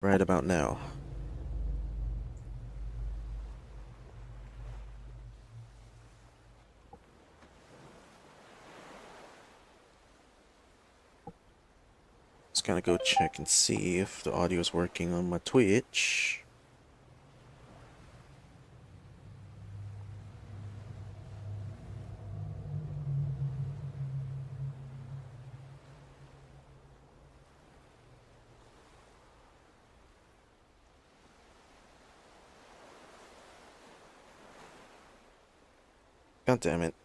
right about now. Just gonna go check and see if the audio is working on my Twitch. God damn it.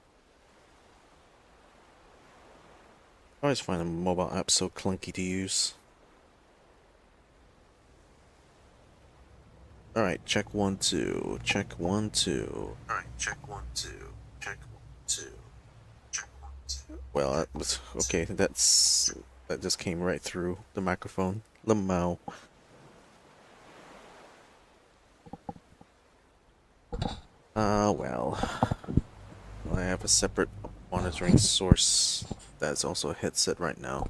I always find a mobile app so clunky to use. Alright, check 1, 2. Check 1, 2. Alright, check 1, 2. Check 1, 2. Check 1, 2. Well, that was okay. That just came right through the microphone. Lamau. Well. I have a separate monitoring source that's also a headset right now.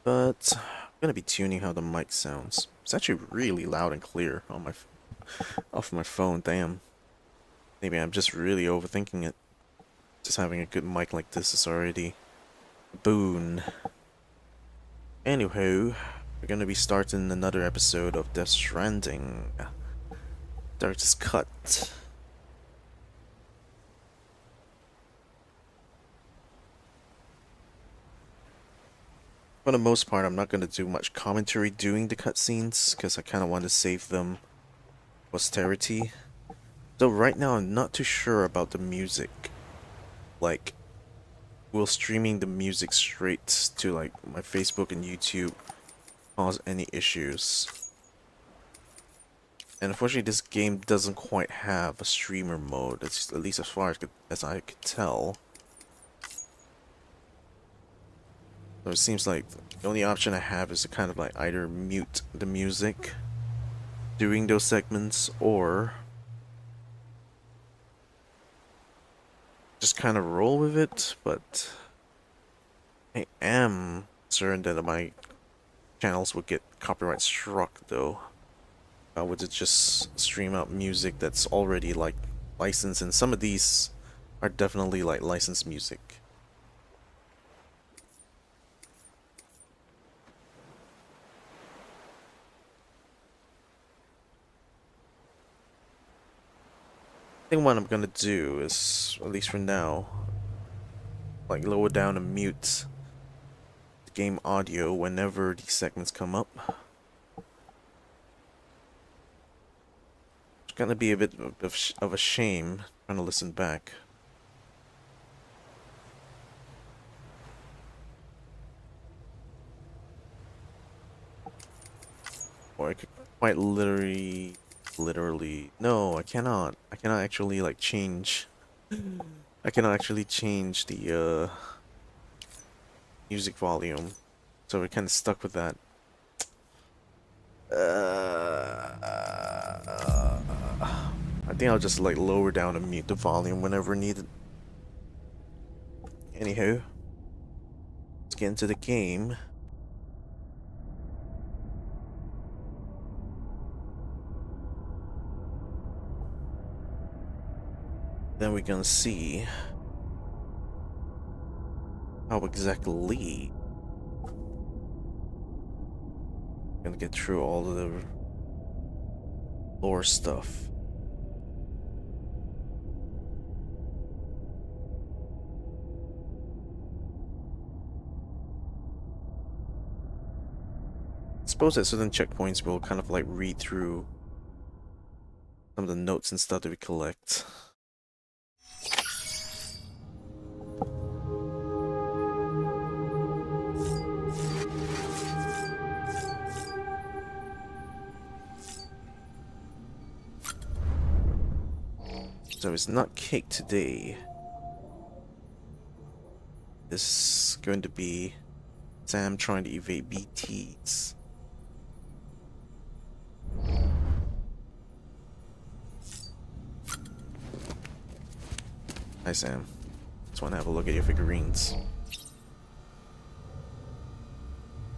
But I'm gonna be tuning how the mic sounds. It's actually really loud and clear on my off my phone. Damn. Maybe I'm just really overthinking it. Just having a good mic like this is already a boon. Anywho, we're gonna be starting another episode of Death Stranding. Director's Cut. For the most part, I'm not gonna do much commentary during the cutscenes because I kind of want to save them posterity. Though right now I'm not too sure about the music. Like, will streaming the music straight to like my Facebook and YouTube cause any issues? And unfortunately, this game doesn't quite have a streamer mode. It's at least as far as I could tell. So it seems like the only option I have is to kind of like either mute the music during those segments or just kind of roll with it. But I am concerned that my channels would get copyright struck though. Would it just stream out music that's already like licensed, and some of these are definitely like licensed music. I think what I'm gonna do is, at least for now, like lower down and mute the game audio whenever these segments come up. It's gonna be a bit of a shame trying to listen back. Or I could quite literally, no, I cannot actually like change. I cannot actually change the music volume, so we're kind of stuck with that. I think I'll just like lower down and mute the volume whenever needed. Anywho, let's get into the game. Then we're gonna see how exactly gonna get through all of the lore stuff. I suppose at certain checkpoints we'll kind of like read through some of the notes and stuff that we collect. So it's not cake today. This is going to be Sam trying to evade BTs. Hi Sam. Just want to have a look at your figurines.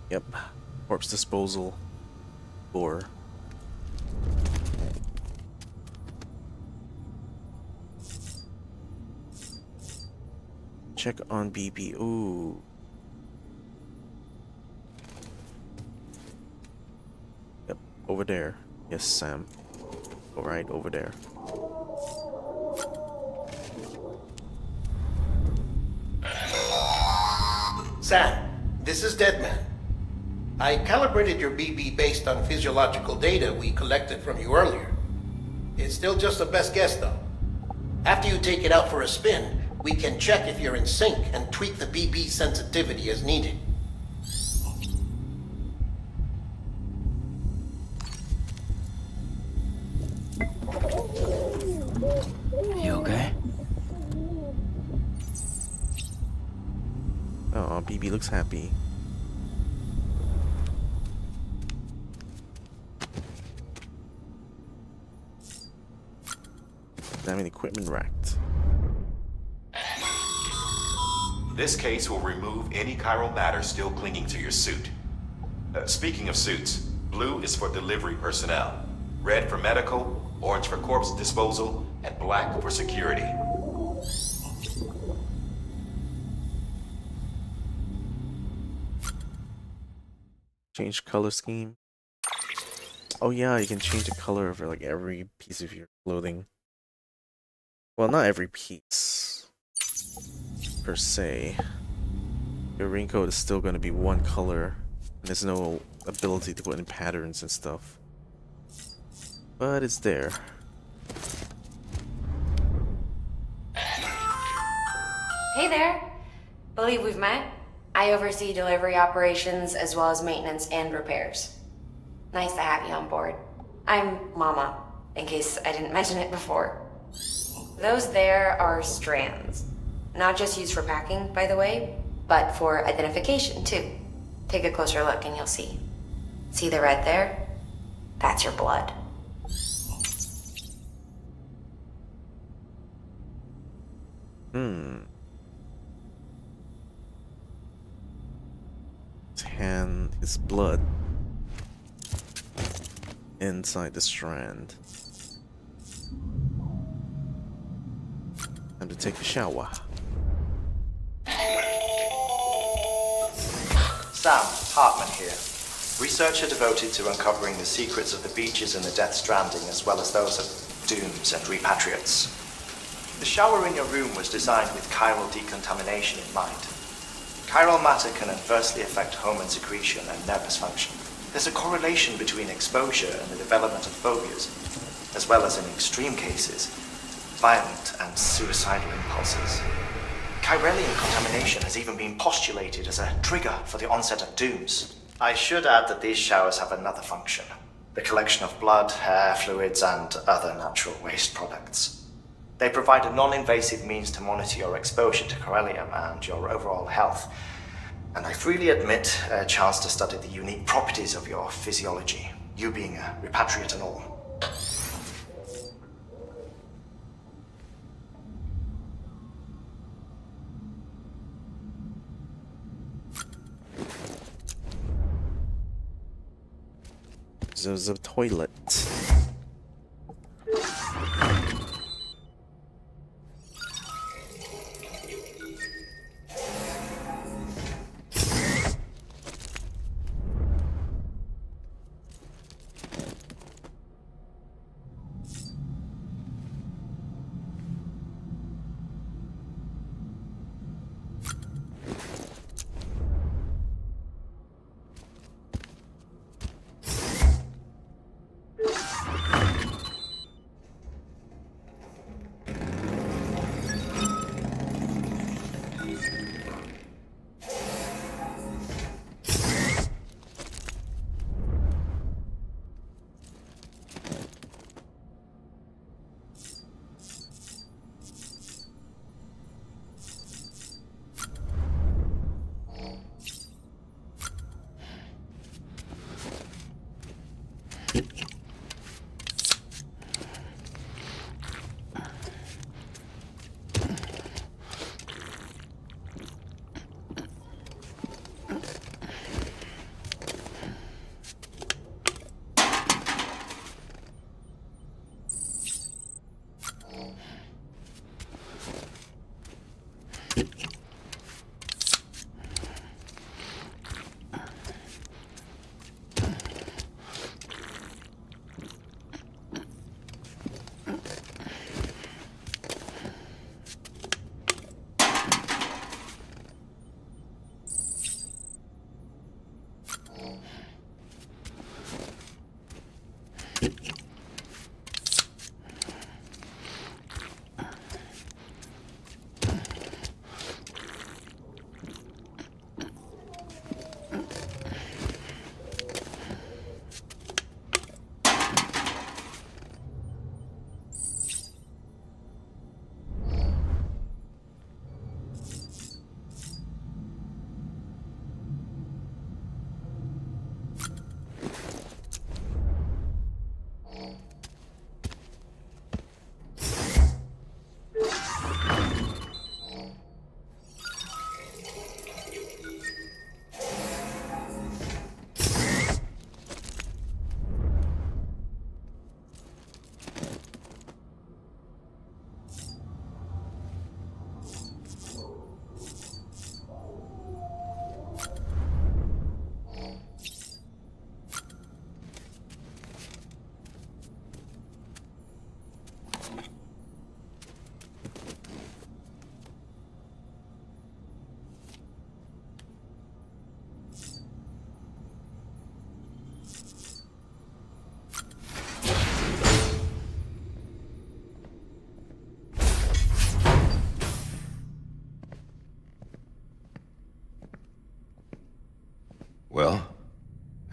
Yep. Corpse disposal. Or check on BB. Ooh. Yep, over there. Yes, Sam. Alright, over there. Sam, this is Deadman. I calibrated your BB based on physiological data we collected from you earlier. It's still just a best guess, though. After you take it out for a spin, we can check if you're in sync and tweak the BB sensitivity as needed. You okay? Oh, BB looks happy. Examine equipment racked. This case will remove any chiral matter still clinging to your suit. Speaking of suits, blue is for delivery personnel, red for medical, orange for corpse disposal, and black for security. Change color scheme. Oh yeah, you can change the color for like every piece of your clothing. Well, not every piece, per se. Your raincoat is still going to be one color. And there's no ability to put in patterns and stuff. But it's there. Hey there! Believe we've met? I oversee delivery operations as well as maintenance and repairs. Nice to have you on board. I'm Mama, in case I didn't mention it before. Those there are strands. Not just used for packing, by the way, but for identification too. Take a closer look and you'll see. See the red there? That's your blood. His hand is blood inside the strand. Time to take a shower. Sam, Hartman here. Researcher devoted to uncovering the secrets of the beaches and the Death Stranding, as well as those of dooms and repatriates. The shower in your room was designed with chiral decontamination in mind. Chiral matter can adversely affect hormone secretion and nervous function. There's a correlation between exposure and the development of phobias, as well as, in extreme cases, violent and suicidal impulses. Chiralian contamination has even been postulated as a trigger for the onset of dooms. I should add that these showers have another function: the collection of blood, hair, fluids, and other natural waste products. They provide a non-invasive means to monitor your exposure to chiralium and your overall health. And I freely admit a chance to study the unique properties of your physiology, you being a repatriate and all. There's a toilet.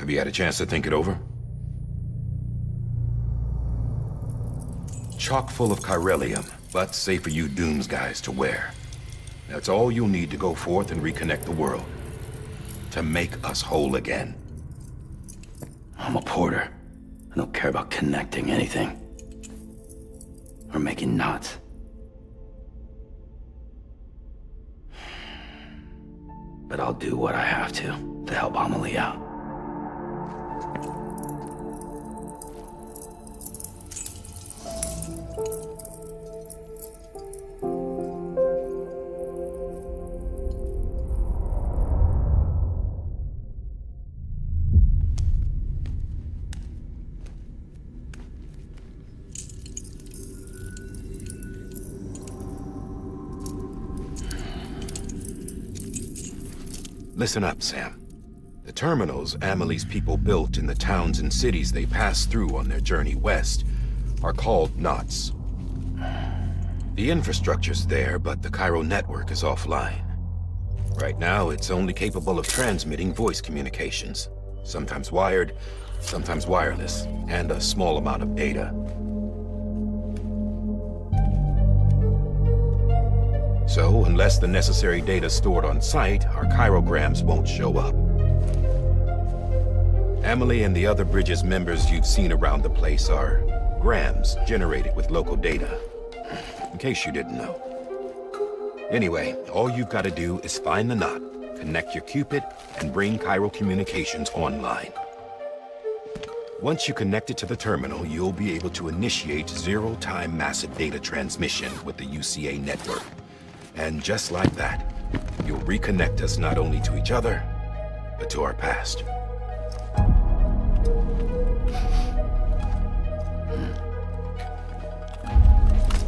Have you had a chance to think it over? Chock full of chiralium, but safe for you Dooms guys to wear. That's all you'll need to go forth and reconnect the world. To make us whole again. I'm a porter. I don't care about connecting anything. Or making knots. But I'll do what I have to help Amelie out. Listen up, Sam. The terminals Amelie's people built in the towns and cities they passed through on their journey west are called knots. The infrastructure's there, but the Cairo network is offline. Right now, it's only capable of transmitting voice communications. Sometimes wired, sometimes wireless, and a small amount of data. So, unless the necessary data's stored on site, our chirograms won't show up. Amelie and the other Bridges members you've seen around the place are grams generated with local data. In case you didn't know. Anyway, all you've got to do is find the knot, connect your Cupid, and bring Cairo communications online. Once you connect it to the terminal, you'll be able to initiate zero-time massive data transmission with the UCA network. And just like that, you'll reconnect us not only to each other, but to our past.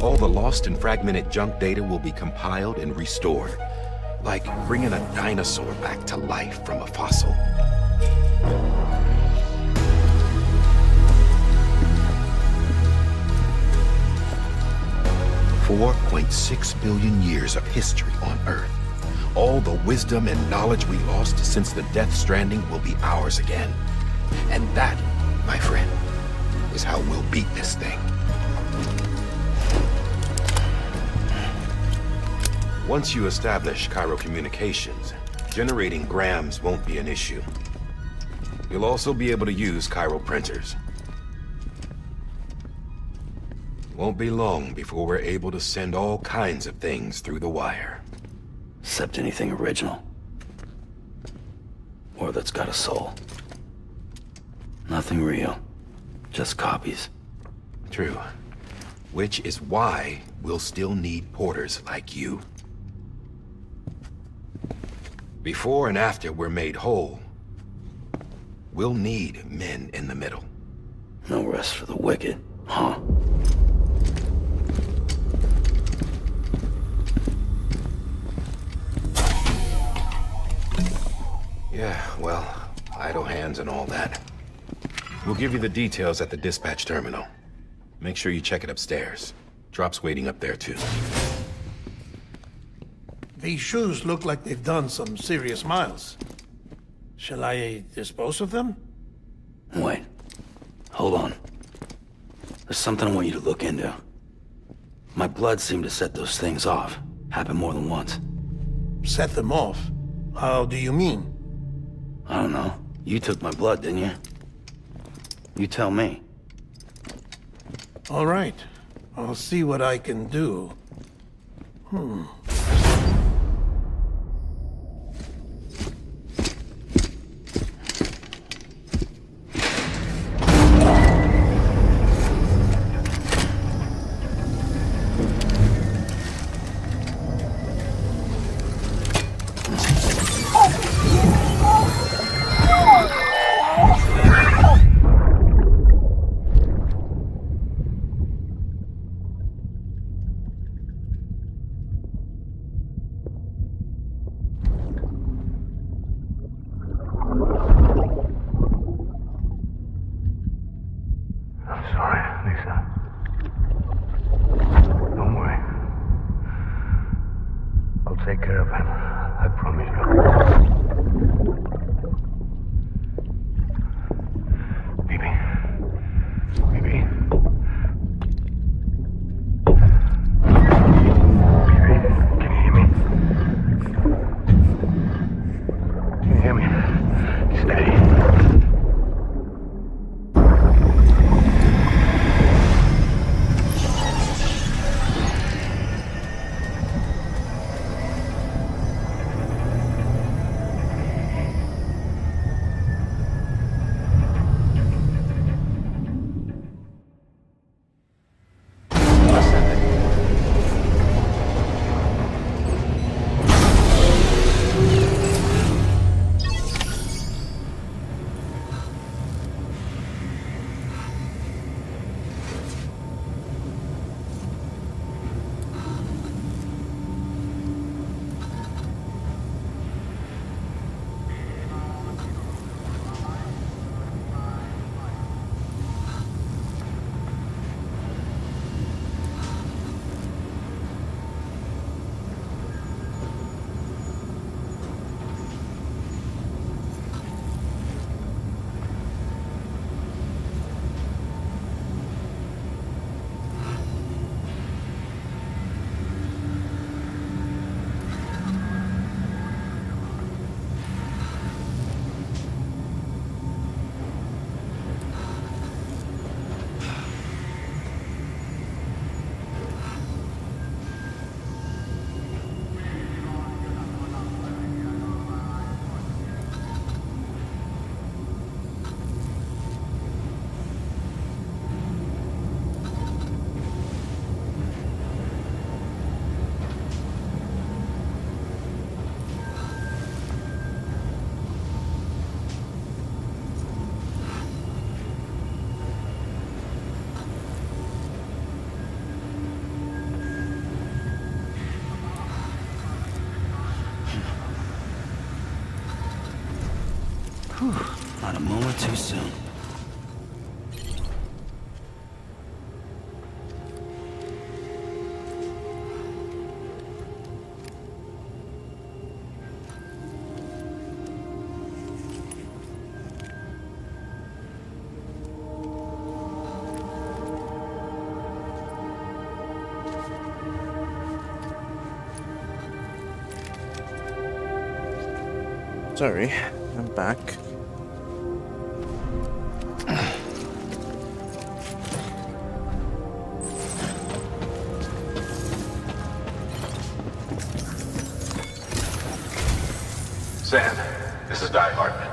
All the lost and fragmented junk data will be compiled and restored, like bringing a dinosaur back to life from a fossil. $4.6 billion years of history on Earth. All the wisdom and knowledge we lost since the Death Stranding will be ours again. And that, my friend, is how we'll beat this thing. Once you establish Cairo communications, generating grams won't be an issue. You'll also be able to use Cairo printers. Won't be long before we're able to send all kinds of things through the wire. Except anything original. Or that's got a soul. Nothing real. Just copies. True. Which is why we'll still need porters like you. Before and after we're made whole, we'll need men in the middle. No rest for the wicked, huh? Yeah, well, idle hands and all that. We'll give you the details at the dispatch terminal. Make sure you check it upstairs. Drop's waiting up there, too. These shoes look like they've done some serious miles. Shall I dispose of them? Wait. Hold on. There's something I want you to look into. My blood seemed to set those things off. Happened more than once. Set them off? How do you mean? I don't know. You took my blood, didn't you? You tell me. All right. I'll see what I can do. Take care of him. I promise you. BB. BB. BB, can you hear me? Can you hear me? Steady. Not a moment too soon. Sorry, I'm back. Sam, this is Die Hartman.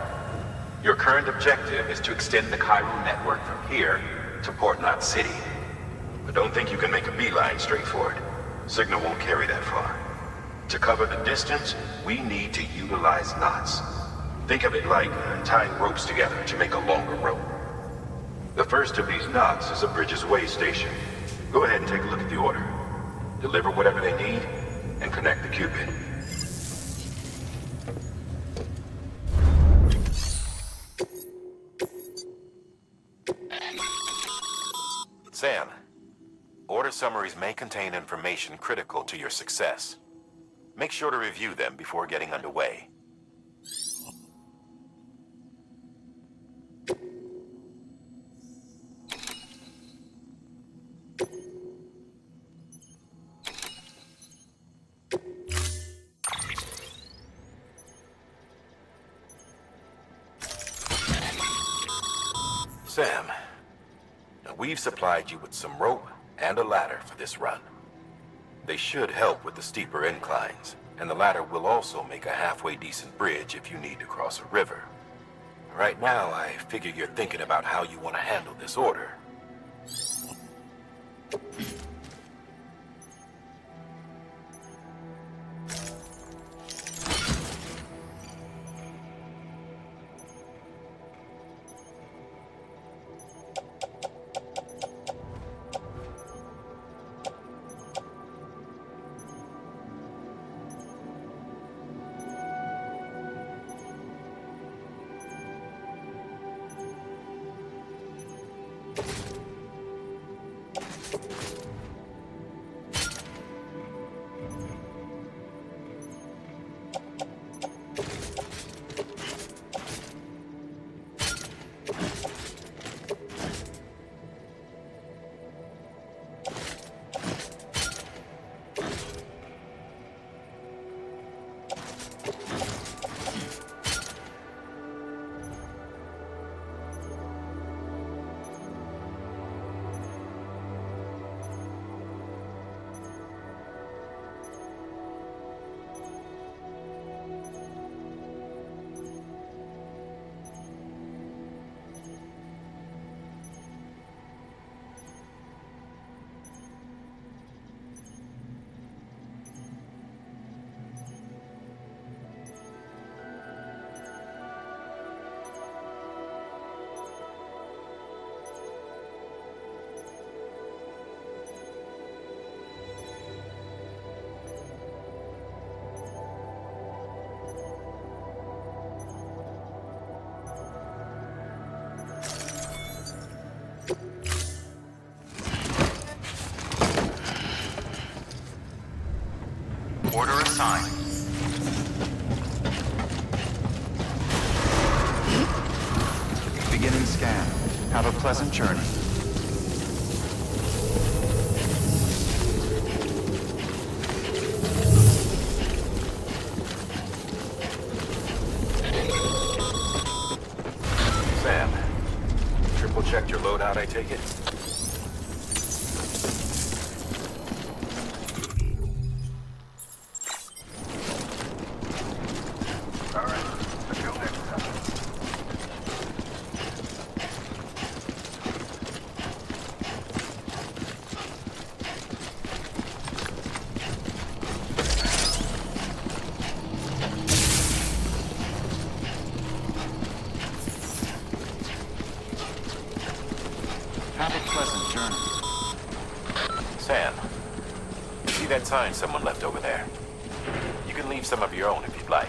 Your current objective is to extend the chiral network from here to Port Knot City. But don't think you can make a beeline straight for it. Signal won't carry that far. To cover the distance, we need to utilize knots. Think of it like tying ropes together to make a longer rope. The first of these knots is a Bridges Way station. Go ahead and take a look at the order. Deliver whatever they need, and connect the Cupid. Sam, order summaries may contain information critical to your success. Make sure to review them before getting underway. Sam, now we've supplied you with some rope and a ladder for this run. They should help with the steeper inclines, and the ladder will also make a halfway decent bridge if you need to cross a river. Right now, I figure you're thinking about how you want to handle this order. time. Beginning scan. Have a pleasant journey. Sam, triple checked your loadout, I take it? Have a pleasant journey. Sam, see that sign someone left over there? You can leave some of your own if you'd like.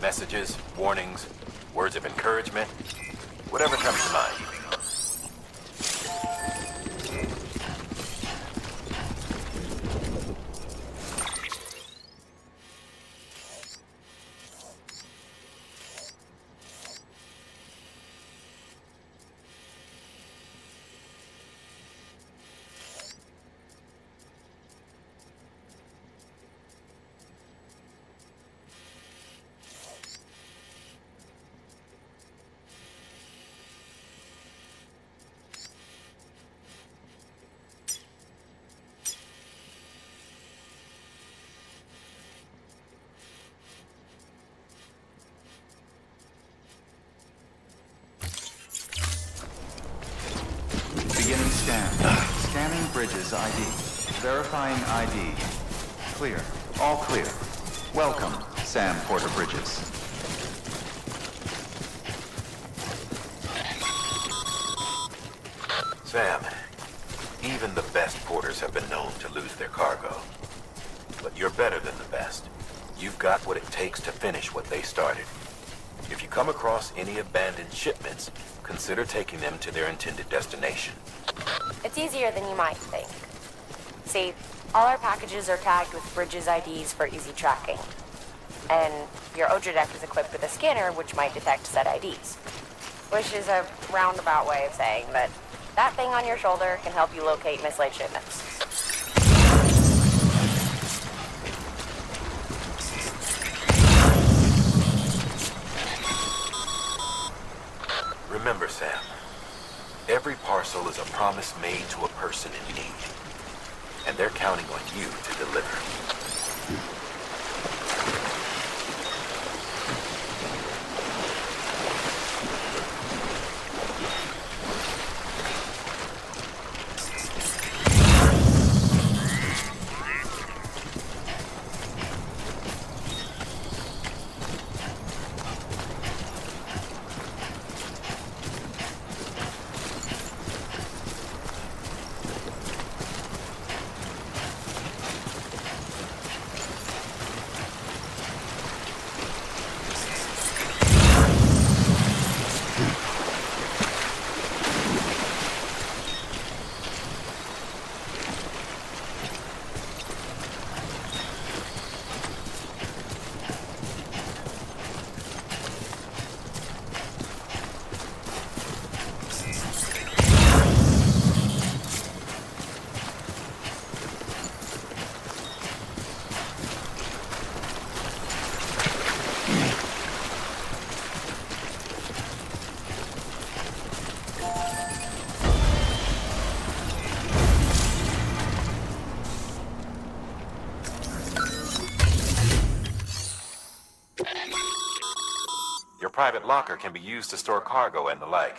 Messages, warnings, words of encouragement, whatever comes to mind. Beginning scan. Scanning Bridges ID. Verifying ID. Clear. All clear. Welcome, Sam Porter Bridges. Sam, even the best porters have been known to lose their cargo. But you're better than the best. You've got what it takes to finish what they started. If you come across any abandoned shipments, consider taking them to their intended destination. It's easier than you might think. See, all our packages are tagged with Bridges IDs for easy tracking. And your Odra deck is equipped with a scanner which might detect said IDs. Which is a roundabout way of saying that that thing on your shoulder can help you locate mislaid shipments. Remember, Sam, every parcel is a promise made to a person in need. And they're counting on you to deliver. Your private locker can be used to store cargo and the like.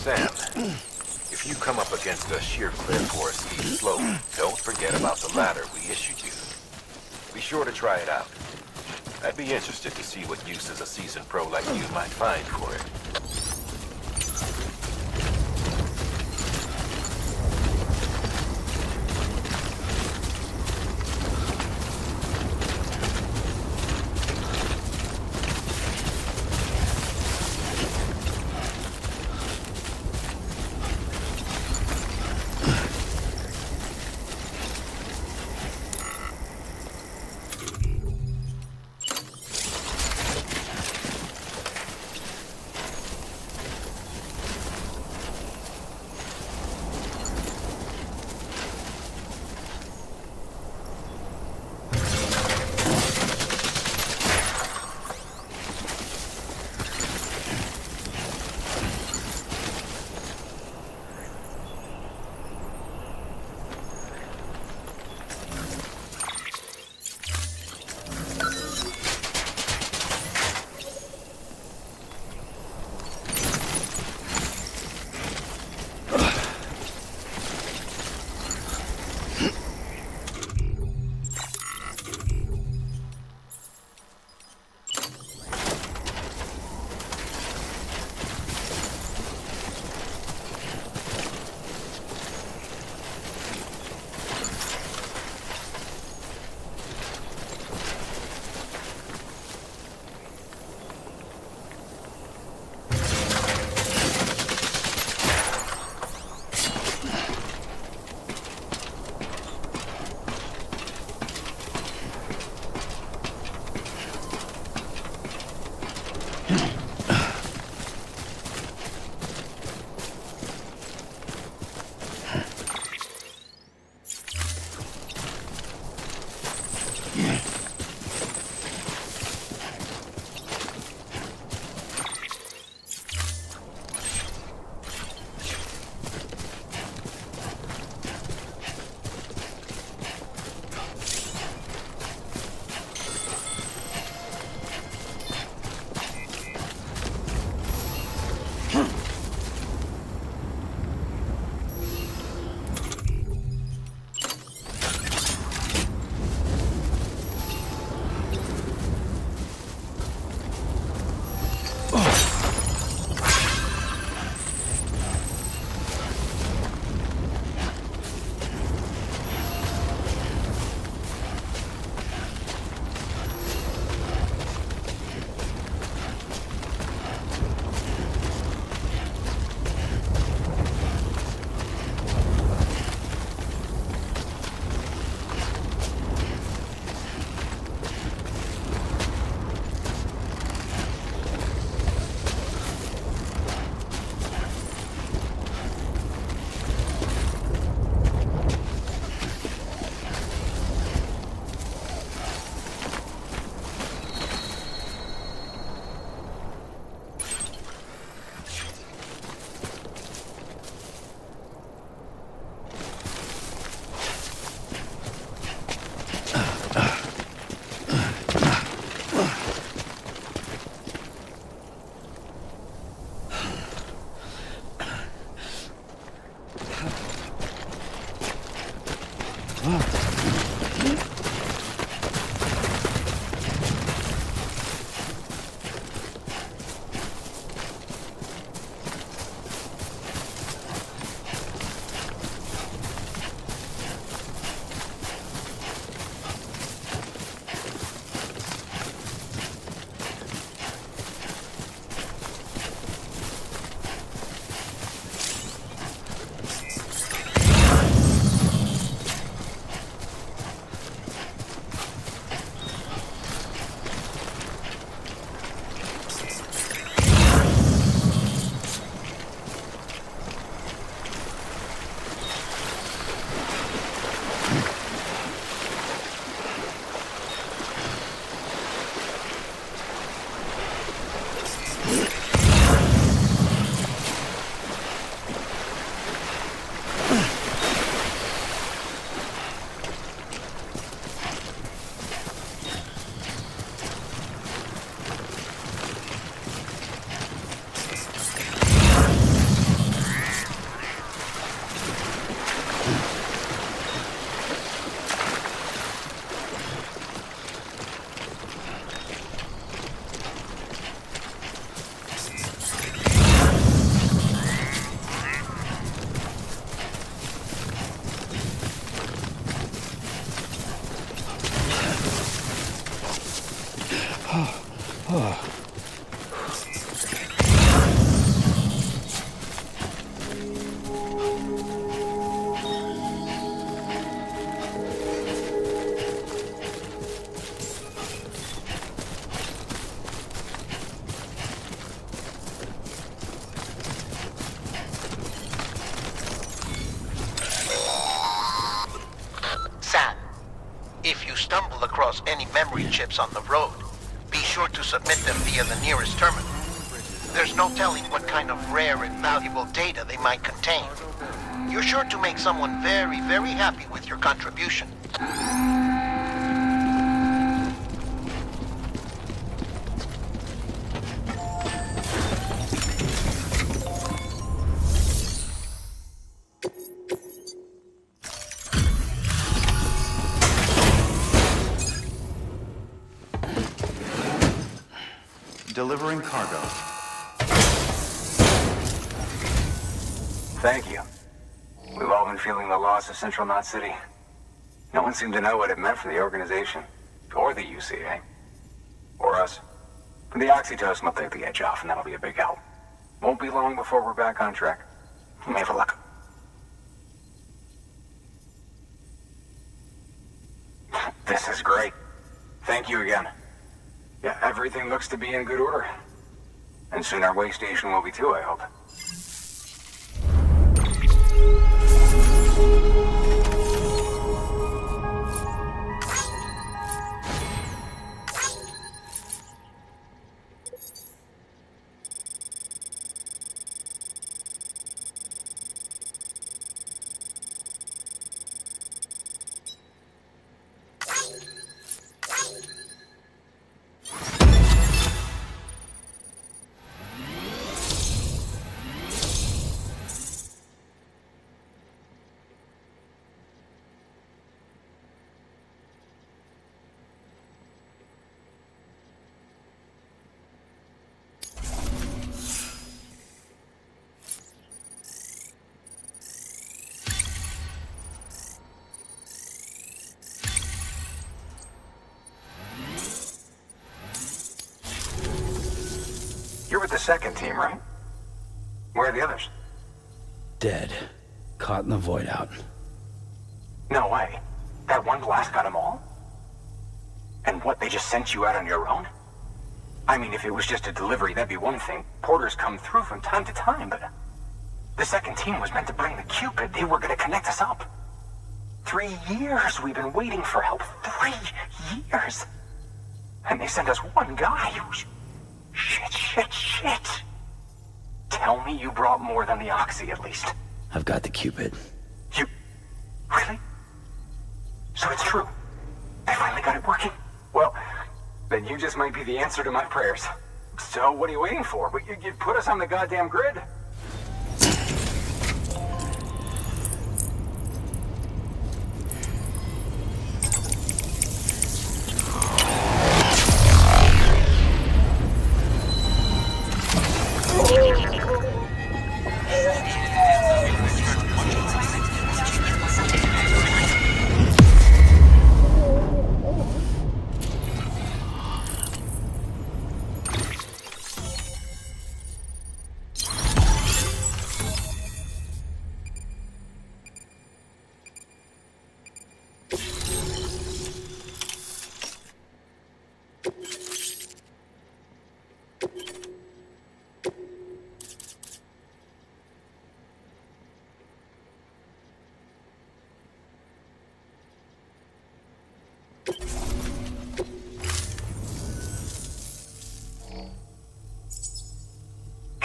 Sam, if you come up against a sheer cliff or a steep slope, don't forget about the ladder we issued you. Be sure to try it out. I'd be interested to see what uses a seasoned pro like you might find for it. Sam, if you stumble across any memory chips on the road, be sure to submit them via the nearest terminal. There's no telling what kind of rare and valuable data they might contain. You're sure to make someone very, very happy with your contribution. Delivering cargo. Thank you. We've all been feeling the loss of Central Knot City. No one seemed to know what it meant for the organization. Or the UCA. Or us. The oxytocin will take the edge off, and that'll be a big help. Won't be long before we're back on track. You may have a luck. This is great. Thank you again. Yeah, everything looks to be in good order. And soon our way station will be too, I hope. You're with the second team, right? Where are the others? Dead. Caught in the void out. No way. That one blast got them all? And what, they just sent you out on your own? I mean, if it was just a delivery, that'd be one thing. Porters come through from time to time, but... The second team was meant to bring the Cupid. They were gonna connect us up. 3 years we've been waiting for help. 3 years! And they sent us one guy. Shit. Tell me you brought more than the Oxy, at least. I've got the Cupid. You... Really? So it's true. They finally got it working? Well, then you just might be the answer to my prayers. So what are you waiting for? You put us on the goddamn grid.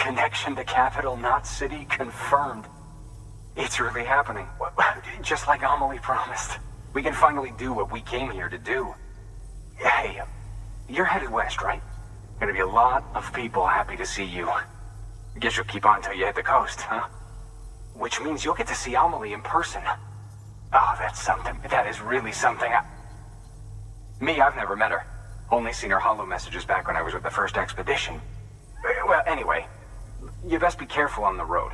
Connection to capital, not city, confirmed. It's really happening. Just like Amelie promised. We can finally do what we came here to do. Hey, you're headed west, right? Gonna be a lot of people happy to see you. Guess you'll keep on till you hit the coast, huh? Which means you'll get to see Amelie in person. Oh, that's something. That is really something. Me, I've never met her. Only seen her holo messages back when I was with the first expedition. Well, anyway, you best be careful on the road.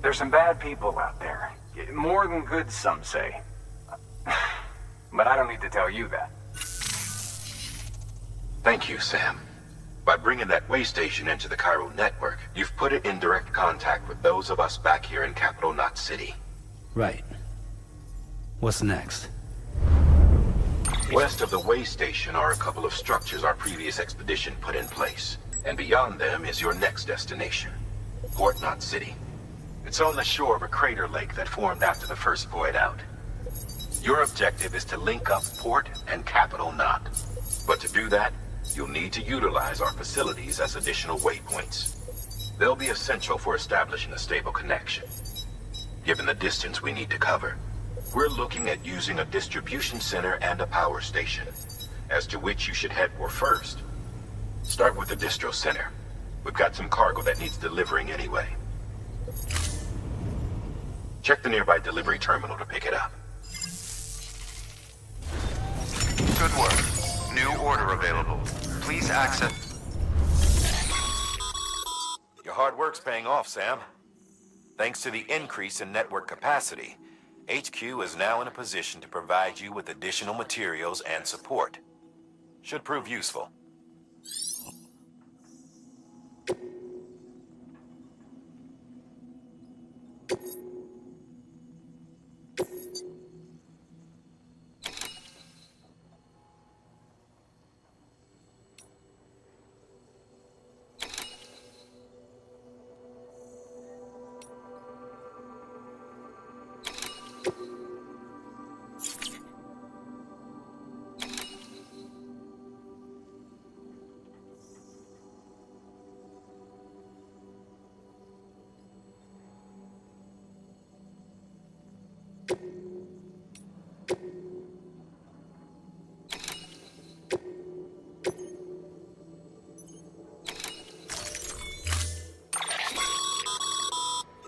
There's some bad people out there. More than good, some say. But I don't need to tell you that. Thank you, Sam. By bringing that way station into the Cairo network, you've put it in direct contact with those of us back here in Capital Knot City. Right. What's next? West of the way station are a couple of structures our previous expedition put in place. And beyond them is your next destination, Port Knot City. It's on the shore of a crater lake that formed after the first void out. Your objective is to link up Port and Capital Knot. But to do that, you'll need to utilize our facilities as additional waypoints. They'll be essential for establishing a stable connection. Given the distance we need to cover, we're looking at using a distribution center and a power station, as to which you should head for first. Start with the distro center. We've got some cargo that needs delivering anyway. Check the nearby delivery terminal to pick it up. Good work. New order available. Please access... Your hard work's paying off, Sam. Thanks to the increase in network capacity, HQ is now in a position to provide you with additional materials and support. Should prove useful.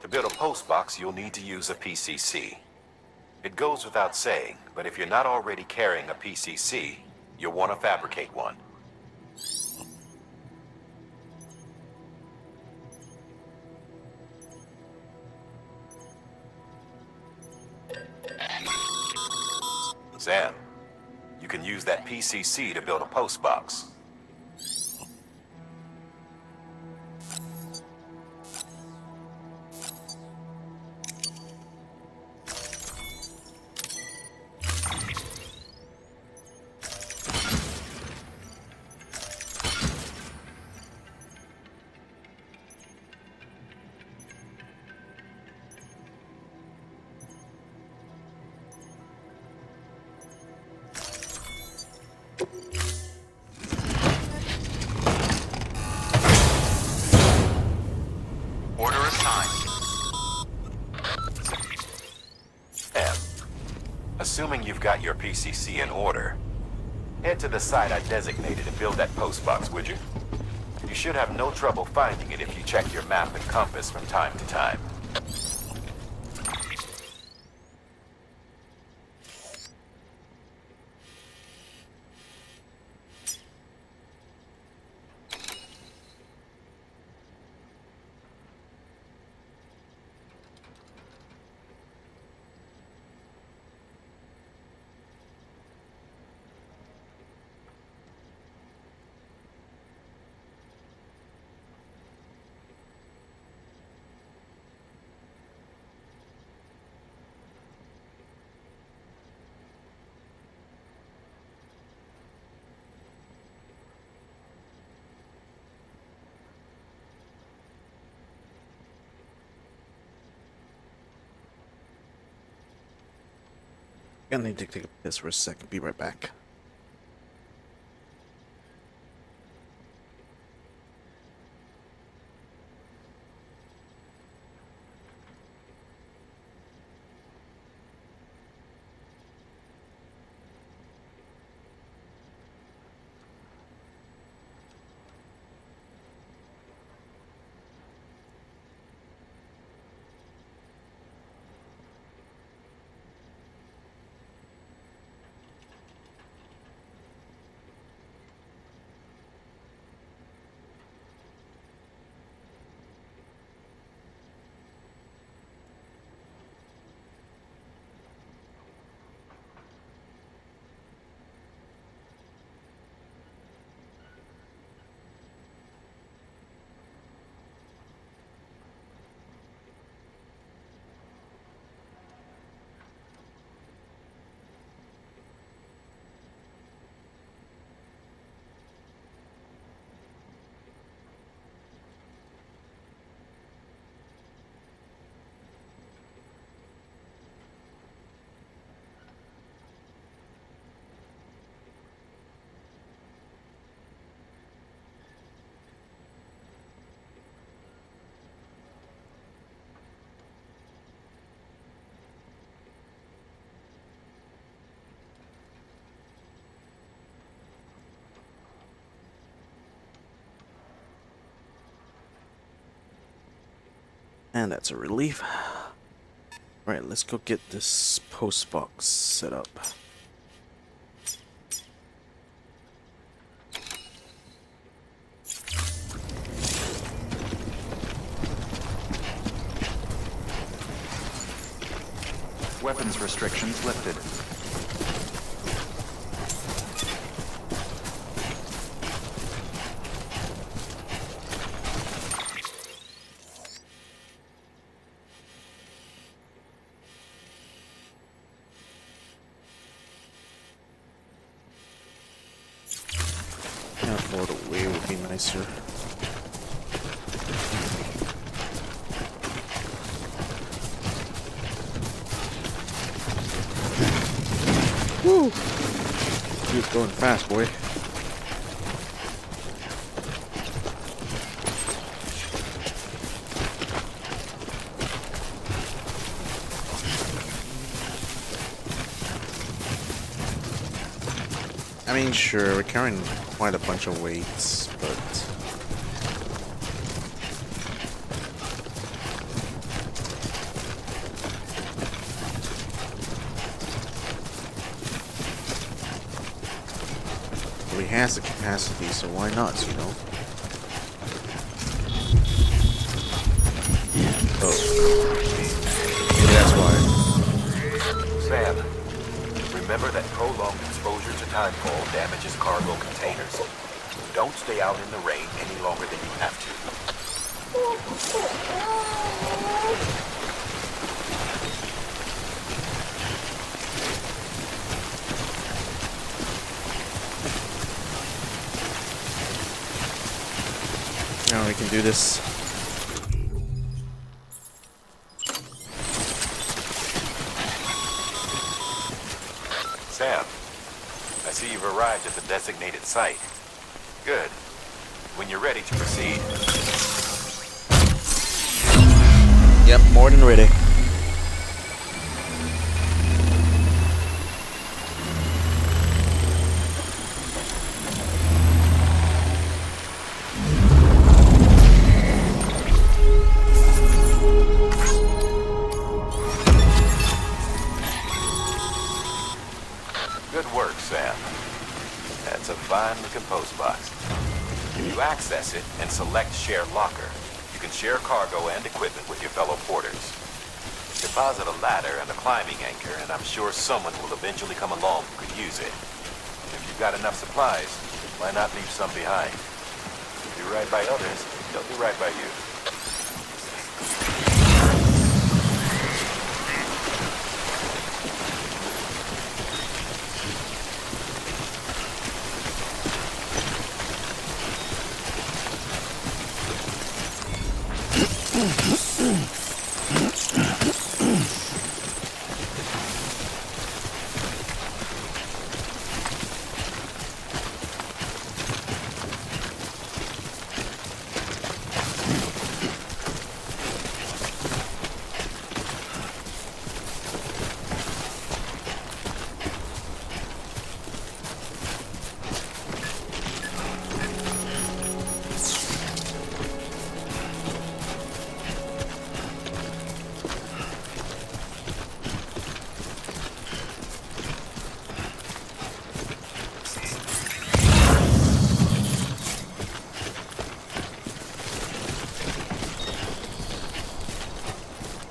To build a post box, you'll need to use a PCC. It goes without saying, but if you're not already carrying a PCC, you'll want to fabricate one. Sam, you can use that PCC to build a post box. Order assigned. Sam, assuming you've got your PCC in order, head to the site I designated to build that post box, would you? You should have no trouble finding it if you check your map and compass from time to time. I need to take a piss for a second. Be right back. And that's a relief. Right, let's go get this post box set up. Weapons restrictions lifted. Yeah, float away would be nicer. Woo! Dude's going fast, boy. I mean, sure, we're carrying quite a bunch of weights, but he has the capacity, so why not, you know? Oh. Maybe that's why. Sam, remember that prolonged exposure to timefall damages cargo containers. Don't stay out in the rain any longer than you have to. Now we can do this. Sam, I see you've arrived at the designated site. Good. When you're ready to proceed. Yep, more than ready. Good work, Sam. That's a fine-looking post box. If you access it and select Share Locker, you can share cargo and equipment with your fellow porters. Deposit a ladder and a climbing anchor, and I'm sure someone will eventually come along who could use it. If you've got enough supplies, why not leave some behind? If you do right by others, they'll do right by you.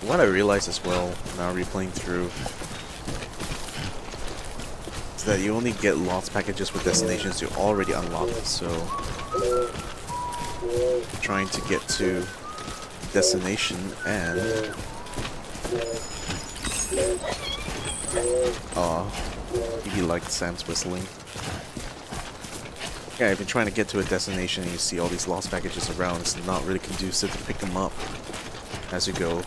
What I realized as well, now replaying through, is that you only get lost packages with destinations you already unlocked, so trying to get to destination and you liked Sam's whistling. Yeah, I've been trying to get to a destination and you see all these lost packages around. It's not really conducive to pick them up as you go.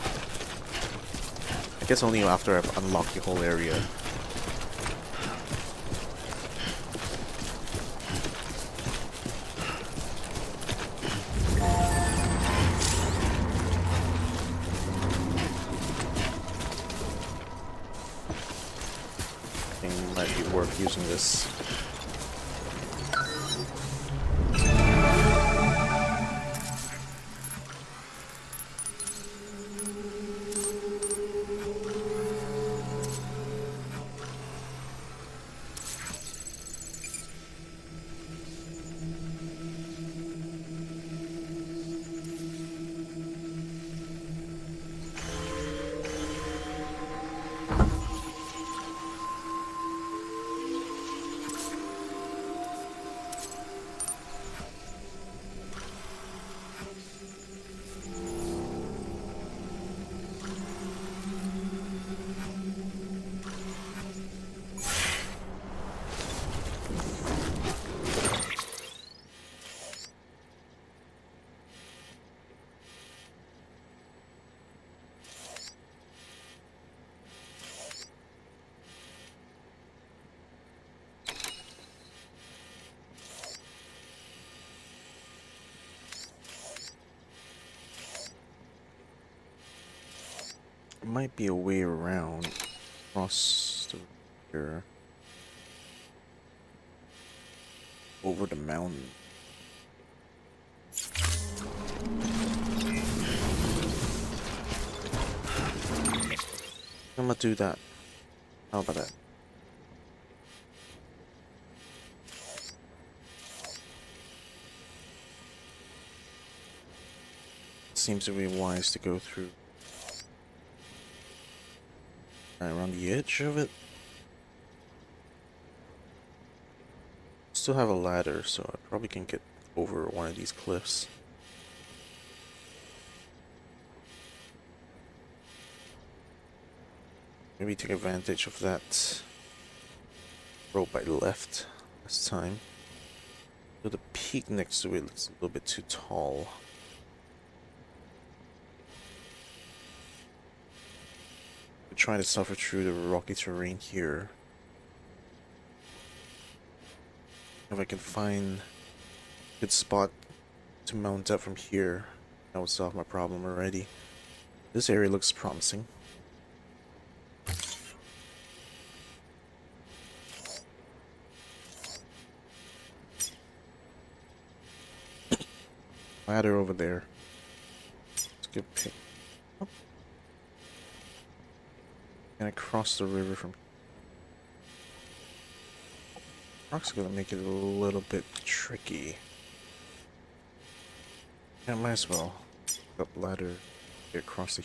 I guess only after I've unlocked the whole area. I think it might be worth using this. might be a way around across the river over the mountain. I'm gonna do that. How about that? Seems to be wise to go through around the edge of it. Still have a ladder, so I probably can get over one of these cliffs. Maybe take advantage of that rope I left last time. So the peak next to it looks a little bit too tall. We're trying to suffer through the rocky terrain here. If I can find a good spot to mount up from here, that would solve my problem already. This area looks promising. Ladder over there. Let's get pick. Oh. Can I cross the river from? Rock's gonna make it a little bit tricky. Yeah, might as well. Up ladder, get across the.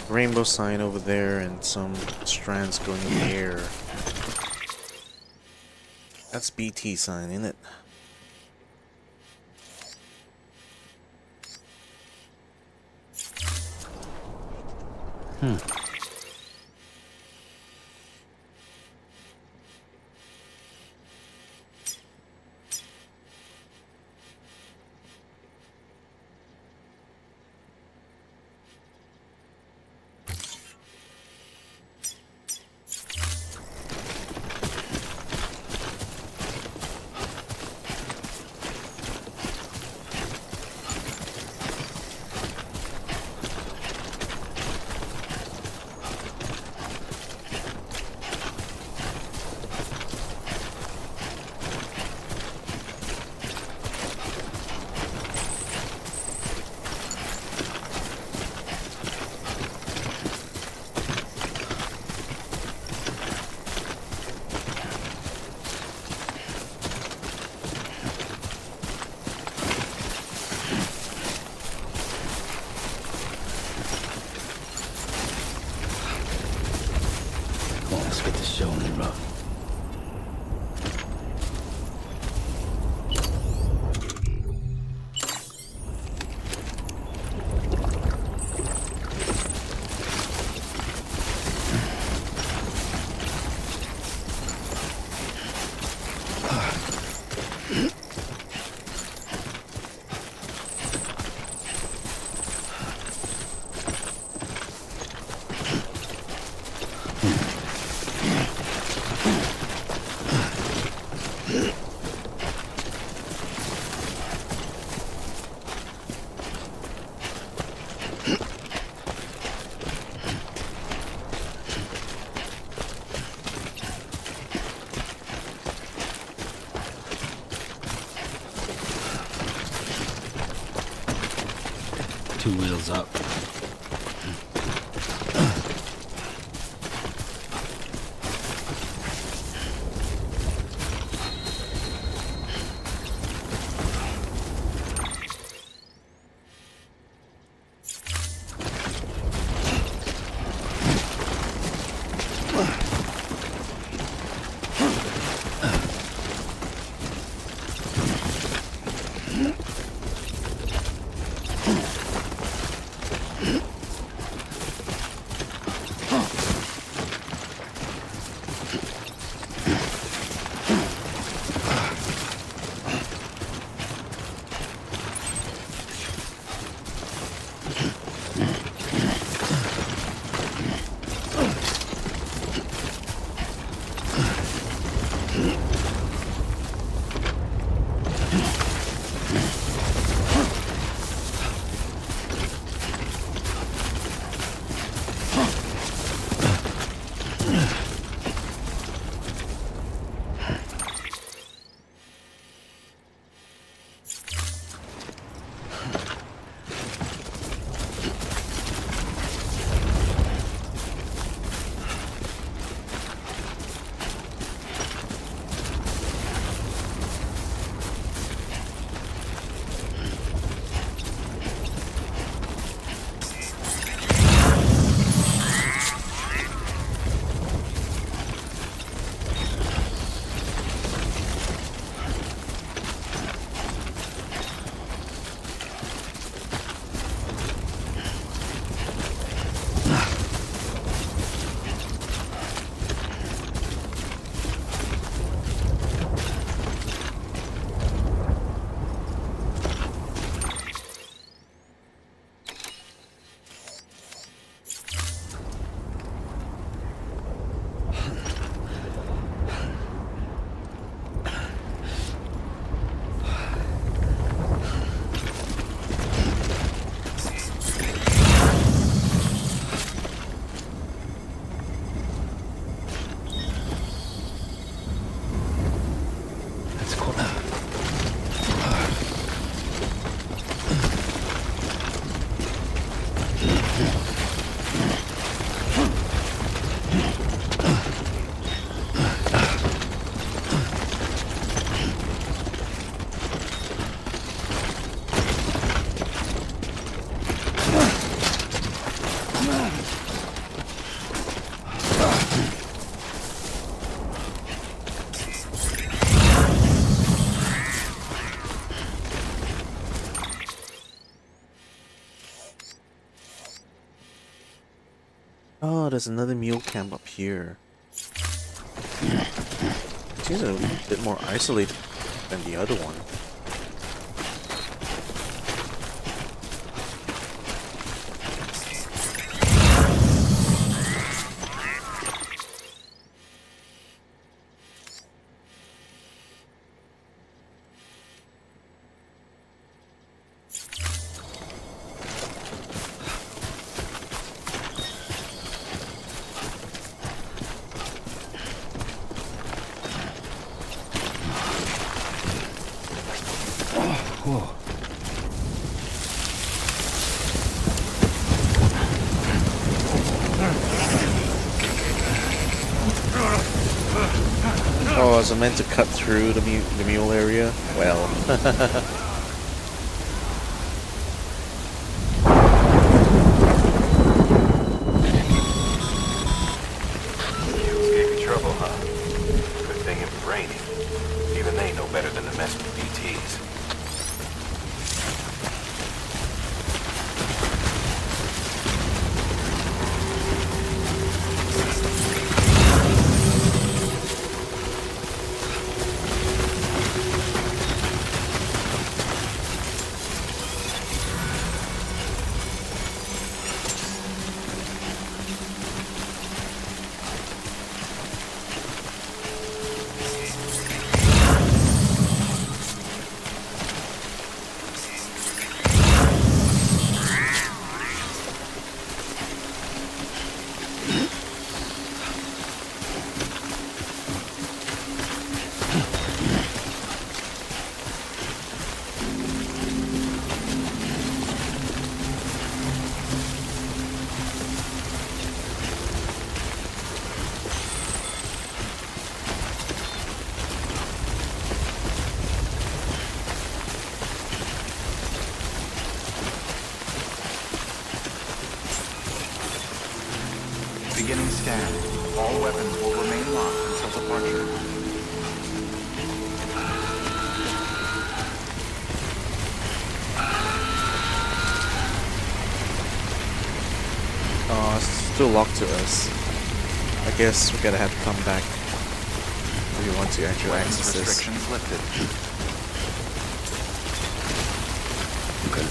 Rainbow sign over there and some strands going in the air. That's BT sign, isn't it? showing me rough. Two wheels up. Oh, there's another mule camp up here. Seems a bit more isolated than the other one. Whoa. Oh, was I meant to cut through the mule area? Well. You escaping trouble. trouble, huh? Good thing it was raining. Even they know better than to mess with BTs. Beginning scan. All weapons will remain locked until departure. Still locked to us. I guess we're gonna have to come back if we want to actually Weapons access this. restrictions lifted. Okay.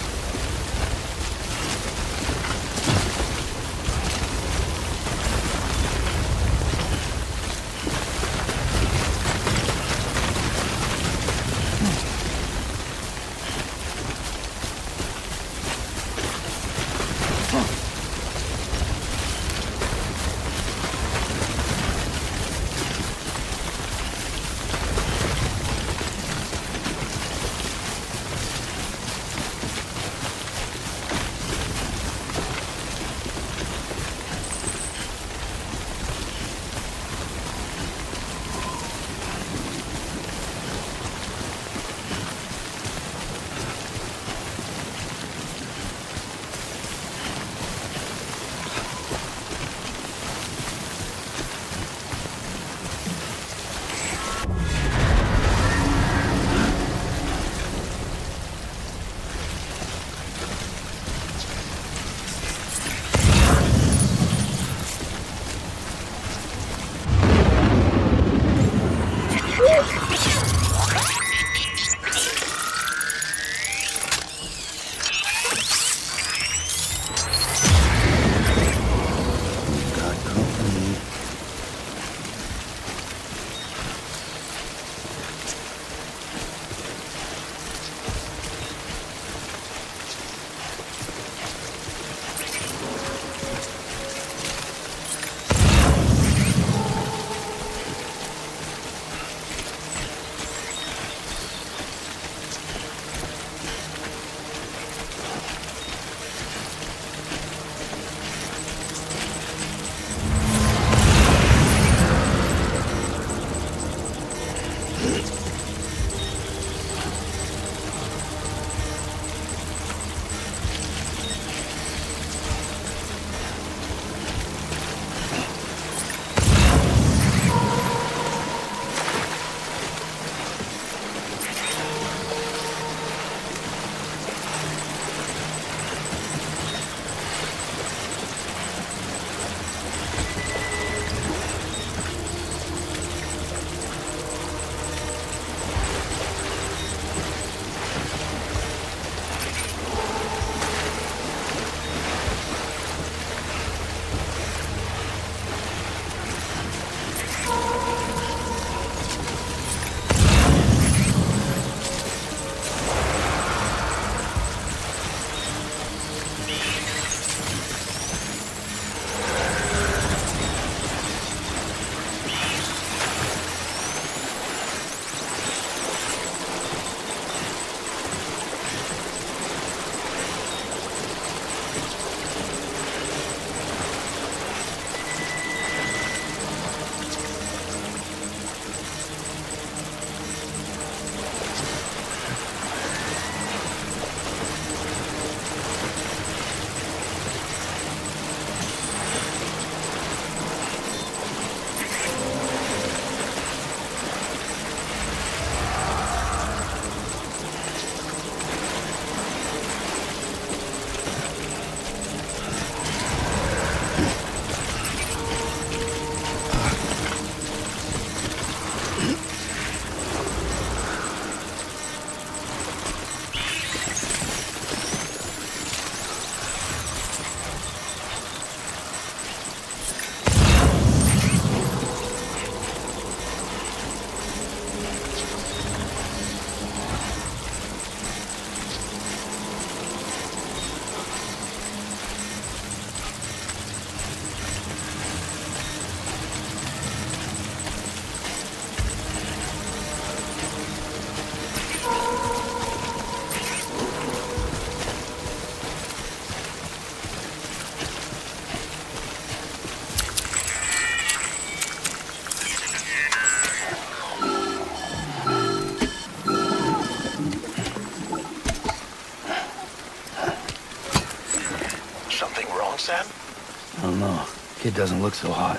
Kid doesn't look so hot.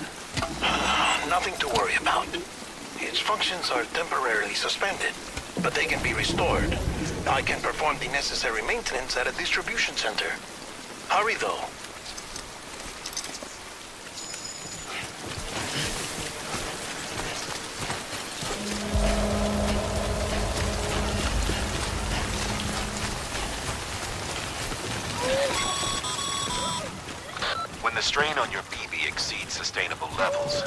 Nothing to worry about. Its functions are temporarily suspended, but they can be restored. I can perform the necessary maintenance at a distribution center. Hurry, though. When the strain on your BB exceeds sustainable levels,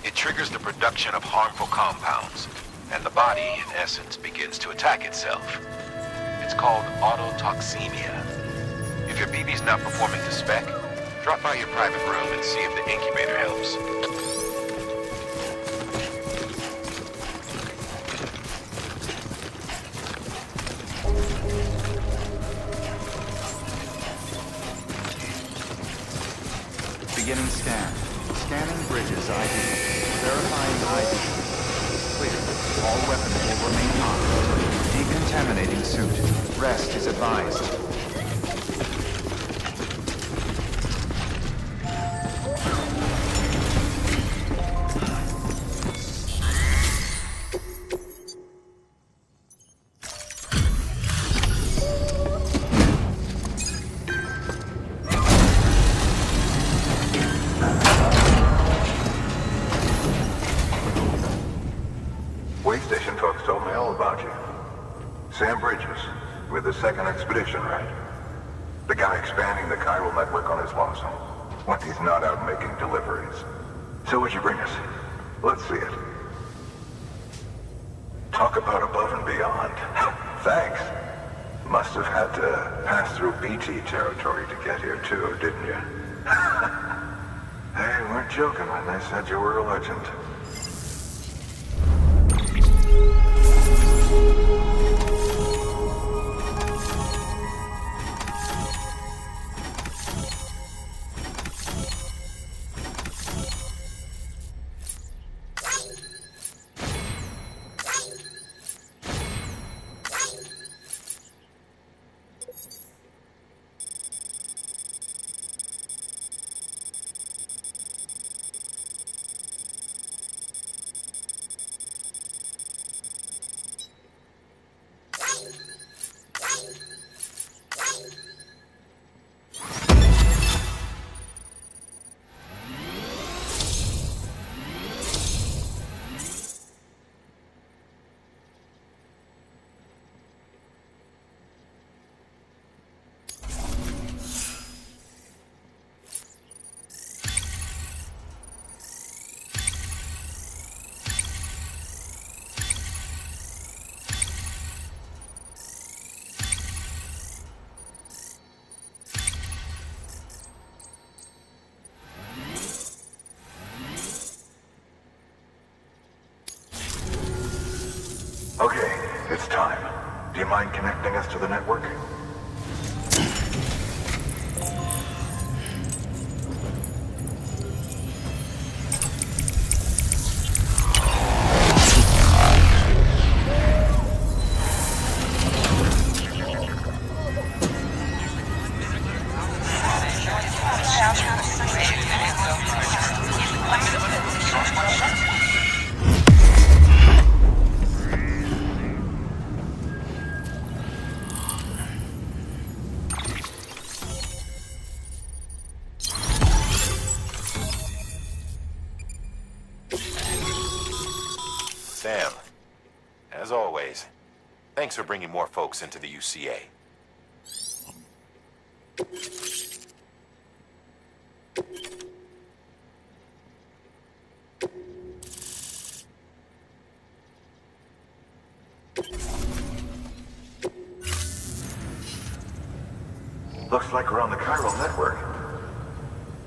it triggers the production of harmful compounds, and the body, in essence, begins to attack itself. It's called autotoxemia. If your BB's not performing to spec, drop by your private room and see if the incubator helps. Beginning scan. Scanning bridges ID. Verifying ID. Clear. All weapons will remain hot. Decontaminating suit. Rest is advised. Way station folks told me all about you. Sam Bridges, with the second expedition, right? The guy expanding the chiral network on his lonesome, when he's not out making deliveries. So what'd you bring us? Let's see it. Talk about above and beyond. Thanks. Must have had to pass through BT territory to get here too, didn't you? They weren't joking when they said you were a legend. Okay, it's time. Do you mind connecting us to the network? Sam, as always, thanks for bringing more folks into the UCA. Looks like we're on the chiral network.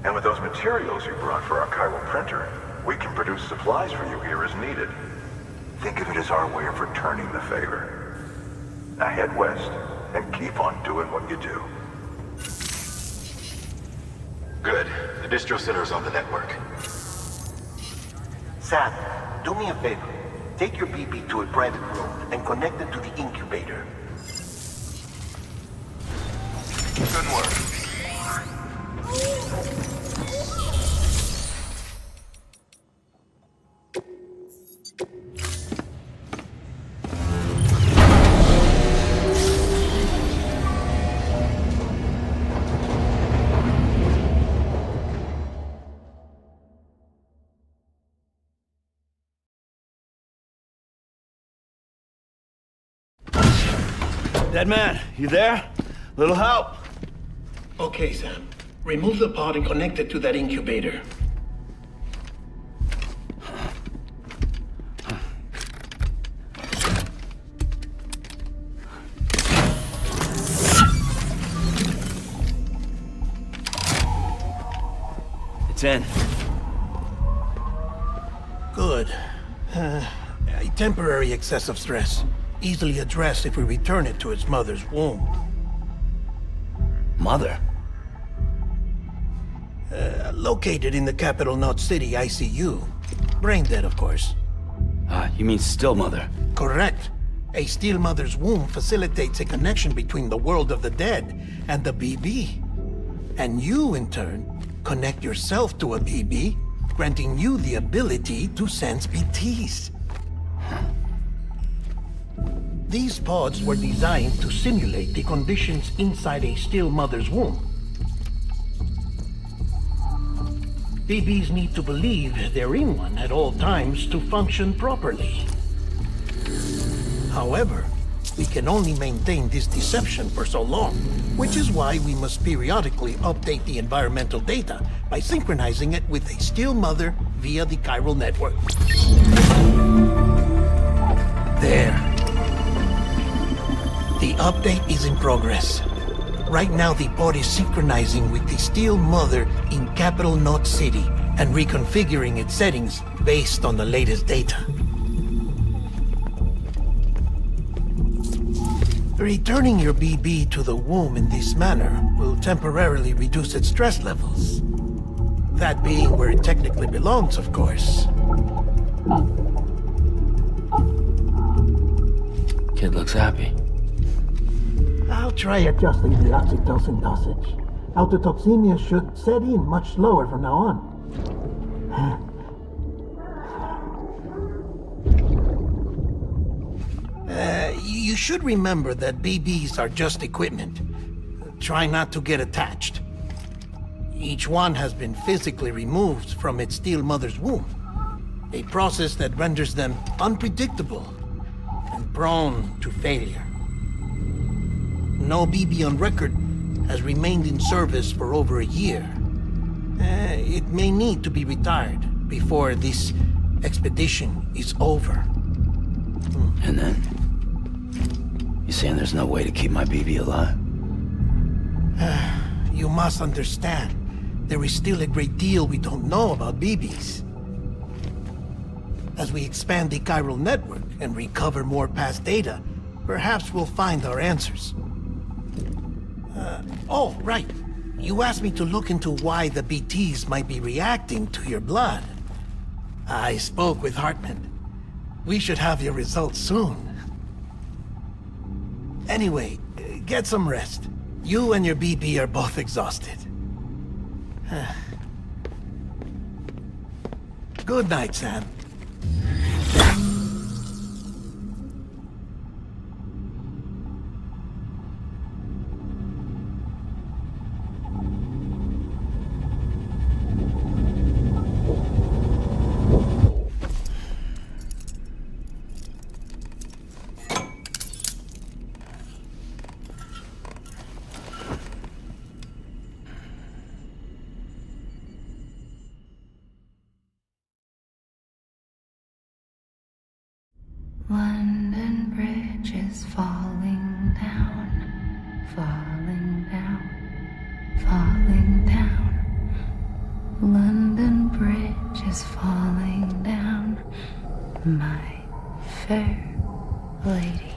And with those materials you brought for our chiral printer, we can produce supplies for you here as needed. Think of it as our way of returning the favor. Now head west and keep on doing what you do. Good. The distro center is on the network. Sam, do me a favor. Take your BB to a private room and connect it to the incubator. Good work. Dead man, you there? Little help? Okay, Sam. Remove the pod and connect it to that incubator. It's in. Good. A temporary excessive stress. Easily addressed if we return it to its mother's womb. Mother? Located in the capital Knot City ICU. Brain dead, of course. You mean still mother? Correct. A still mother's womb facilitates a connection between the world of the dead and the BB. And you, in turn, connect yourself to a BB, granting you the ability to sense BTs. These pods were designed to simulate the conditions inside a still mother's womb. BBs need to believe they're in one at all times to function properly. However, we can only maintain this deception for so long, which is why we must periodically update the environmental data by synchronizing it with a still mother via the chiral network. There. The update is in progress. Right now, the pod is synchronizing with the still mother in capital Knot City and reconfiguring its settings based on the latest data. Returning your BB to the womb in this manner will temporarily reduce its stress levels. That being where it technically belongs, of course. Kid looks happy. I'll try adjusting the oxytocin dosage. Autotoxemia should set in much slower from now on. You should remember that BBs are just equipment. Try not to get attached. Each one has been physically removed from its still mother's womb. A process that renders them unpredictable and prone to failure. No BB on record has remained in service for over a year. It may need to be retired before this expedition is over. And then? You saying there's no way to keep my BB alive? You must understand, there is still a great deal we don't know about BBs. As we expand the chiral network and recover more past data, perhaps we'll find our answers. Oh, right. You asked me to look into why the BTs might be reacting to your blood. I spoke with Hartman. We should have your results soon. Anyway, get some rest. You and your BB are both exhausted. Good night, Sam. London Bridge is falling down, falling down, falling down. London Bridge is falling down, my fair lady.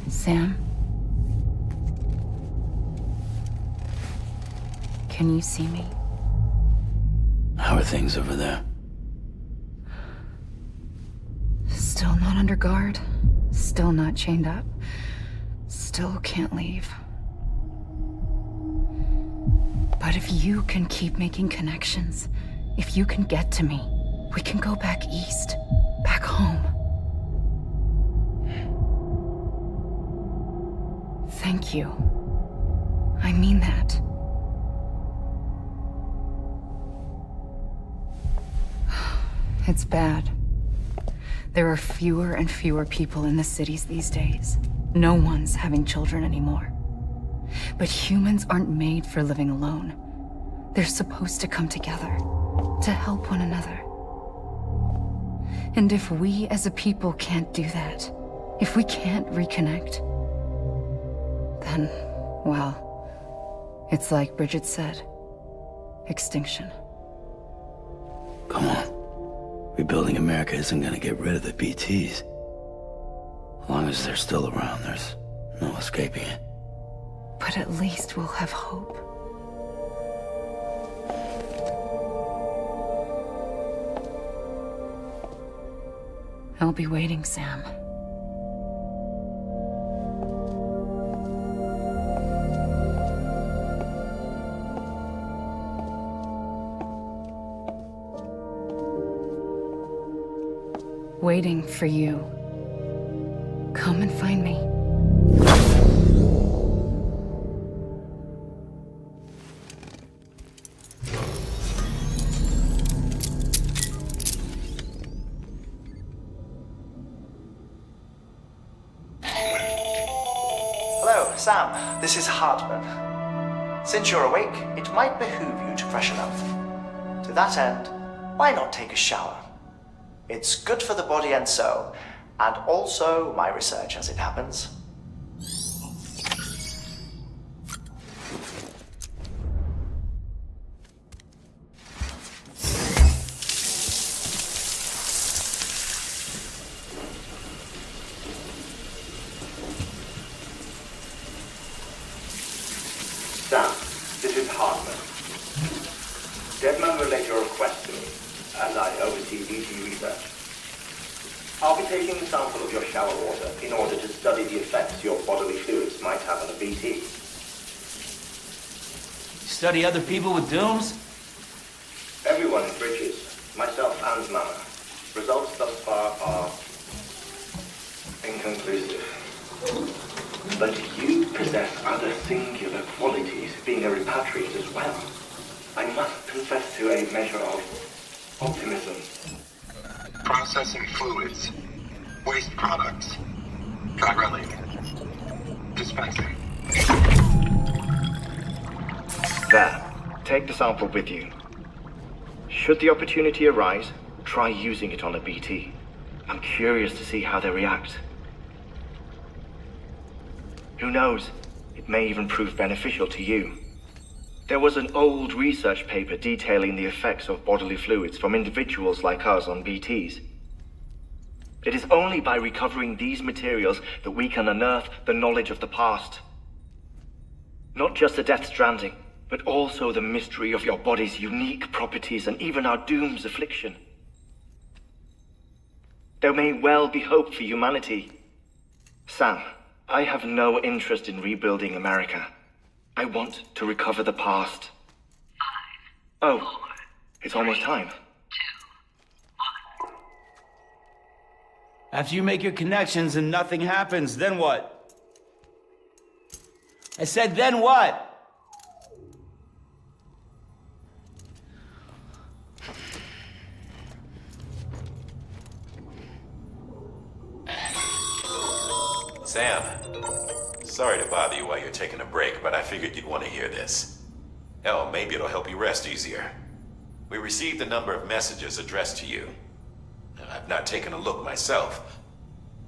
Sam? Can you see me? How are things over there? Still not under guard. Still not chained up. Still can't leave. But if you can keep making connections, if you can get to me, we can go back east, back home. Thank you. I mean that. It's bad. There are fewer and fewer people in the cities these days. No one's having children anymore. But humans aren't made for living alone. They're supposed to come together, to help one another. And if we as a people can't do that, if we can't reconnect, then, well, it's like Bridget said, extinction. Come on. Rebuilding America isn't gonna get rid of the BTs. As long as they're still around, there's no escaping it. But at least we'll have hope. I'll be waiting, Sam. Waiting for you. Come and find me. Hello, Sam. This is Hartman. Since you're awake, it might behoove you to freshen up. To that end, why not take a shower? It's good for the body and soul, and also my research as it happens. Sam, this is Hartman. Deadman relayed your request to me, as I oversee BT research. I'll be taking a sample of your shower water in order to study the effects your bodily fluids might have on a BT. Study other people with dooms? Everyone in Bridges, myself and Mama. Results thus far are inconclusive. But you possess other singular qualities, being a repatriate as well. I must confess to a measure of optimism. Processing fluids. Waste products. Drilling. Dispensing. There. Take the sample with you. Should the opportunity arise, try using it on a BT. I'm curious to see how they react. Who knows? It may even prove beneficial to you. There was an old research paper detailing the effects of bodily fluids from individuals like us on BTs. It is only by recovering these materials that we can unearth the knowledge of the past. Not just the Death Stranding, but also the mystery of your body's unique properties and even our doom's affliction. There may well be hope for humanity. Sam, I have no interest in rebuilding America. I want to recover the past. 5, 4, oh, it's almost time. 2, 1. After you make your connections and nothing happens, then what? I said, then what? Sam, sorry to bother you while you're taking a break, but I figured you'd want to hear this. Hell, maybe it'll help you rest easier. We received a number of messages addressed to you. I've not taken a look myself,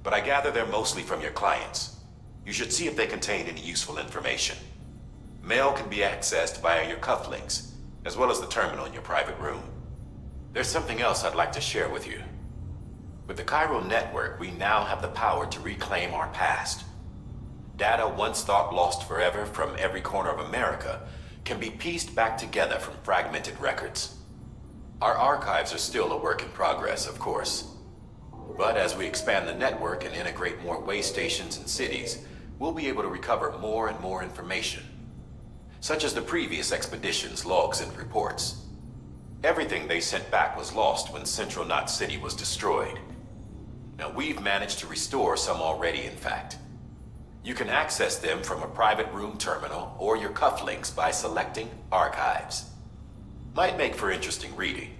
but I gather they're mostly from your clients. You should see if they contain any useful information. Mail can be accessed via your cufflinks, as well as the terminal in your private room. There's something else I'd like to share with you. With the Chiral network, we now have the power to reclaim our past. Data once thought lost forever from every corner of America can be pieced back together from fragmented records. Our archives are still a work in progress, of course. But as we expand the network and integrate more way stations and cities, we'll be able to recover more and more information, such as the previous expedition's logs and reports. Everything they sent back was lost when Central Knot City was destroyed. Now, we've managed to restore some already, in fact. You can access them from a private room terminal or your cufflinks by selecting Archives. Might make for interesting reading.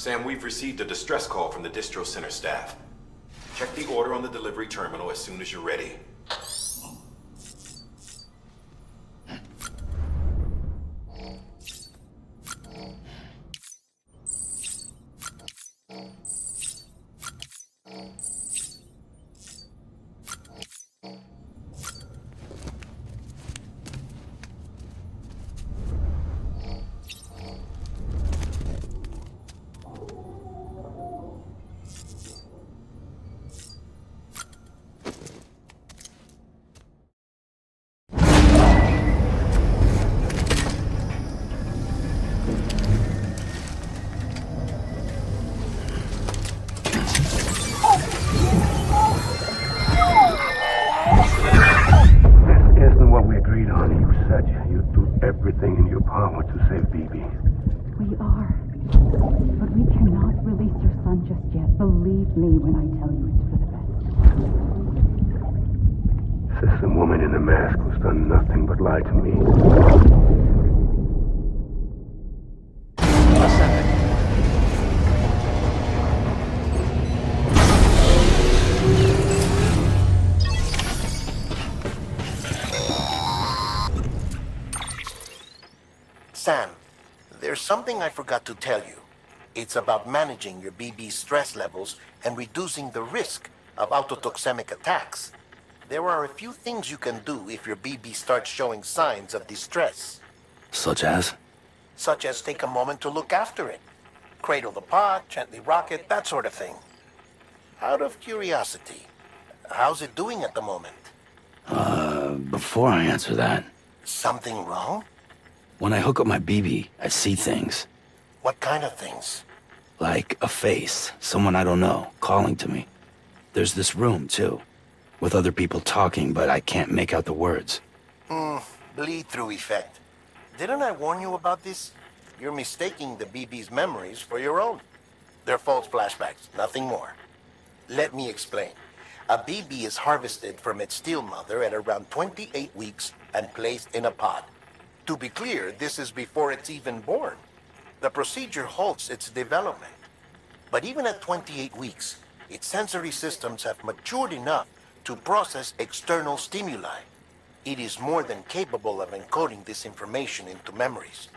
Sam, we've received a distress call from the distro center staff. Check the order on the delivery terminal as soon as you're ready. Isn't what we agreed on. You said you'd do everything in your power to save BB. We are. But we cannot release your son just yet. Believe me when I tell you it's for the best. System woman in the mask who's done nothing but lie to me. Sam, there's something I forgot to tell you. It's about managing your BB stress levels and reducing the risk of autotoxemic attacks. There are a few things you can do if your BB starts showing signs of distress. Such as? Such as take a moment to look after it. Cradle the pot, gently rock it, that sort of thing. Out of curiosity, how's it doing at the moment? Before I answer that, Something wrong? when I hook up my BB, I see things. What kind of things? Like a face, someone I don't know, calling to me. There's this room, too, with other people talking, but I can't make out the words. Bleed-through effect. Didn't I warn you about this? You're mistaking the BB's memories for your own. They're false flashbacks, nothing more. Let me explain. A BB is harvested from its steel mother at around 28 weeks and placed in a pod. To be clear, this is before it's even born. The procedure halts its development. But even at 28 weeks, its sensory systems have matured enough to process external stimuli. It is more than capable of encoding this information into memories,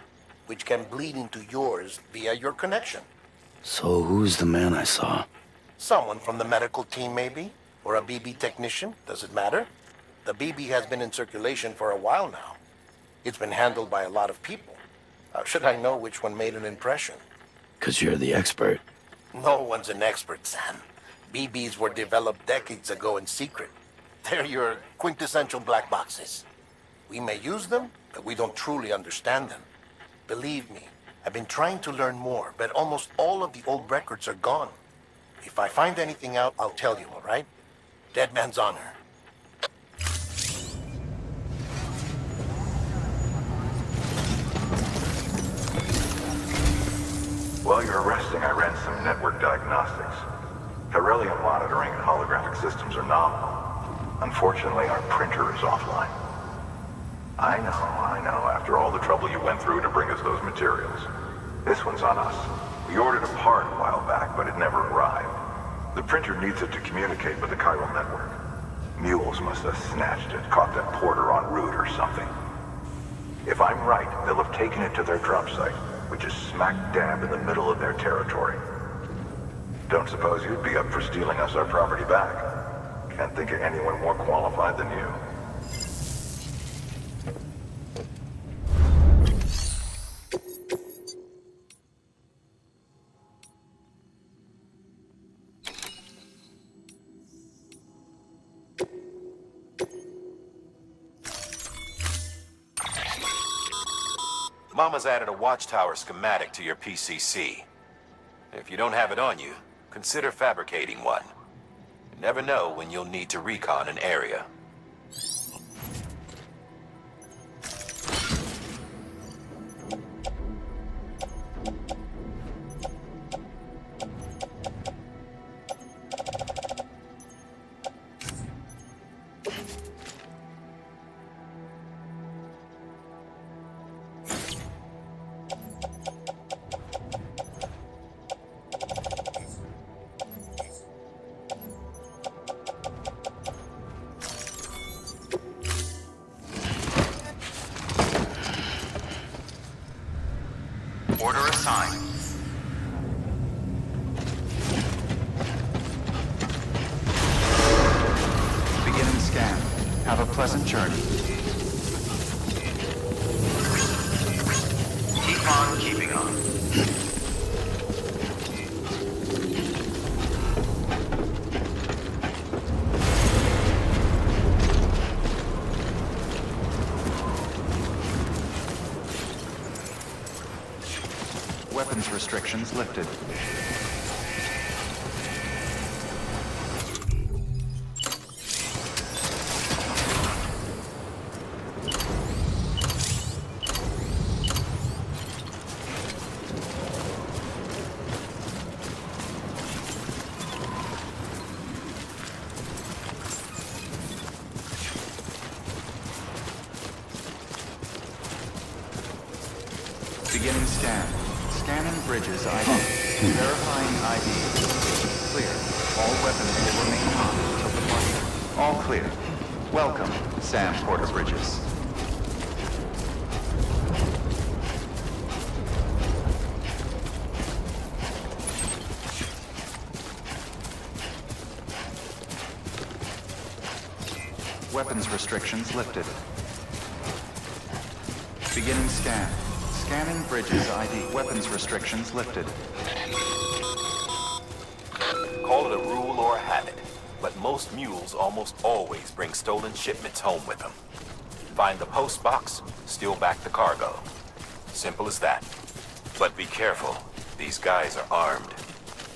which can bleed into yours via your connection. So who's the man I saw? Someone from the medical team, maybe? Or a BB technician? Does it matter? The BB has been in circulation for a while now. It's been handled by a lot of people. How should I know which one made an impression? 'Cause you're the expert. No one's an expert, Sam. BBs were developed decades ago in secret. They're your quintessential black boxes. We may use them, but we don't truly understand them. Believe me, I've been trying to learn more, but almost all of the old records are gone. If I find anything out, I'll tell you, all right? Dead man's honor. While you're resting, I ran some network diagnostics. Beryllium monitoring and holographic systems are nominal. Unfortunately, our printer is offline. I know, after all the trouble you went through to bring us those materials. This one's on us. We ordered a part a while back, but it never arrived. The printer needs it to communicate with the chiral network. Mules must have snatched it, caught that porter en route or something. If I'm right, they'll have taken it to their drop site, which is smack dab in the middle of their territory. Don't suppose you'd be up for stealing us our property back? Can't think of anyone more qualified than you. Mama's added a watchtower schematic to your PCC. If you don't have it on you, consider fabricating one. You never know when you'll need to recon an area. time. Beginning scan. Have a pleasant journey. Keep on keeping on. Weapons restrictions lifted. Beginning scan. Scanning bridges ID. Verifying ID. Clear. All weapons will remain hot until departure. All clear. Welcome, Sam Porter Bridges. Weapons restrictions lifted. Beginning scan. Scanning bridges ID. Weapons restrictions lifted. Call it a rule or a habit, but most mules almost always bring stolen shipments home with them. Find the post box, steal back the cargo. Simple as that. But be careful. These guys are armed.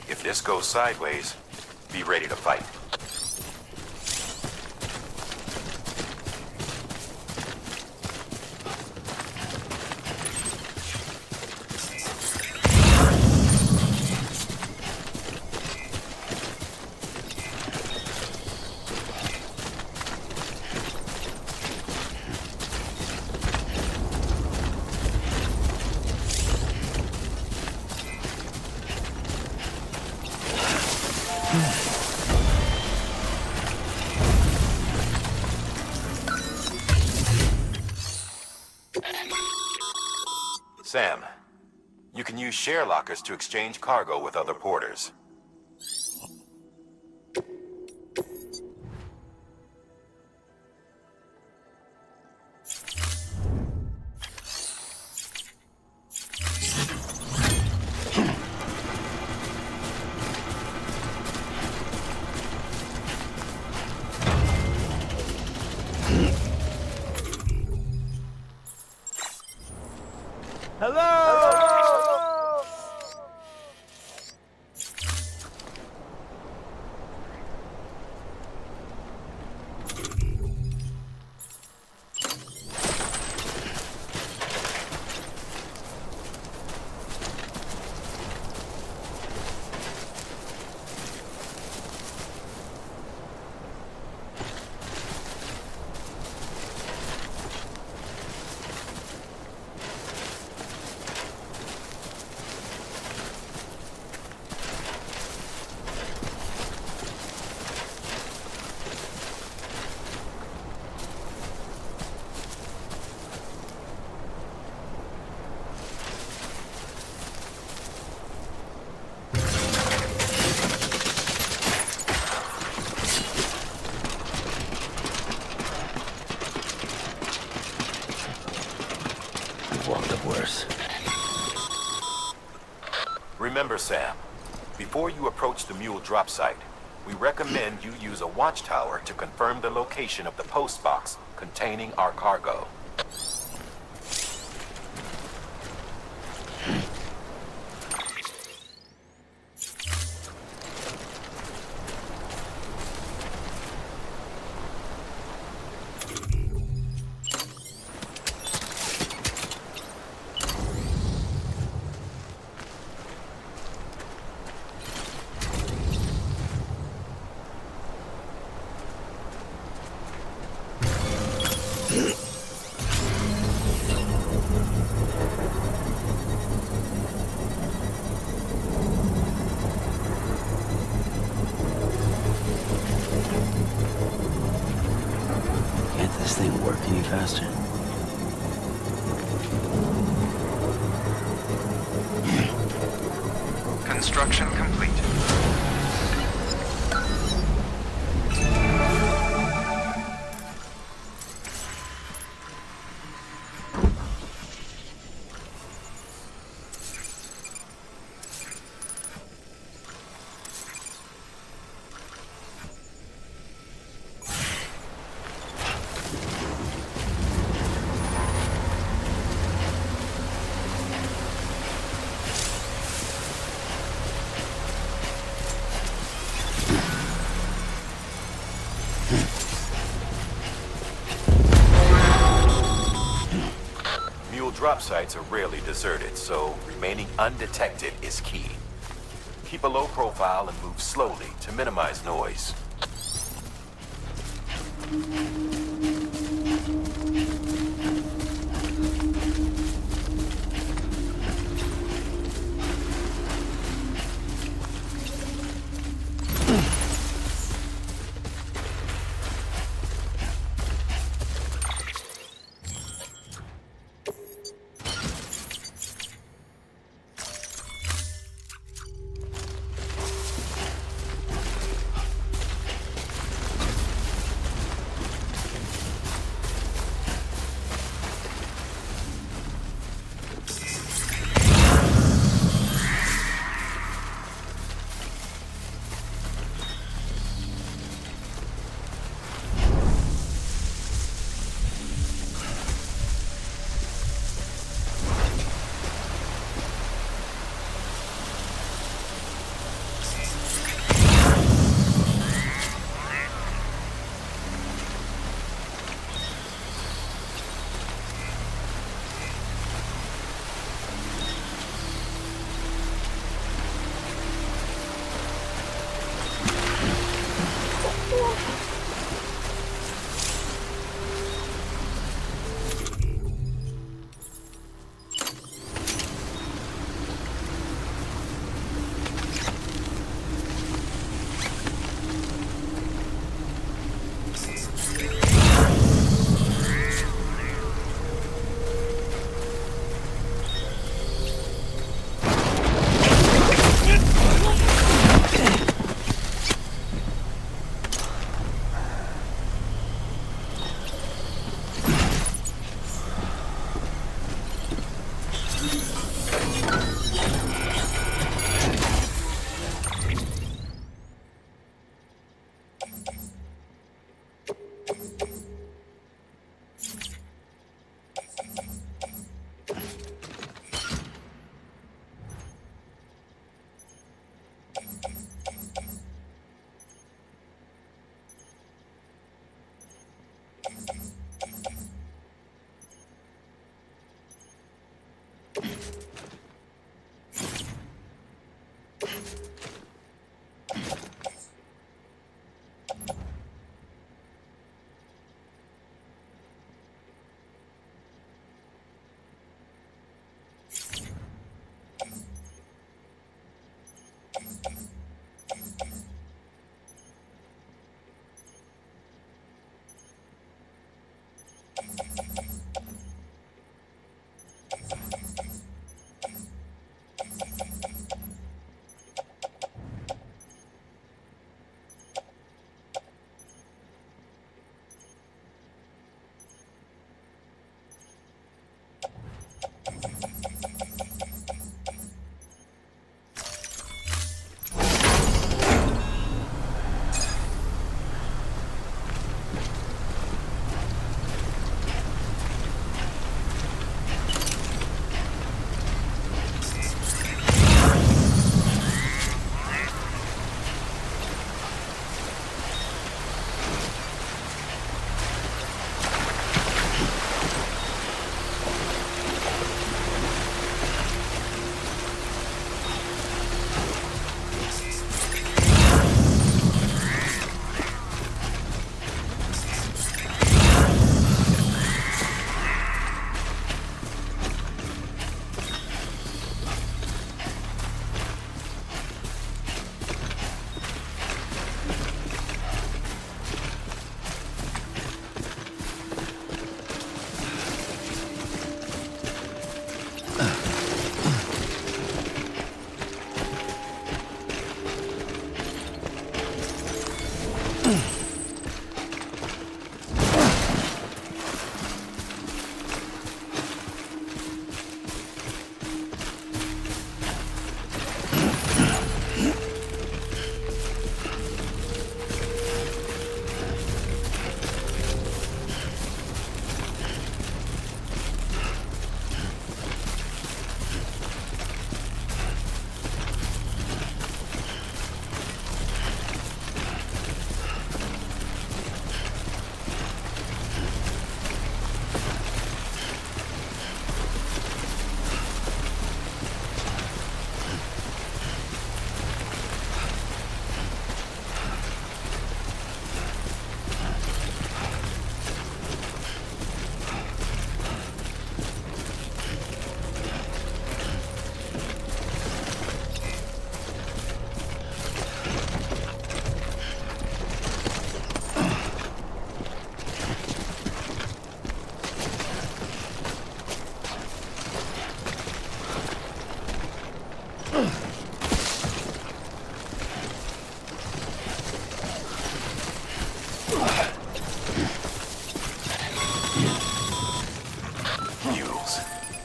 If this goes sideways, be ready to fight. Sam, you can use share lockers to exchange cargo with other porters. Remember, Sam, before you approach the mule drop site, we recommend you use a watchtower to confirm the location of the post box containing our cargo. Can't this thing work any faster? Construction complete. Mule drop sites are rarely deserted, so remaining undetected is key. Keep a low profile and move slowly to minimize noise.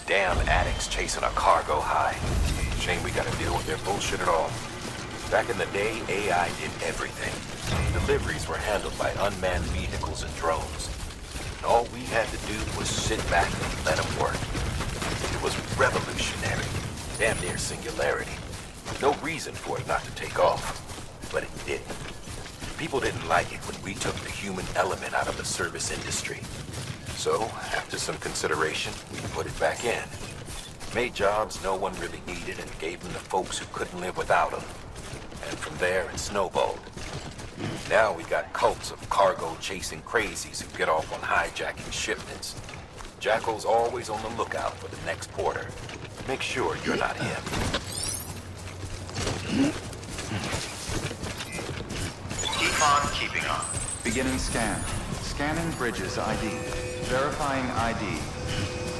Damn addicts chasing a cargo high. Shame we gotta deal with their bullshit at all. Back in the day, AI did everything. Deliveries were handled by unmanned vehicles and drones. And all we had to do was sit back and let them work. It was revolutionary, damn near singularity. No reason for it not to take off, but it didn't. People didn't like it when we took the human element out of the service industry. So, after some consideration, we put it back in. Made jobs no one really needed and gave them to folks who couldn't live without them. And from there, it snowballed. Now we got cults of cargo-chasing crazies who get off on hijacking shipments. Jackal's always on the lookout for the next porter. Make sure you're not him. Keep on keeping on. Beginning scan. Scanning bridges ID. Verifying ID.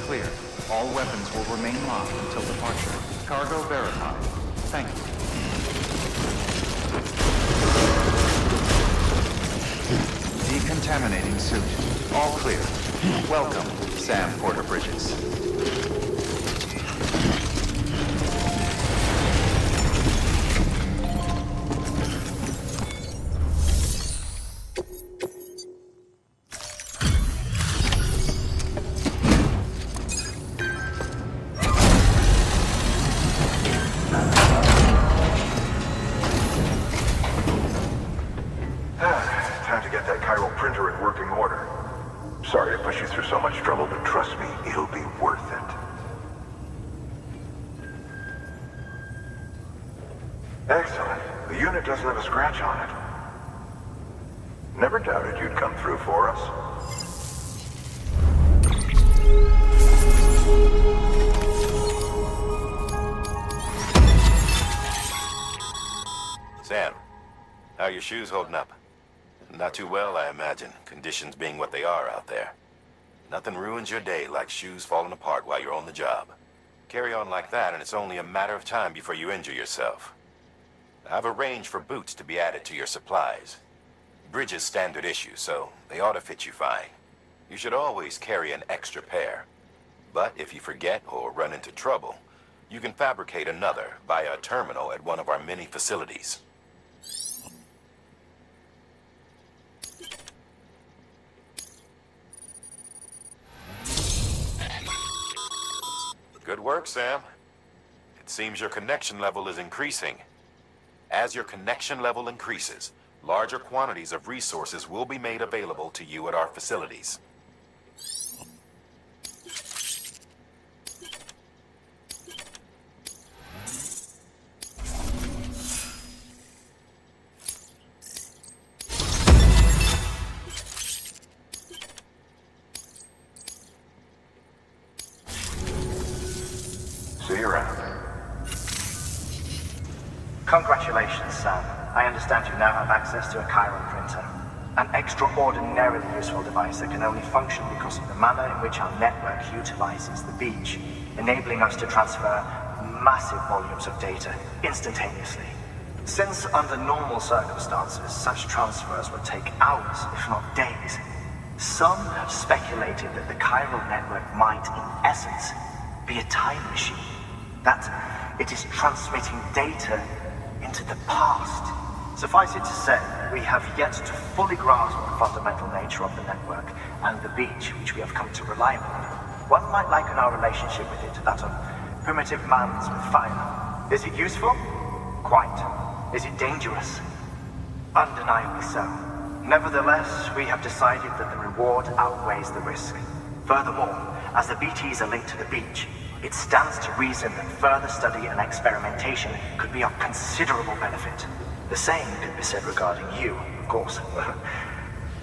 Clear. All weapons will remain locked until departure. Cargo verified. Thank you. Decontaminating suit. All clear. Welcome, Sam Porter Bridges. Time to get that chiral printer in working order. Sorry to push you through so much trouble, but trust me, it'll be worth it. Excellent. The unit doesn't have a scratch on it. Never doubted you'd come through for us. Sam, how are your shoes holding up? Not too well, I imagine, conditions being what they are out there. Nothing ruins your day like shoes falling apart while you're on the job. Carry on like that and it's only a matter of time before you injure yourself. I've arranged for boots to be added to your supplies. Bridges standard issue, so they ought to fit you fine. You should always carry an extra pair. But if you forget or run into trouble, you can fabricate another via a terminal at one of our many facilities. Good work, Sam. It seems your connection level is increasing. As your connection level increases, larger quantities of resources will be made available to you at our facilities. See you around. Congratulations, Sam. I understand you now have access to a chiral printer. An extraordinarily useful device that can only function because of the manner in which our network utilizes the beach, enabling us to transfer massive volumes of data instantaneously. Since under normal circumstances, such transfers would take hours, if not days, some have speculated that the chiral network might, in essence, be a time machine. That it is transmitting data into the past. Suffice it to say, we have yet to fully grasp the fundamental nature of the network and the beach which we have come to rely upon. One might liken our relationship with it to that of primitive mans with fire. Is it useful? Quite. Is it dangerous? Undeniably so. Nevertheless, we have decided that the reward outweighs the risk. Furthermore, as the BTs are linked to the beach, it stands to reason that further study and experimentation could be of considerable benefit. The same could be said regarding you, of course.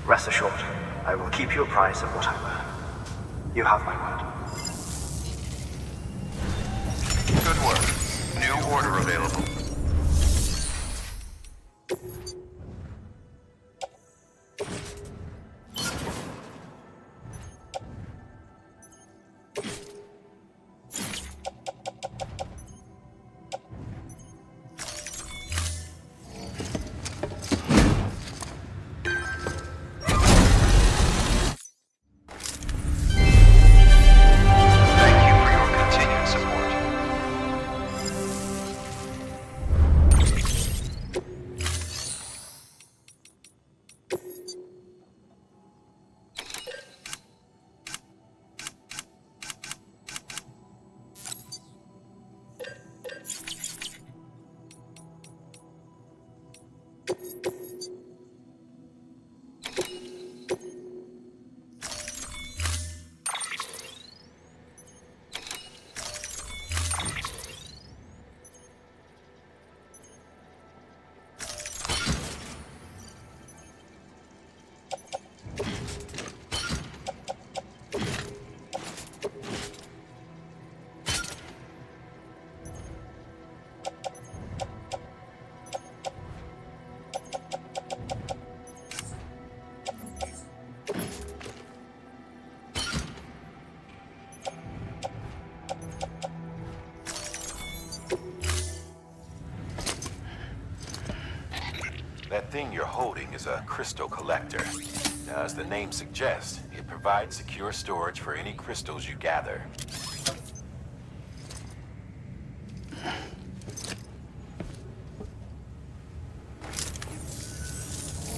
Rest assured, I will keep you apprised of what I learn. You have my word. Good work. New order available. Thank you for your That thing you're holding is a crystal collector. Now, as the name suggests, it provides secure storage for any crystals you gather.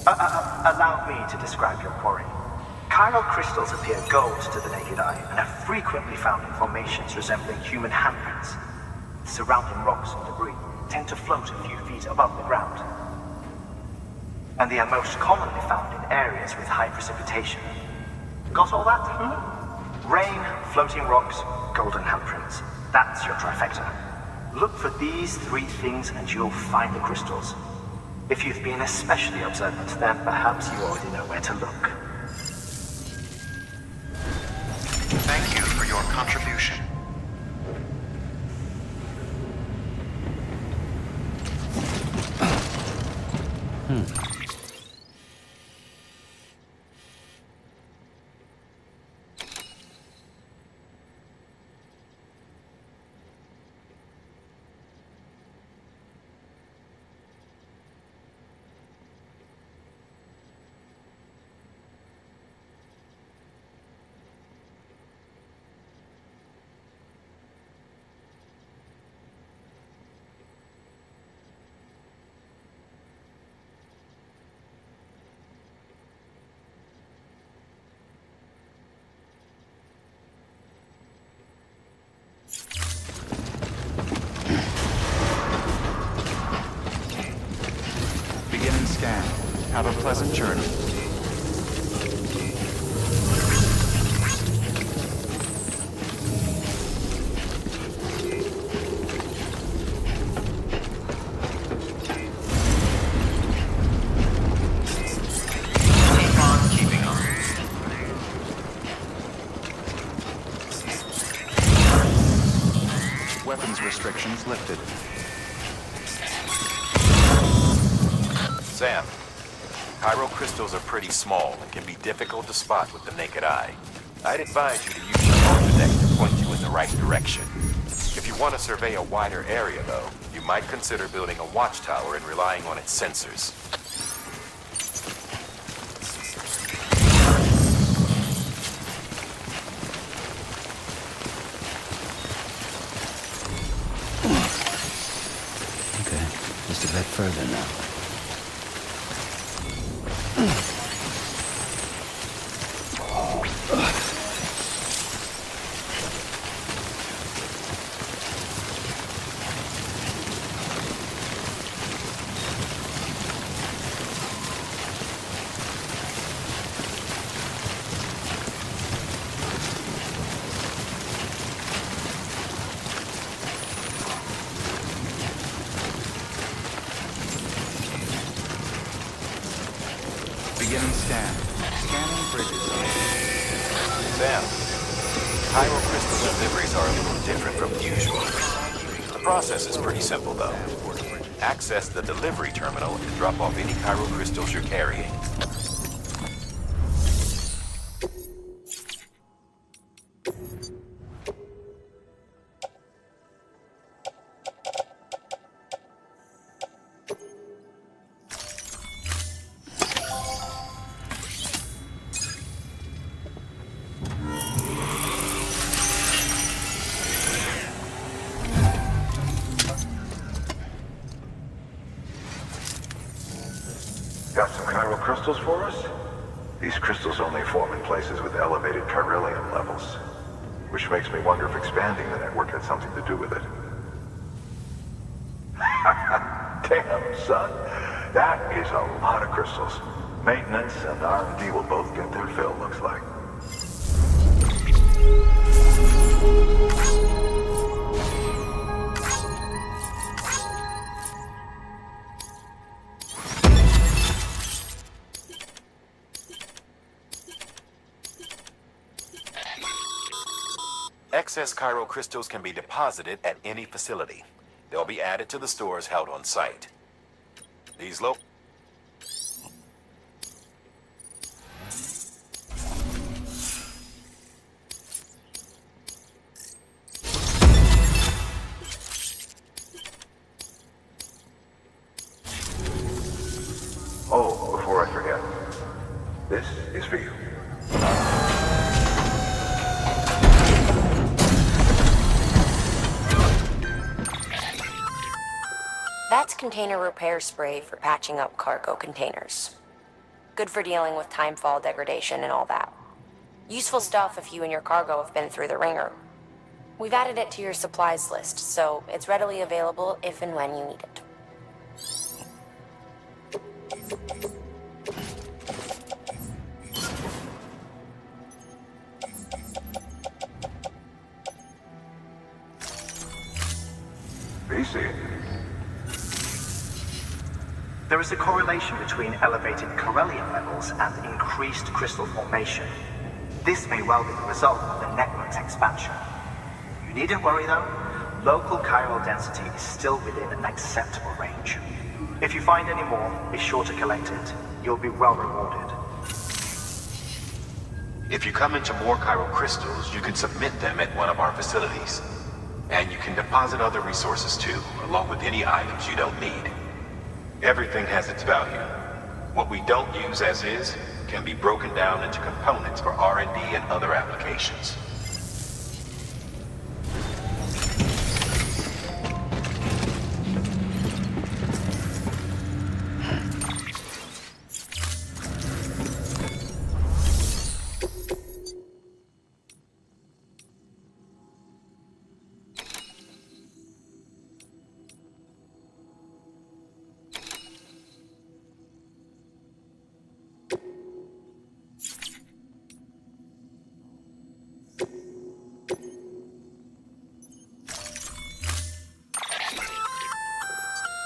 Allow me to describe your quarry. Chiral crystals appear gold to the naked eye and are frequently found in formations resembling human handprints. Surrounding rocks and debris tend to float a few feet above the ground. And they are most commonly found in areas with high precipitation. Got all that? Rain, floating rocks, golden handprints. That's your trifecta. Look for these three things and you'll find the crystals. If you've been especially observant, then perhaps you already know where to look. Thank you for your contribution. Beginning scan. Have a pleasant journey. Keep on keeping on. Weapons restrictions lifted. Sam, chiral crystals are pretty small and can be difficult to spot with the naked eye. I'd advise you to use your Rolodex to point you in the right direction. If you want to survey a wider area, though, you might consider building a watchtower and relying on its sensors. Okay, just a bit further now. Beginning scan. Scanning bridges. Sam, chiral crystal deliveries are a little different from usual. The process is pretty simple, though. Access the delivery terminal and drop off any chiral crystals you're carrying. Got some chiral crystals for us? These crystals only form in places with elevated chiralium levels, which makes me wonder if expanding the network had something to do with it. Damn, son. That is a lot of crystals. Maintenance and R&D will both get their fill, looks like. Excess chiral crystals can be deposited at any facility. They'll be added to the stores held on site. These low... Cross-container repair spray for patching up cargo containers. Good for dealing with timefall degradation and all that. Useful stuff if you and your cargo have been through the ringer. We've added it to your supplies list, so it's readily available if and when you need it. Easy. There is a correlation between elevated Corellium levels and increased crystal formation. This may well be the result of the network's expansion. You needn't worry though. Local chiral density is still within an acceptable range. If you find any more, be sure to collect it. You'll be well rewarded. If you come into more chiral crystals, you can submit them at one of our facilities. And you can deposit other resources too, along with any items you don't need. Everything has its value. What we don't use as is can be broken down into components for R&D and other applications.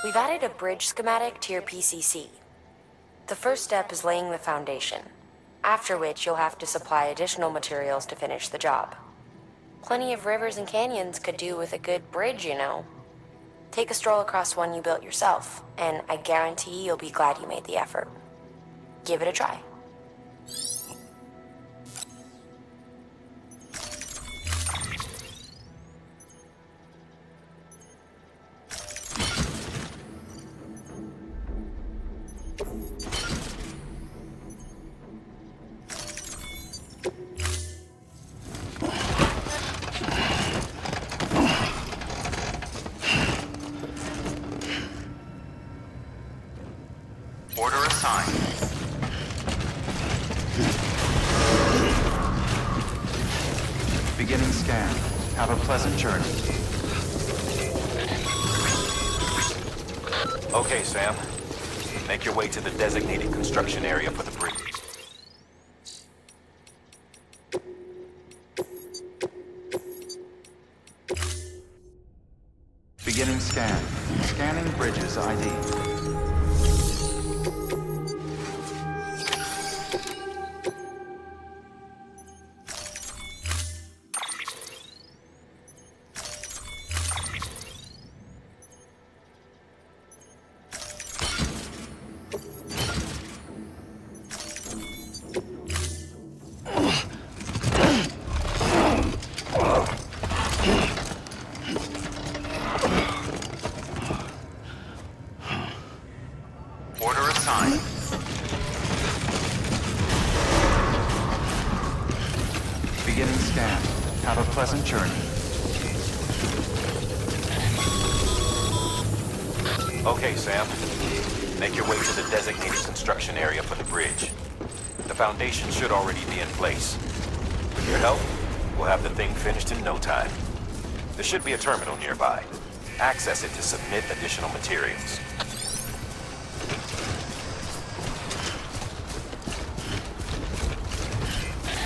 We've added a bridge schematic to your PCC. The first step is laying the foundation, after which you'll have to supply additional materials to finish the job. Plenty of rivers and canyons could do with a good bridge, you know. Take a stroll across one you built yourself, and I guarantee you'll be glad you made the effort. Give it a try. Order assigned. Beginning scan. Have a pleasant journey. Okay, Sam. Make your way to the designated construction area for the bridge. Beginning scan. Scanning bridges ID. Order assigned. Beginning scan. Have a pleasant journey. Okay, Sam. Make your way to the designated construction area for the bridge. The foundation should already be in place. With your help, we'll have the thing finished in no time. There should be a terminal nearby. Access it to submit additional materials.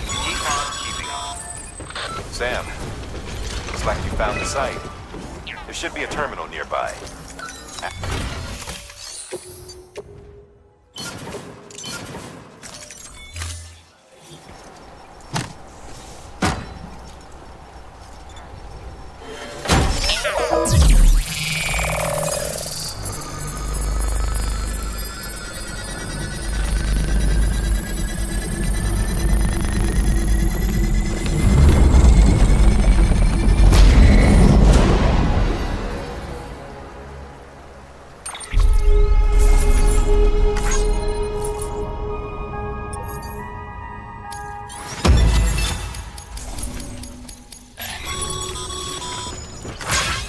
Keep on keeping on. Sam, looks like you found the site. There should be a terminal nearby.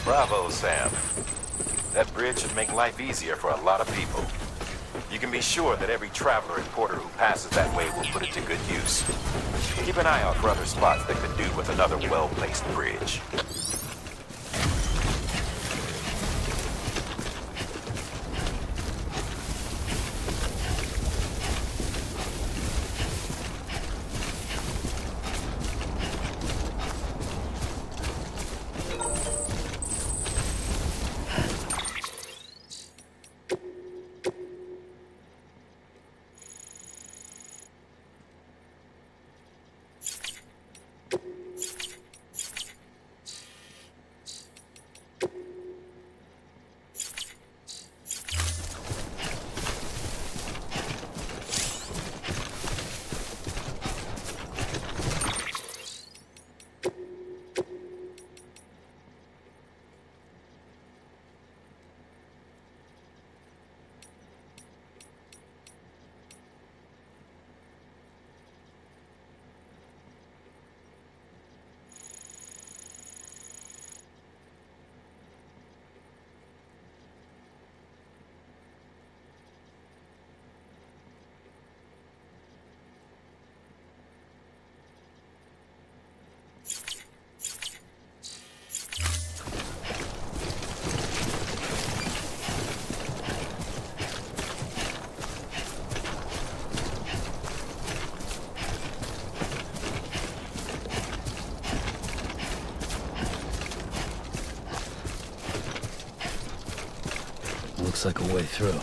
Bravo, Sam. That bridge should make life easier for a lot of people. You can be sure that every traveler and porter who passes that way will put it to good use. Keep an eye out for other spots that could do with another well-placed bridge. Looks like a way through.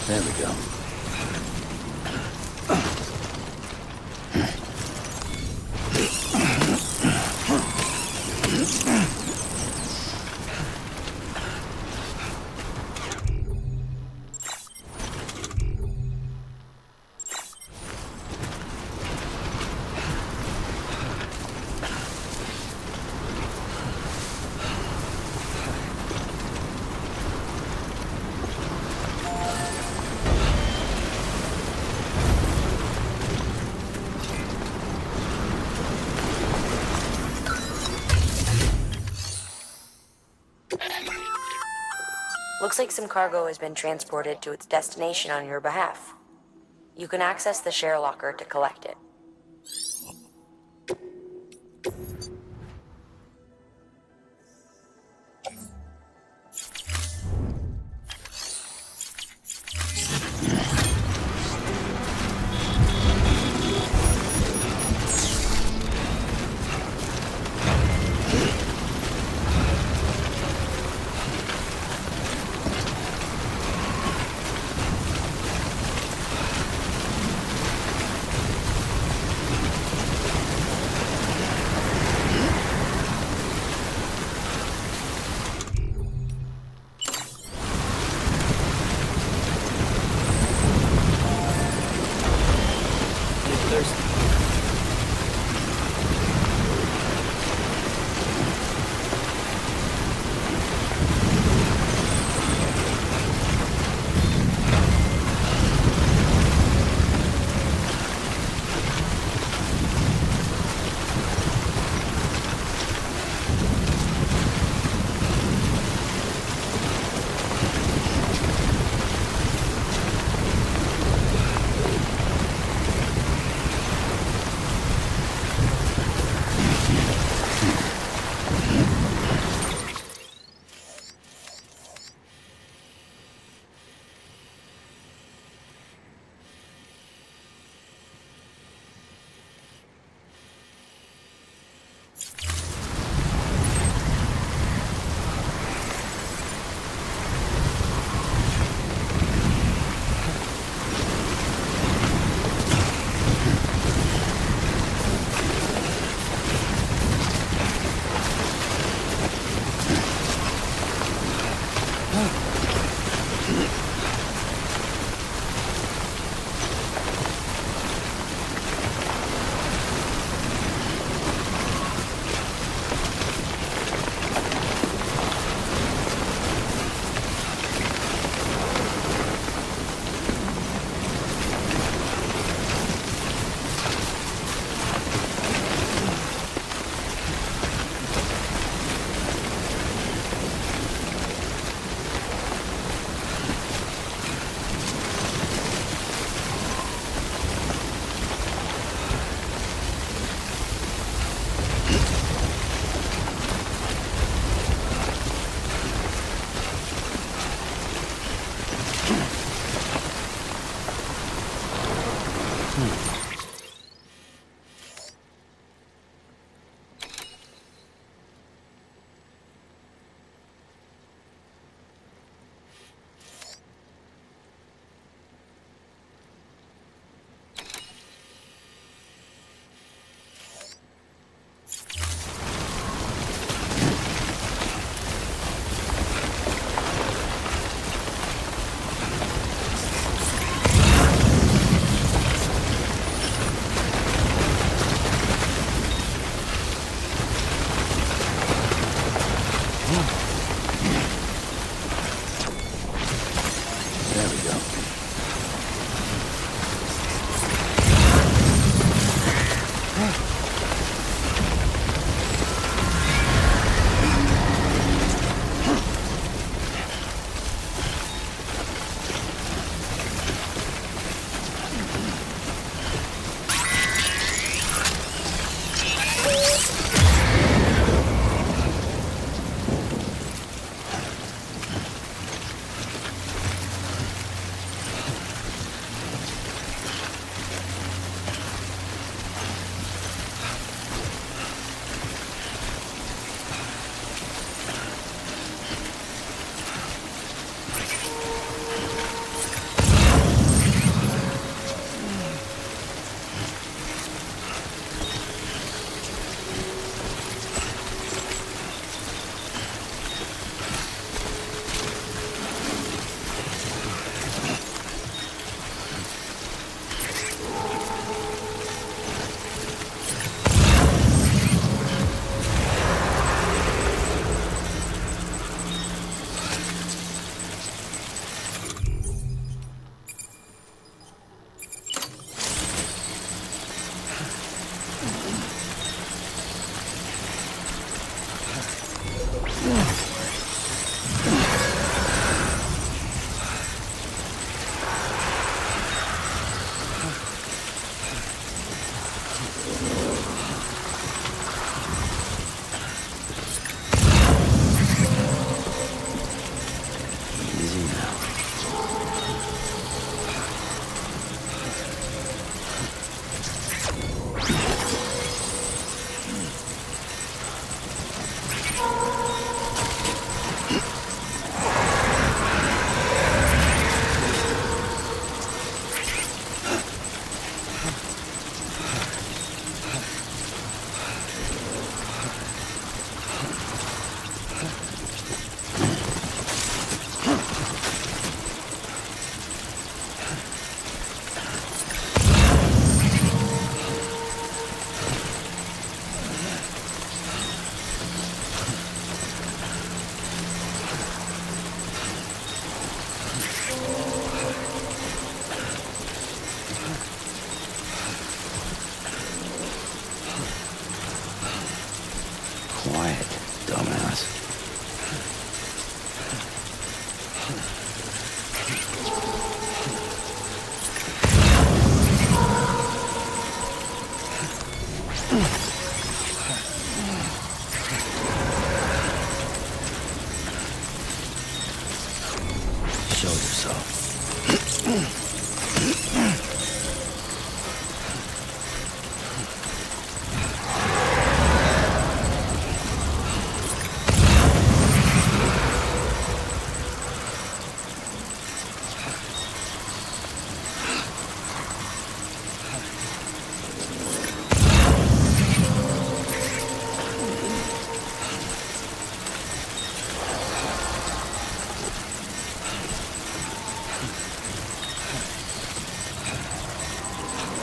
There we go. Looks like some cargo has been transported to its destination on your behalf. You can access the share locker to collect it. Dumbass. Show yourself.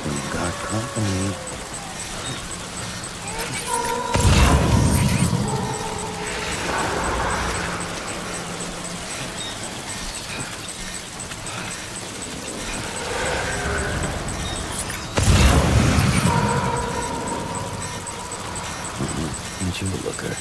We've got company. Ain't you a looker?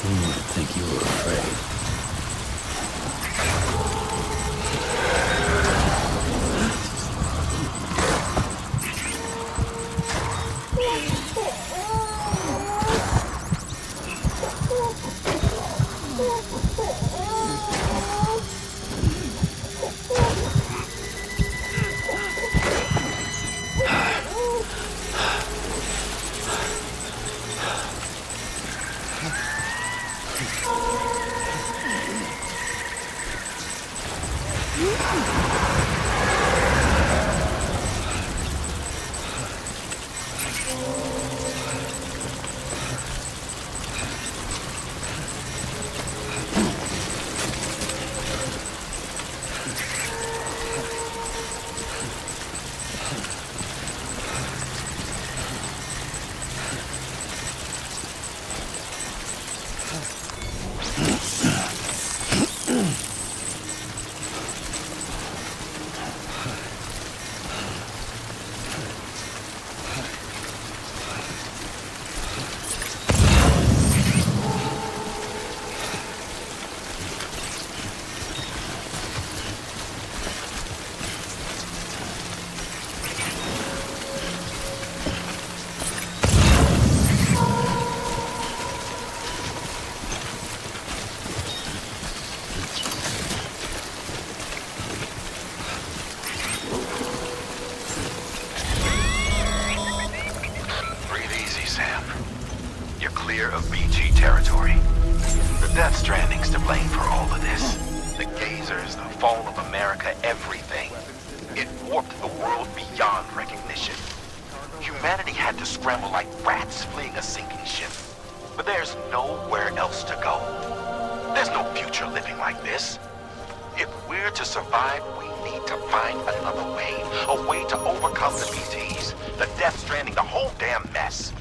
I think you were afraid. clear of BG territory. The Death Stranding's to blame for all of this. The gazers, the fall of America, everything. It warped the world beyond recognition. Humanity had to scramble like rats fleeing a sinking ship. But there's nowhere else to go. There's no future living like this. If we're to survive, we need to find another way. A way to overcome the BTs, the Death Stranding, the us.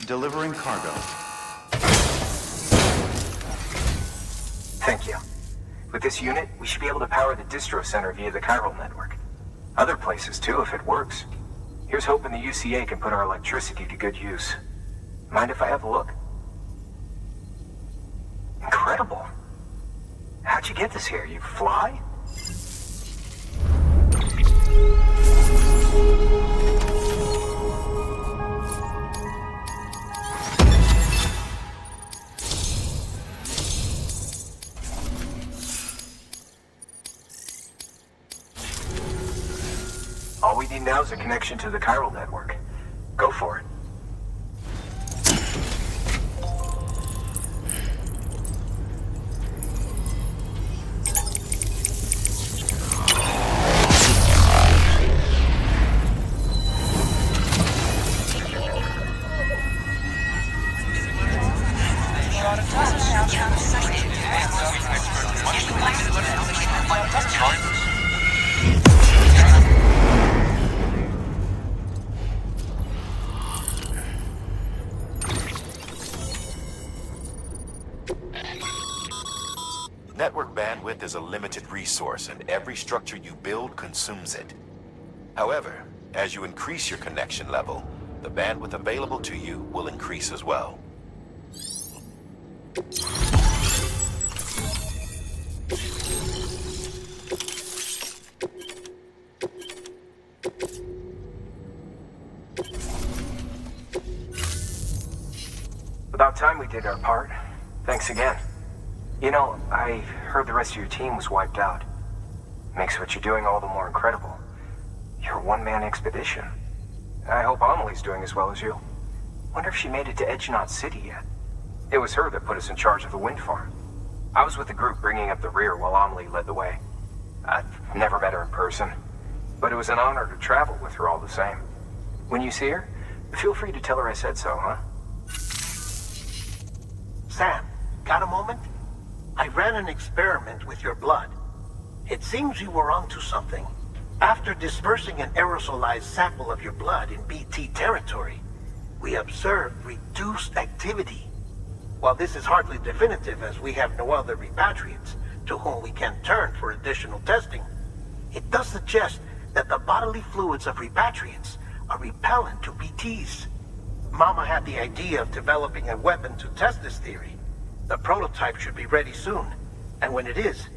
Delivering cargo. Thank you. With this unit, we should be able to power the distro center via the chiral network. Other places too, if it works. Here's hoping the UCA can put our electricity to good use. Mind if I have a look? Incredible. How'd you get this here? You fly? All we need now is a connection to the chiral network. Go for it. Network bandwidth is a limited resource, and every structure you build consumes it. However, as you increase your connection level, the bandwidth available to you will increase as well. About time we did our part. Thanks again. You know, I heard the rest of your team was wiped out. Makes what you're doing all the more incredible. You're a one-man expedition. I hope Amelie's doing as well as you. Wonder if she made it to Edgenot City yet. It was her that put us in charge of the wind farm. I was with the group bringing up the rear while Amelie led the way. I've never met her in person, but it was an honor to travel with her all the same. When you see her, feel free to tell her I said so, huh? Sam, got a moment? I ran an experiment with your blood. It seems you were onto something. After dispersing an aerosolized sample of your blood in BT territory, we observed reduced activity. While this is hardly definitive, as we have no other repatriates to whom we can turn for additional testing, it does suggest that the bodily fluids of repatriates are repellent to BTs. Mama had the idea of developing a weapon to test this theory. The prototype should be ready soon, and when it is,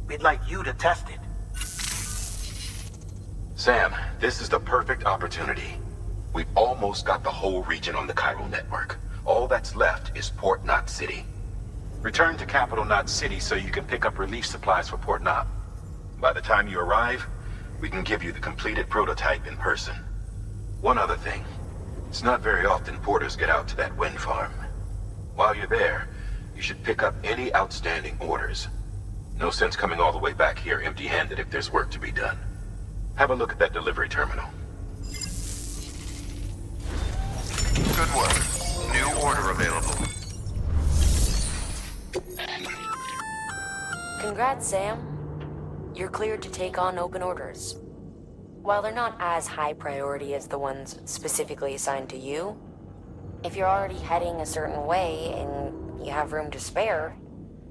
we'd like you to test it. Sam, this is the perfect opportunity. We've almost got the whole region on the chiral network. All that's left is Port Knot City. Return to Capital Knot City so you can pick up relief supplies for Port Knot. By the time you arrive, we can give you the completed prototype in person. One other thing. It's not very often porters get out to that wind farm. While you're there, you should pick up any outstanding orders. No sense coming all the way back here empty-handed if there's work to be done. Have a look at that delivery terminal. Good work. New order available. Congrats, Sam. You're cleared to take on open orders. While they're not as high priority as the ones specifically assigned to you, if you're already heading a certain way and you have room to spare,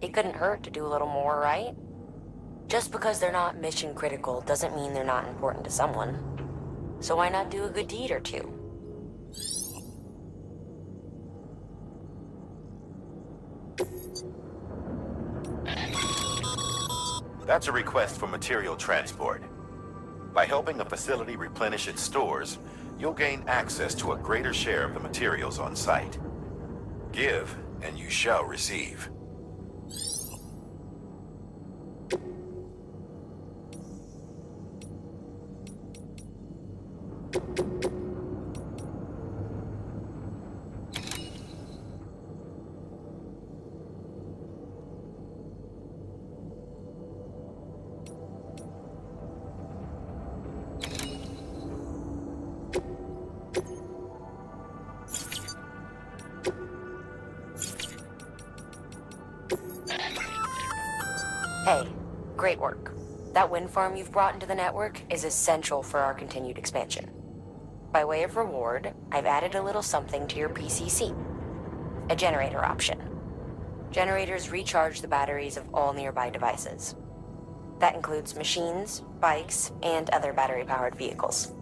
it couldn't hurt to do a little more, right? Just because they're not mission critical doesn't mean they're not important to someone. So why not do a good deed or two? That's a request for material transport. By helping a facility replenish its stores, you'll gain access to a greater share of the materials on site. Give, and you shall receive. Hey, great work. That wind farm you've brought into the network is essential for our continued expansion. By way of reward, I've added a little something to your PCC. A generator option. Generators recharge the batteries of all nearby devices. That includes machines, bikes, and other battery-powered vehicles.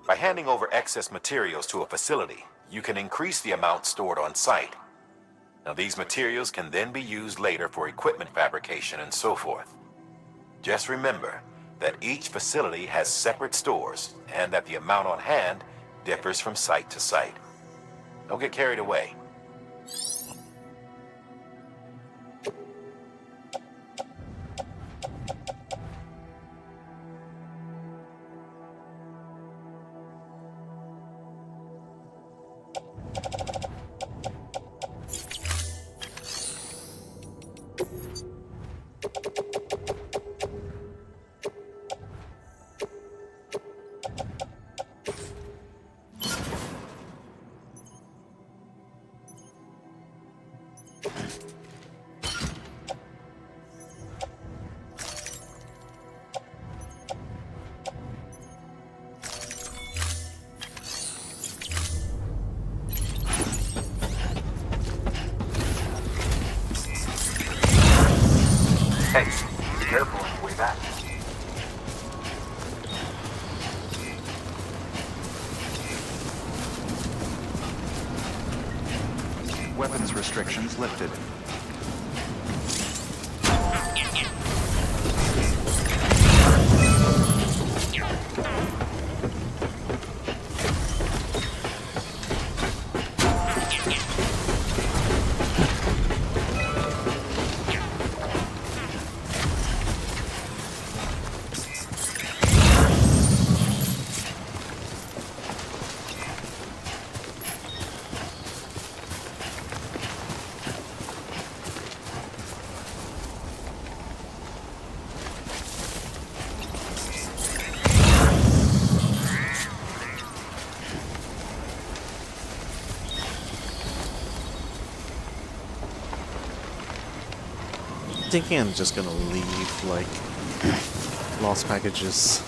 By handing over excess materials to a facility, you can increase the amount stored on site. Now, these materials can then be used later for equipment fabrication and so forth. Just remember that each facility has separate stores and that the amount on hand differs from site to site. Don't get carried away. Hey, be careful on the way back. Weapons restrictions lifted. Thinking I'm just gonna leave, like, lost packages.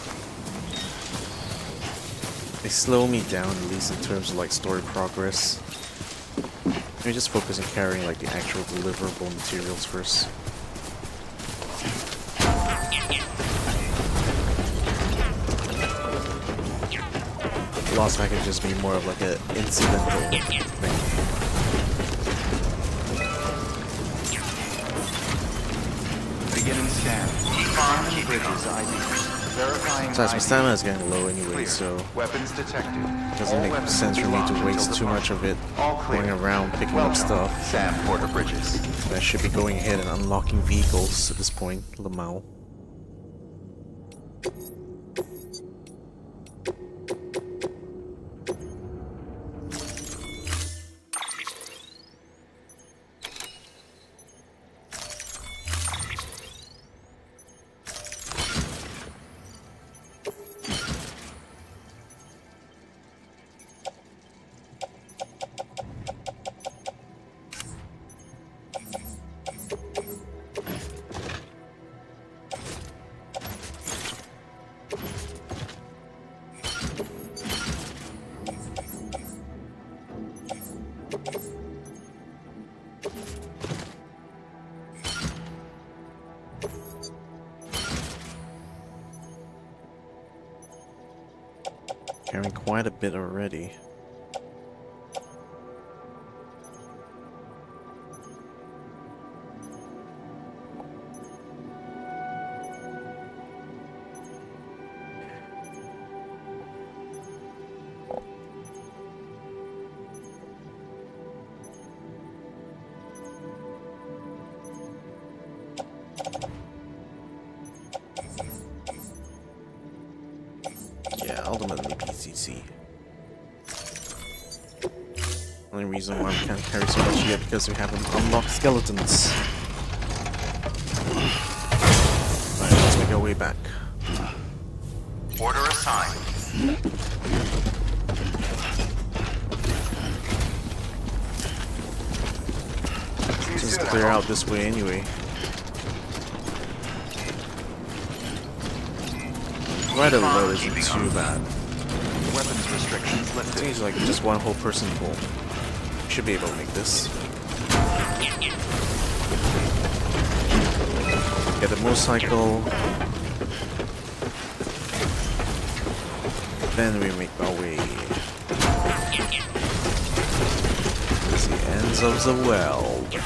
They slow me down, at least in terms of, like, story progress. Let me just focus on carrying, like, the actual deliverable materials first. Lost packages be more of, like, an incidental thing. Beginning scan. Farm and bridges ID. Verifying Besides, my ID. stamina is getting low anyway, Clear. so Weapons detected. it doesn't All make weapons sense will for be me locked to waste until too much of it All clear. going around picking Welcome, up stuff. Sam Porter Bridges. I should be going ahead and unlocking vehicles at this point, Lamau. carrying quite a bit already. Yeah, ultimately PCC. Only reason why we can't carry so much yet because we haven't unlocked skeletons. Alright, let's make our way back. Order assigned. Just clear out this way anyway. Right alert isn't too bad. Weapons restrictions I lifted. think it's like just one whole person full. Should be able to make this. Get the motorcycle. Then we make our way. Towards the ends of the world.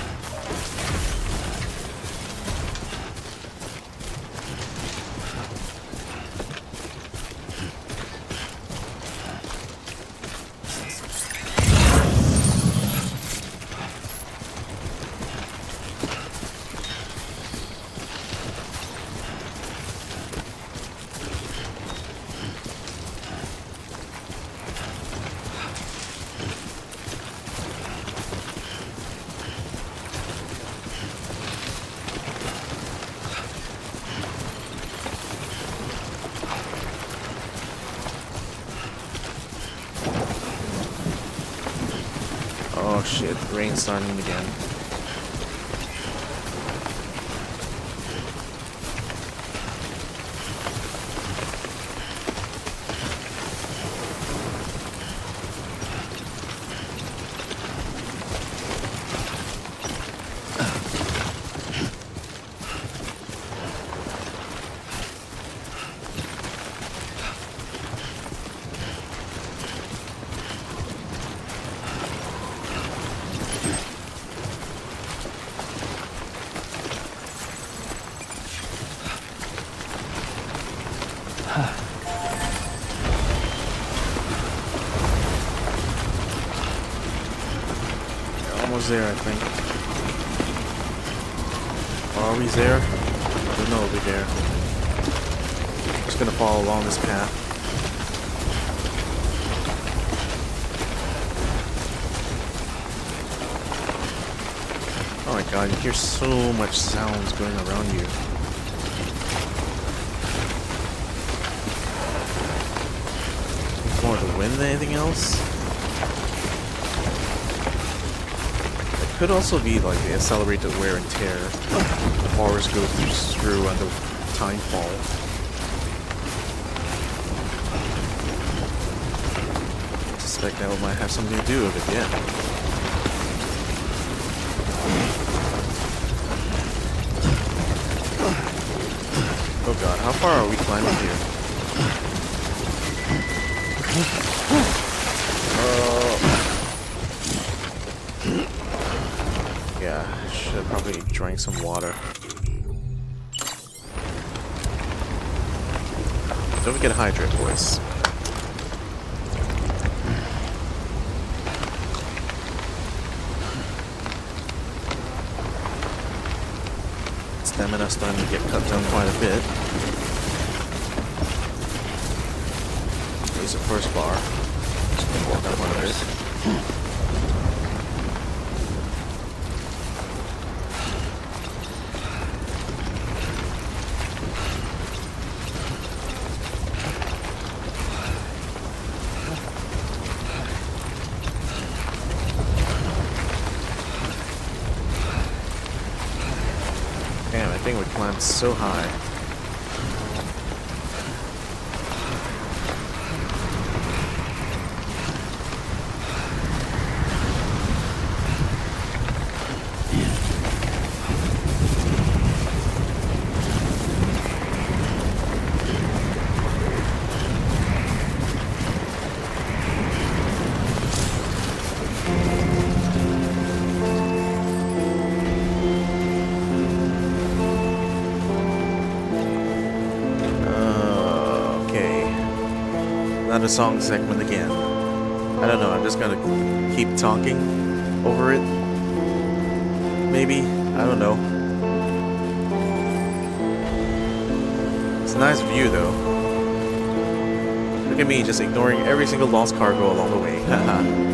Oh shit, rain's starting again. Almost there, I think. Are we there? I don't know, we're there. Just gonna follow along this path. Oh my god, you hear so much sounds going around you. More the wind than anything else? It could also be like the accelerated wear and tear. Horrors go through under timefall. I suspect that might have something to do with it, yeah. Oh god, how far are we climbing here? Yeah, should have probably drank some water. Don't forget to hydrate, boys. Stamina's starting to get cut down quite a bit. There's the first bar. Just gonna walk up on it. Damn, I think we climbed so high. another song segment again. I don't know, I'm just gonna keep talking over it. Maybe, I don't know. It's a nice view though. Look at me just ignoring every single lost cargo along the way. Haha.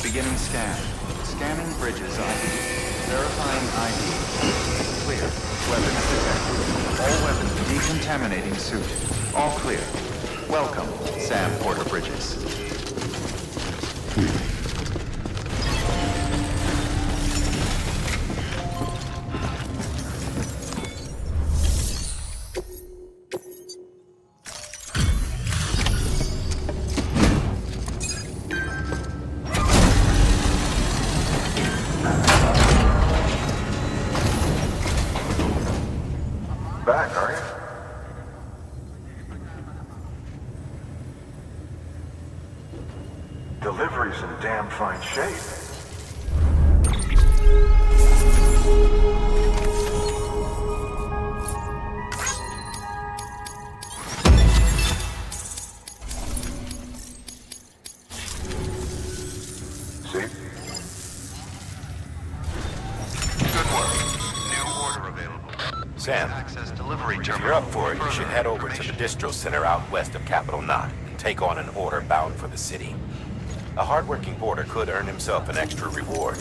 Beginning scan. Scanning bridges ID. Verifying ID. Clear. Weapons detected. All weapons decontaminating suit. All clear. Welcome, Sam Porter Bridges. Back, are you? Delivery's in damn fine shape. See? Good work. New order available. Sam, Access delivery if terminal. you're up for it, you should head over to the distro center out west of Capital Knot and take on an order bound for the city. A hardworking porter could earn himself an extra reward.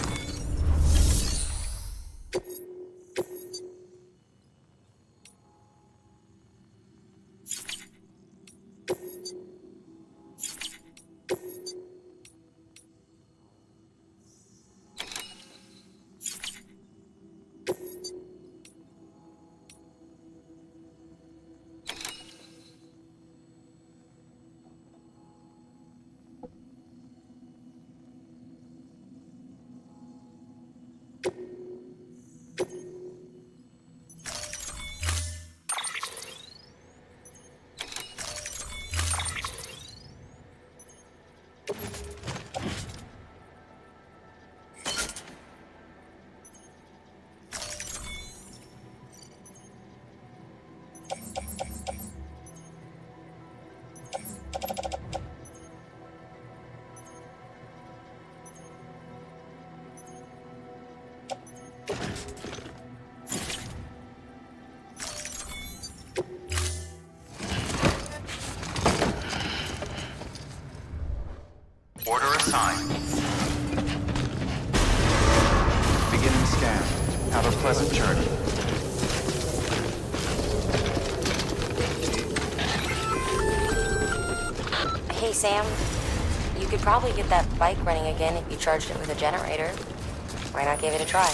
Order assigned. Beginning scan. Have a pleasant journey. Hey, Sam. You could probably get that bike running again if you charged it with a generator. Why not give it a try?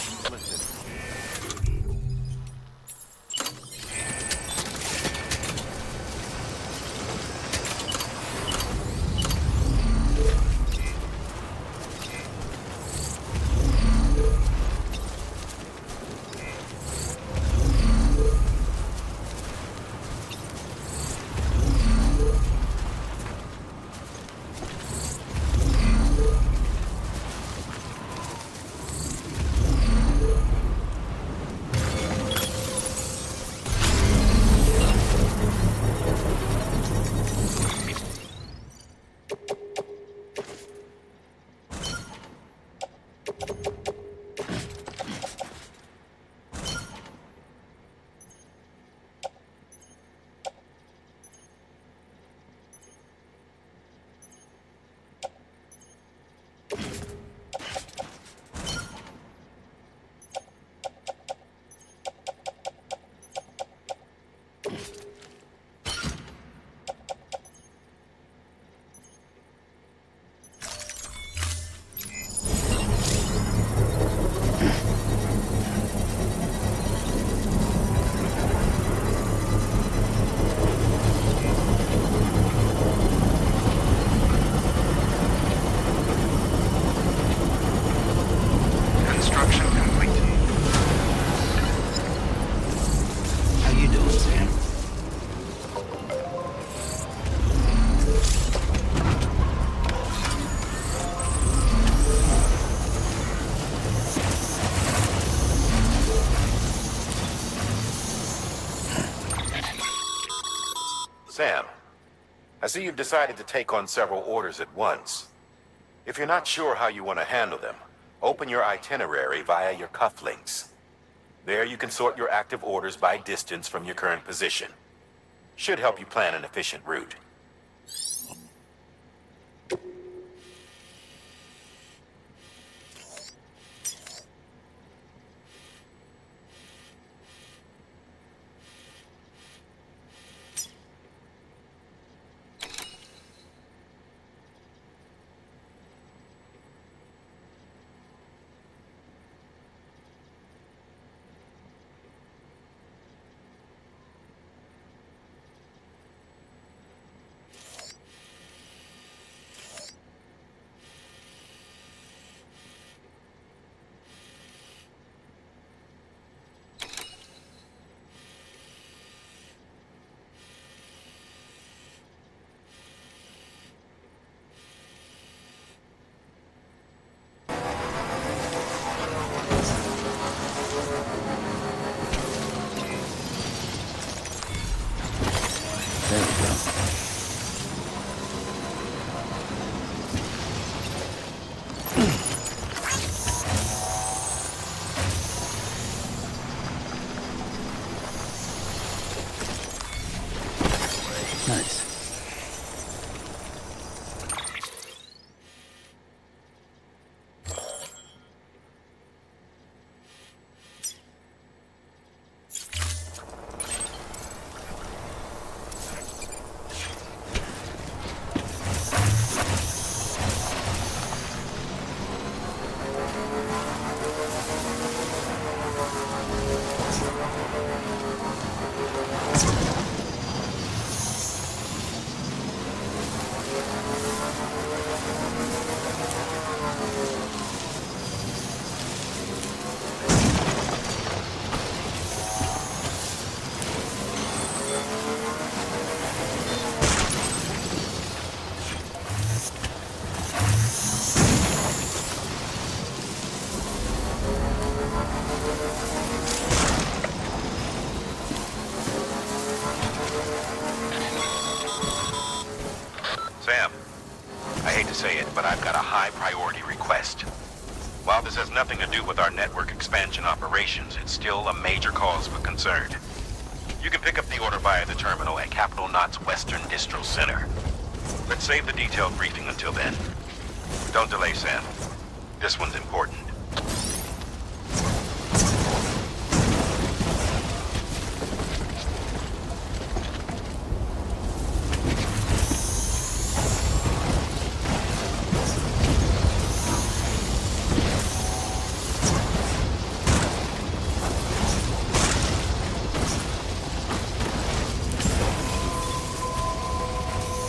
Construction complete. How you doing, Sam? Sam, I see you've decided to take on several orders at once. If you're not sure how you want to handle them, open your itinerary via your cufflinks. There you can sort your active orders by distance from your current position. Should help you plan an efficient route. There we go. Nice. Sam, I hate to say it, but I've got a high priority request. While this has nothing to do with our network expansion operations, it's still a major cause for concern. You can pick up the order via the terminal at Capital Knot's Western Distro Center. Let's save the detailed briefing until then. Don't delay, Sam. This one's important.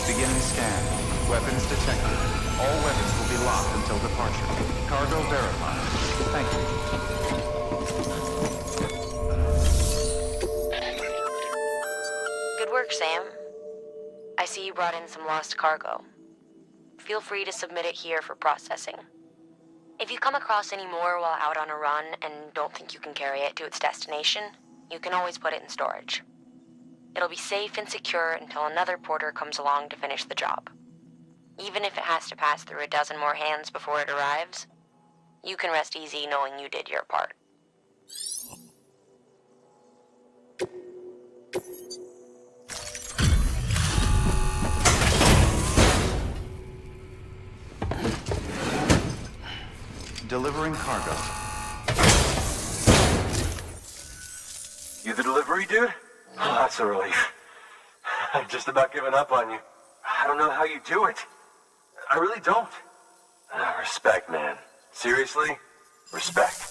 Beginning scan. Weapons detected. All weapons will be locked until departure. Cargo verified. Thank you. Good work, Sam. I see you brought in some lost cargo. Feel free to submit it here for processing. If you come across any more while out on a run and don't think you can carry it to its destination, you can always put it in storage. It'll be safe and secure until another porter comes along to finish the job. Even if it has to pass through a dozen more hands before it arrives, you can rest easy knowing you did your part. Delivering cargo. You the delivery dude? Oh, that's a relief. I've just about given up on you. I don't know how you do it. I really don't. Respect, man. Seriously? Respect.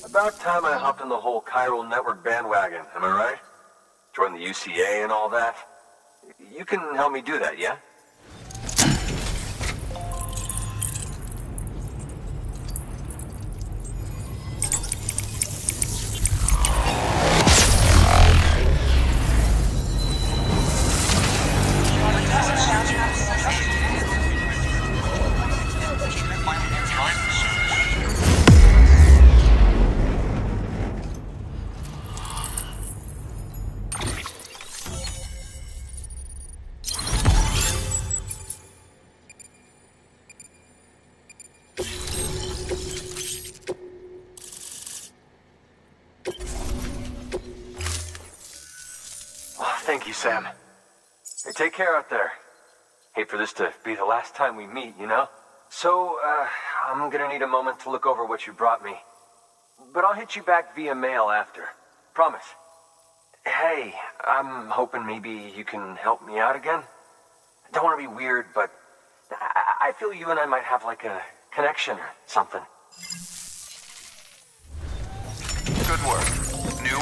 About time I hopped on the whole chiral network bandwagon, am I right? Join the UCA and all that. You can help me do that, yeah? Thank you, Sam. Hey, take care out there. Hate for this to be the last time we meet, you know? So, I'm gonna need a moment to look over what you brought me. But I'll hit you back via mail after. Promise. Hey, I'm hoping maybe you can help me out again. I don't want to be weird, but I feel you and I might have like a connection or something. Good work. New.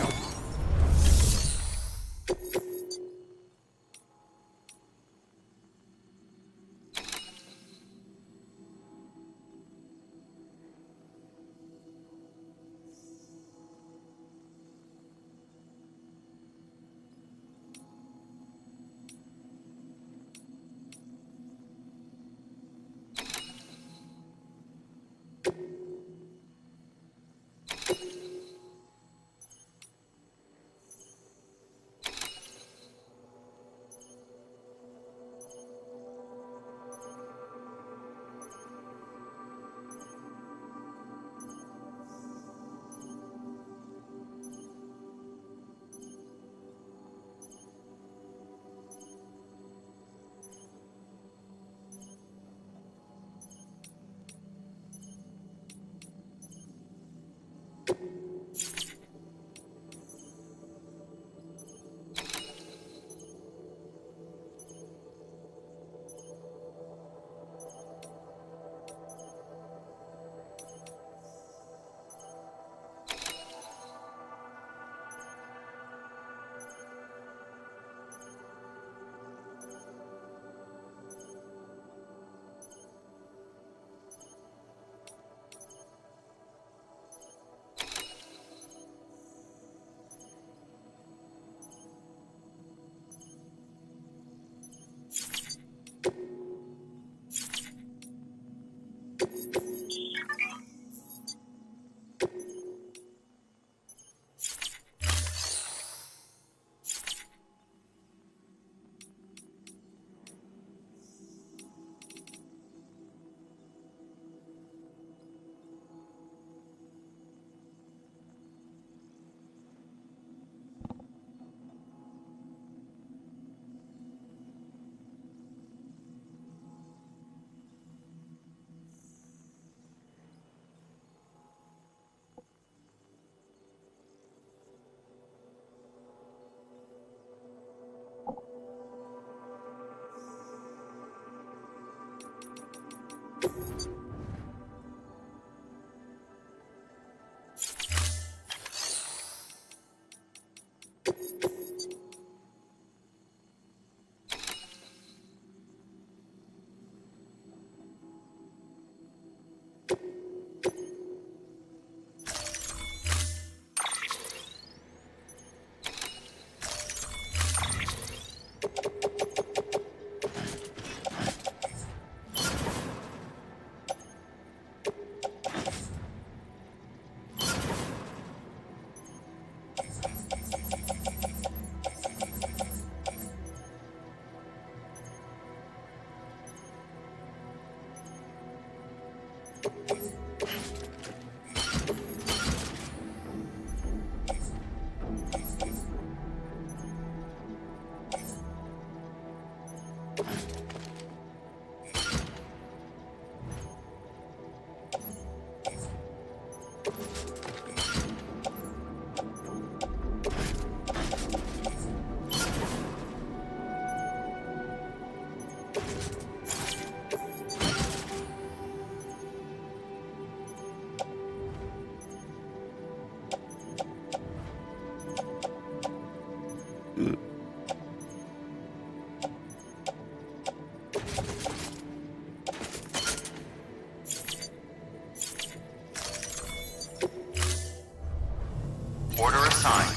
Order assigned.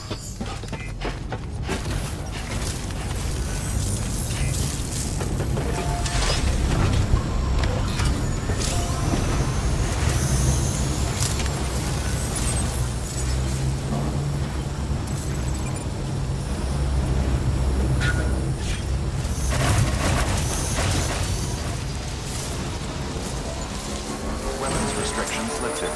Weapons restrictions lifted.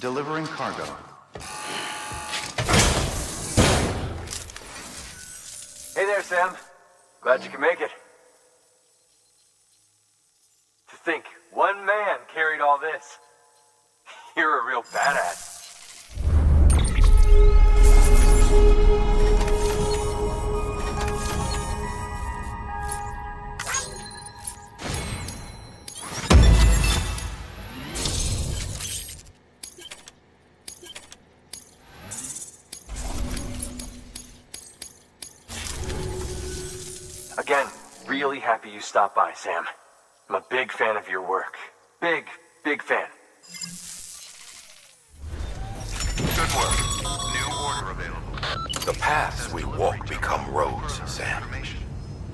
Delivering cargo. Hey there, Sam. Glad you can make it. To think, one man carried all this. You're a real badass. Again, really happy you stopped by, Sam. I'm a big fan of your work. Big fan. Good work. New order available. The paths we walk become roads, Sam.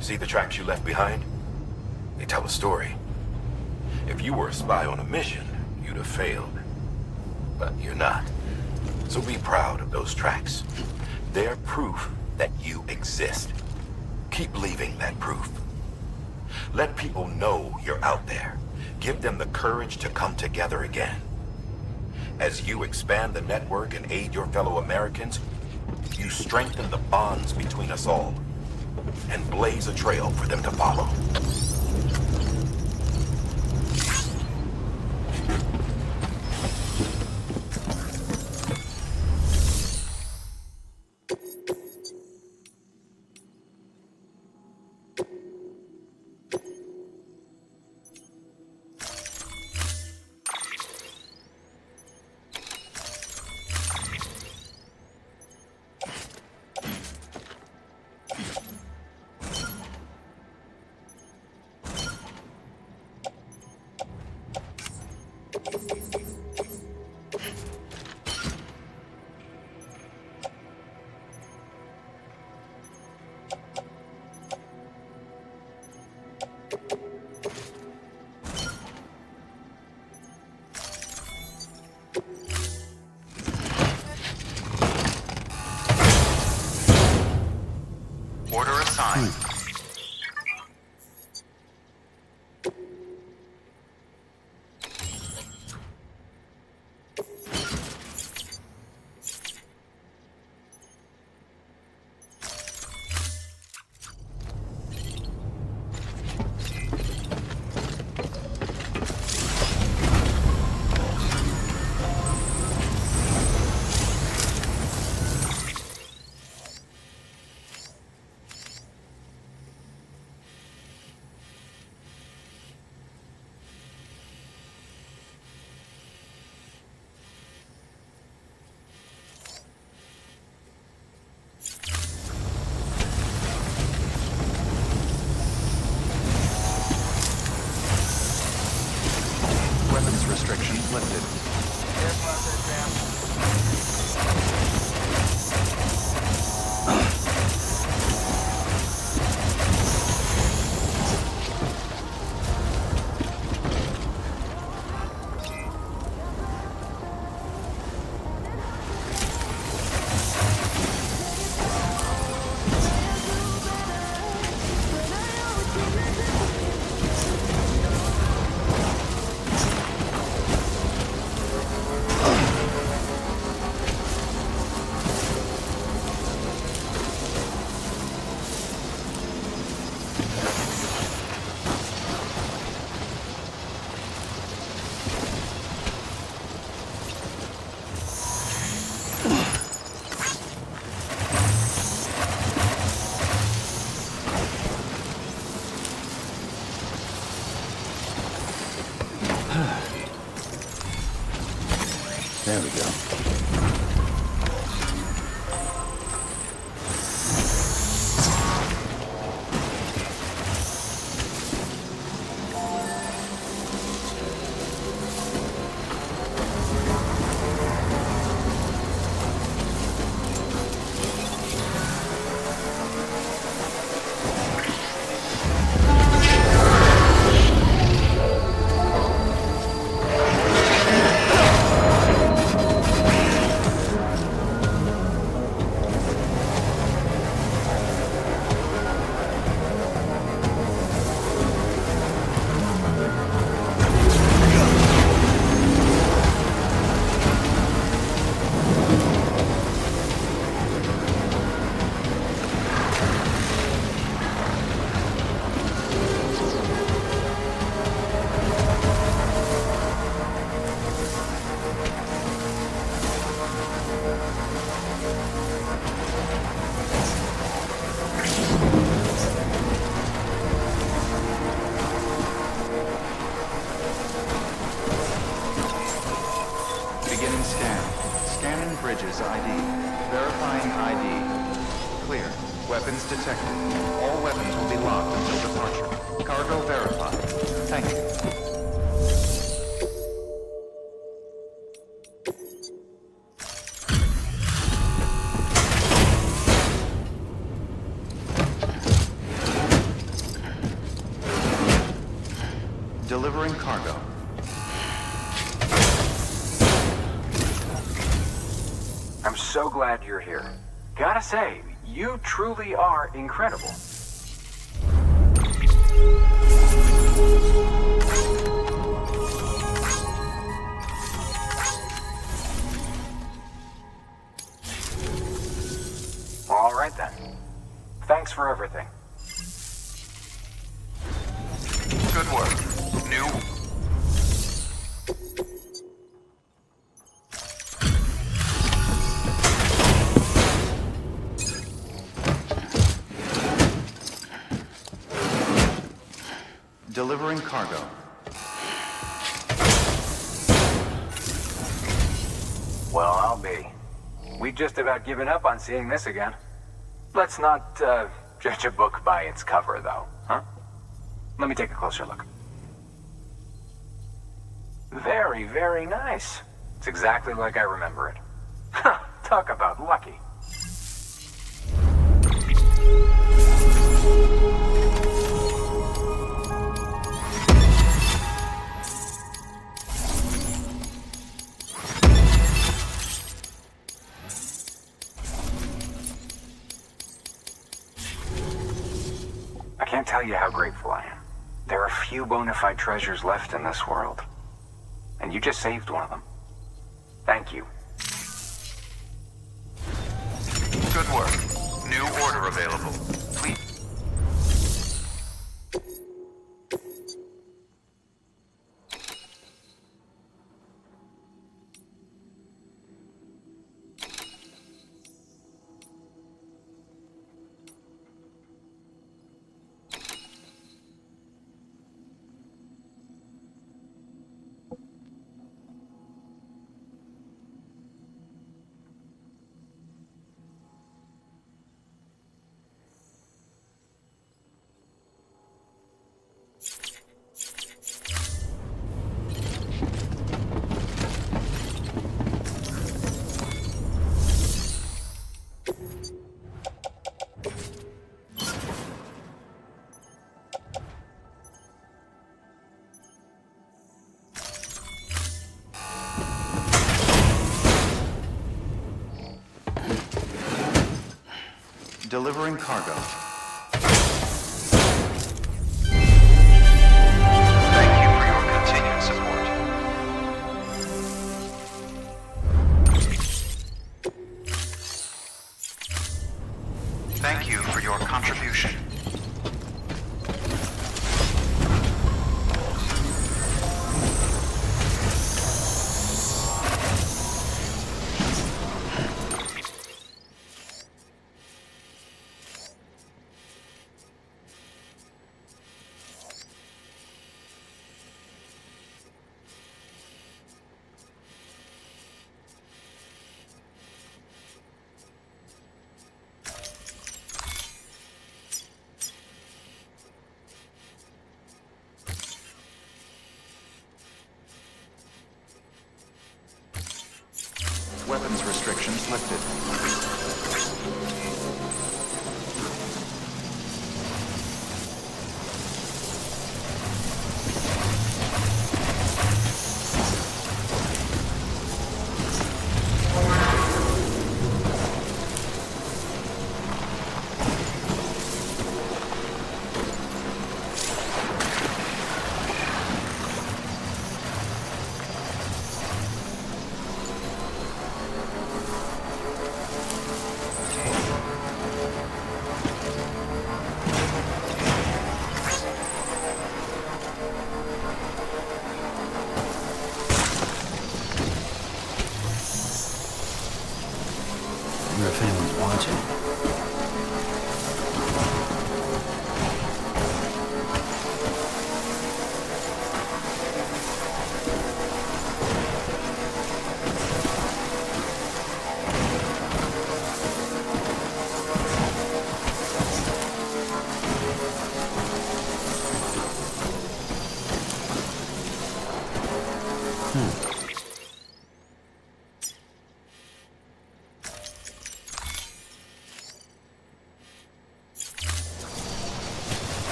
See the tracks you left behind? They tell a story. If you were a spy on a mission, you'd have failed. But you're not. So be proud of those tracks. They're proof that you exist. Keep leaving that proof. Let people know you're out there. Give them the courage to come together again. As you expand the network and aid your fellow Americans, you strengthen the bonds between us all and blaze a trail for them to follow. Order assigned. Weapons restrictions lifted. There we go. Bridges ID. Verifying ID. Clear. Weapons detected. All weapons will be locked until departure. Cargo verified. Thank you. Delivering cargo. I'm so glad you're here. Gotta say, you truly are incredible. All right then. Thanks for everything. Good work. New. Delivering cargo. Well, I'll be. We've just about given up on seeing this again. Let's not, judge a book by its cover, though, huh? Let me take a closer look. Very, very nice. It's exactly like I remember it. Talk about lucky. I can't tell you how grateful I am. There are few bona fide treasures left in this world. And you just saved one of them. Thank you. Good work. New order available. Please. Delivering cargo. Thank you for your continued support. Thank you for your contribution. Weapons restrictions lifted.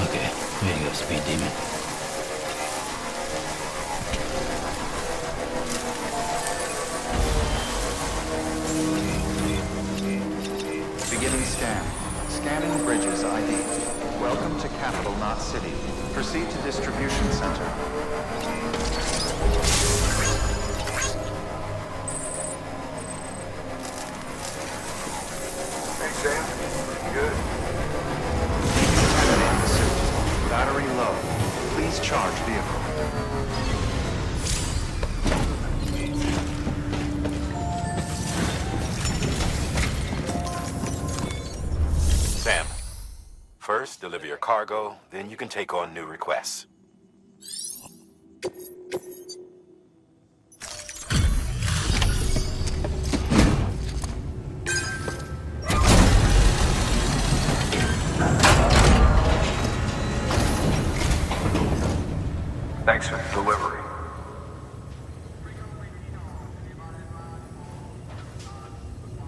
Okay, way to go, Speed Demon. Beginning scan. Scanning bridges ID. Welcome to Capital Knot City. Proceed to distribution center. Hey, Sam. Good. Decontaminating suit. Battery low. Please charge vehicle. Sam, first deliver your cargo, then you can take on new requests. Thanks for the delivery.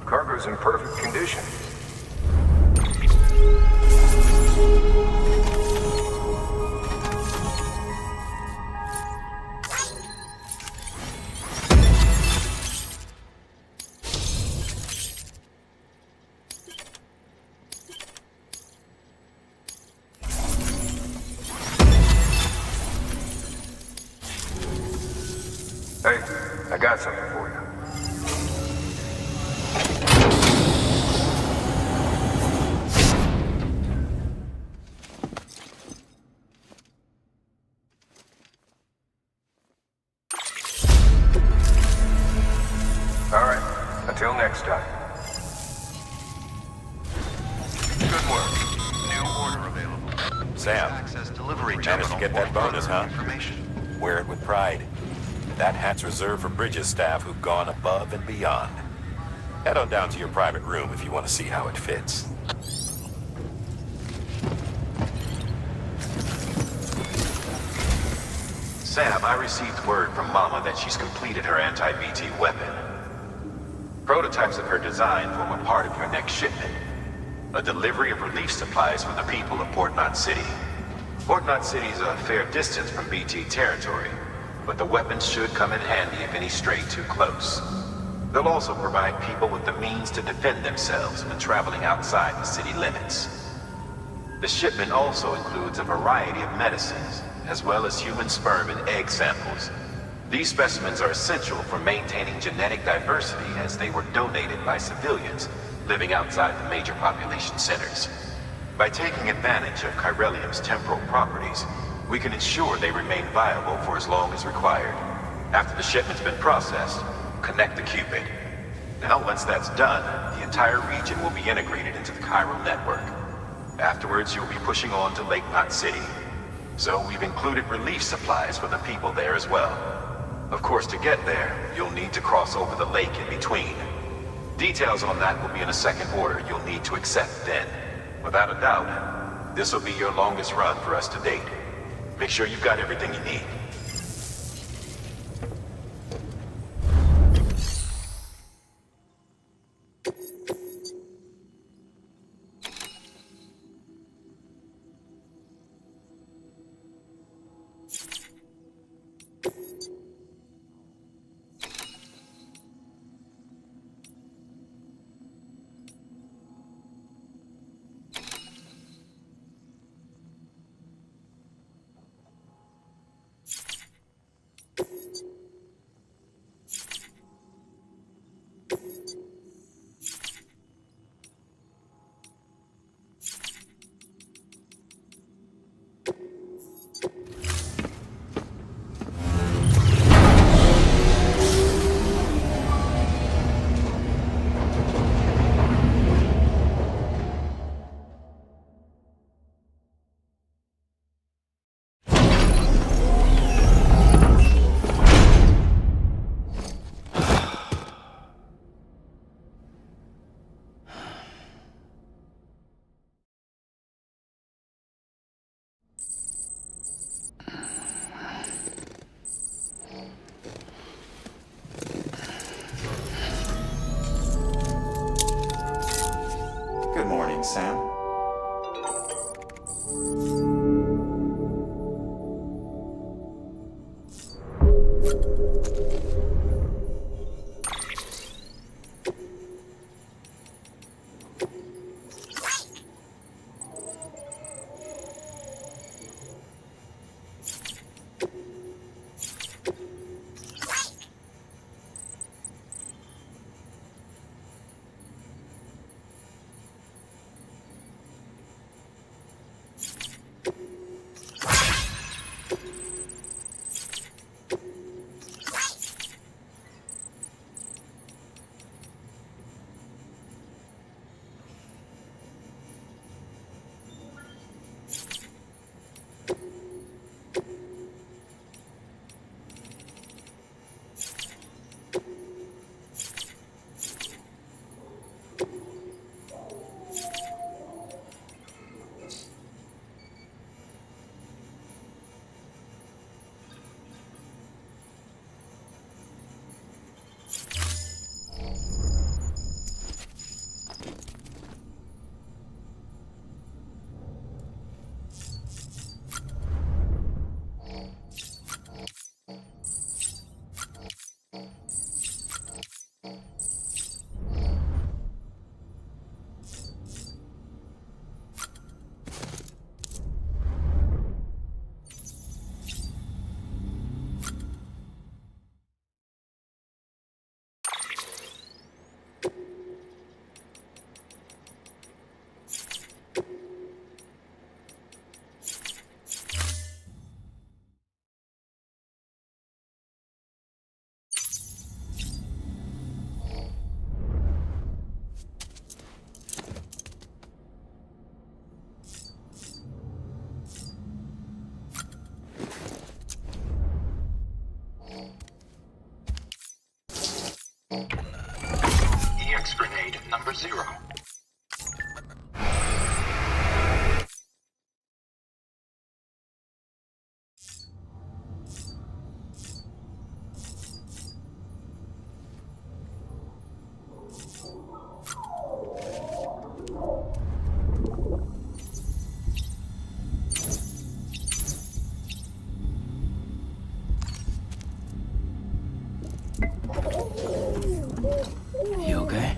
Cargo's in perfect condition. Hey, I got something for you. All right, until next time. Good work. New order available. Sam, Access delivery managed terminal to get for that bonus, further huh? information. Wear it with pride. That hat's reserved for Bridges staff who've gone above and beyond. Head on down to your private room if you want to see how it fits. Sam, I received word from Mama that she's completed her anti-BT weapon. Prototypes of her design form a part of your next shipment. A delivery of relief supplies for the people of Port Knot City. Port Knot City is a fair distance from BT territory, but the weapons should come in handy if any stray too close. They'll also provide people with the means to defend themselves when traveling outside the city limits. The shipment also includes a variety of medicines, as well as human sperm and egg samples. These specimens are essential for maintaining genetic diversity as they were donated by civilians living outside the major population centers. By taking advantage of chiralium's temporal properties, we can ensure they remain viable for as long as required. After the shipment's been processed, connect the Cupid. Now, once that's done, the entire region will be integrated into the chiral network. Afterwards, you'll be pushing on to Lake Knot City. So we've included relief supplies for the people there as well. Of course, to get there, you'll need to cross over the lake in between. Details on that will be in a second order you'll need to accept then. Without a doubt, this will be your longest run for us to date. Make sure you've got everything you need. morning, Sam. EX grenade number 0. You okay?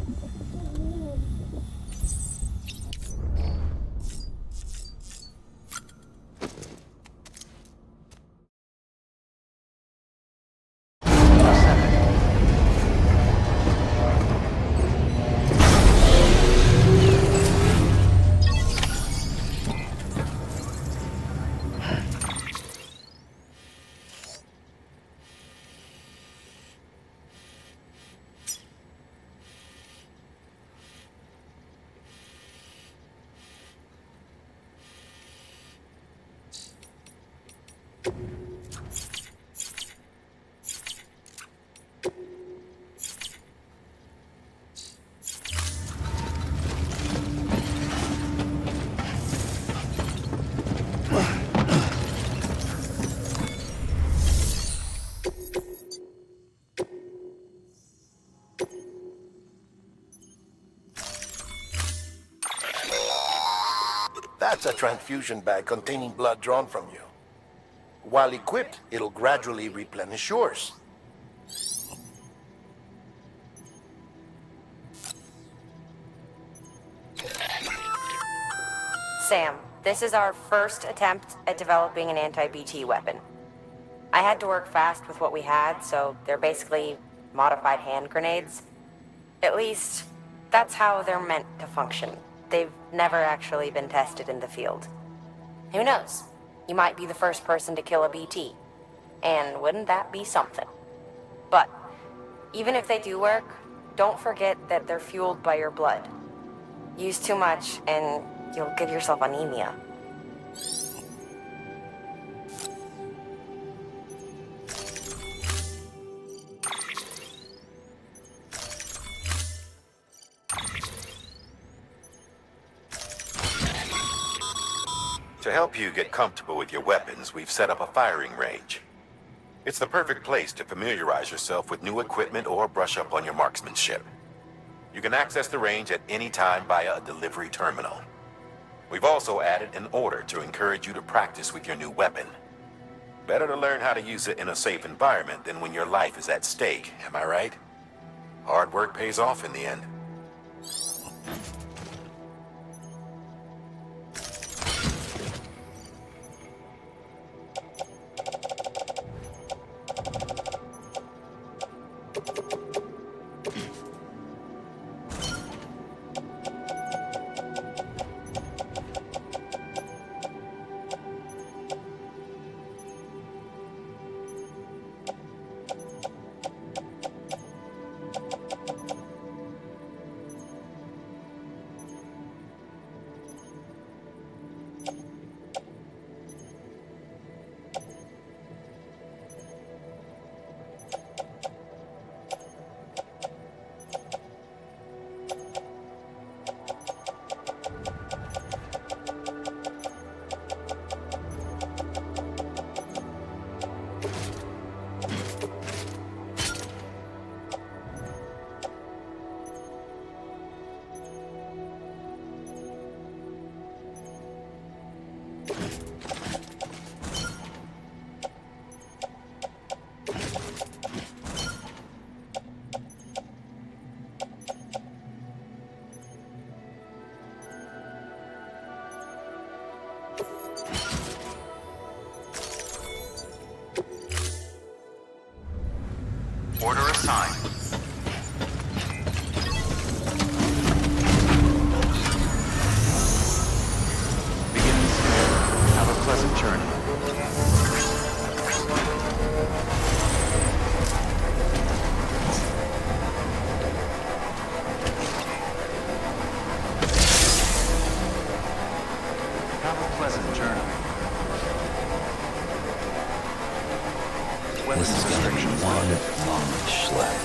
That's a transfusion bag containing blood drawn from you. While equipped, it'll gradually replenish yours. Sam, this is our first attempt at developing an anti-BT weapon. I had to work fast with what we had, so they're basically modified hand grenades. At least, that's how they're meant to function. They've never actually been tested in the field. Who knows? You might be the first person to kill a BT. And wouldn't that be something? But, even if they do work, don't forget that they're fueled by your blood. Use too much, and you'll give yourself anemia. To help you get comfortable with your weapons, we've set up a firing range. It's the perfect place to familiarize yourself with new equipment or brush up on your marksmanship. You can access the range at any time via a delivery terminal. We've also added an order to encourage you to practice with your new weapon. Better to learn how to use it in a safe environment than when your life is at stake, am I right? Hard work pays off in the end. Order assigned. Beginning scan. Have a pleasant journey. Have a pleasant journey. This is gonna be one long schlep.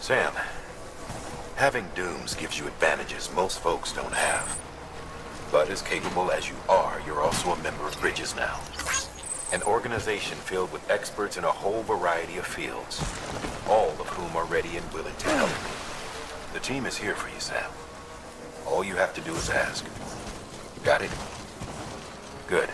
Sam, having Dooms gives you advantages most folks don't have. But as capable as you are, you're also a member of Bridges now. An organization filled with experts in a whole variety of fields, all of whom are ready and willing to help. The team is here for you, Sam. All you have to do is ask. You got it? Good.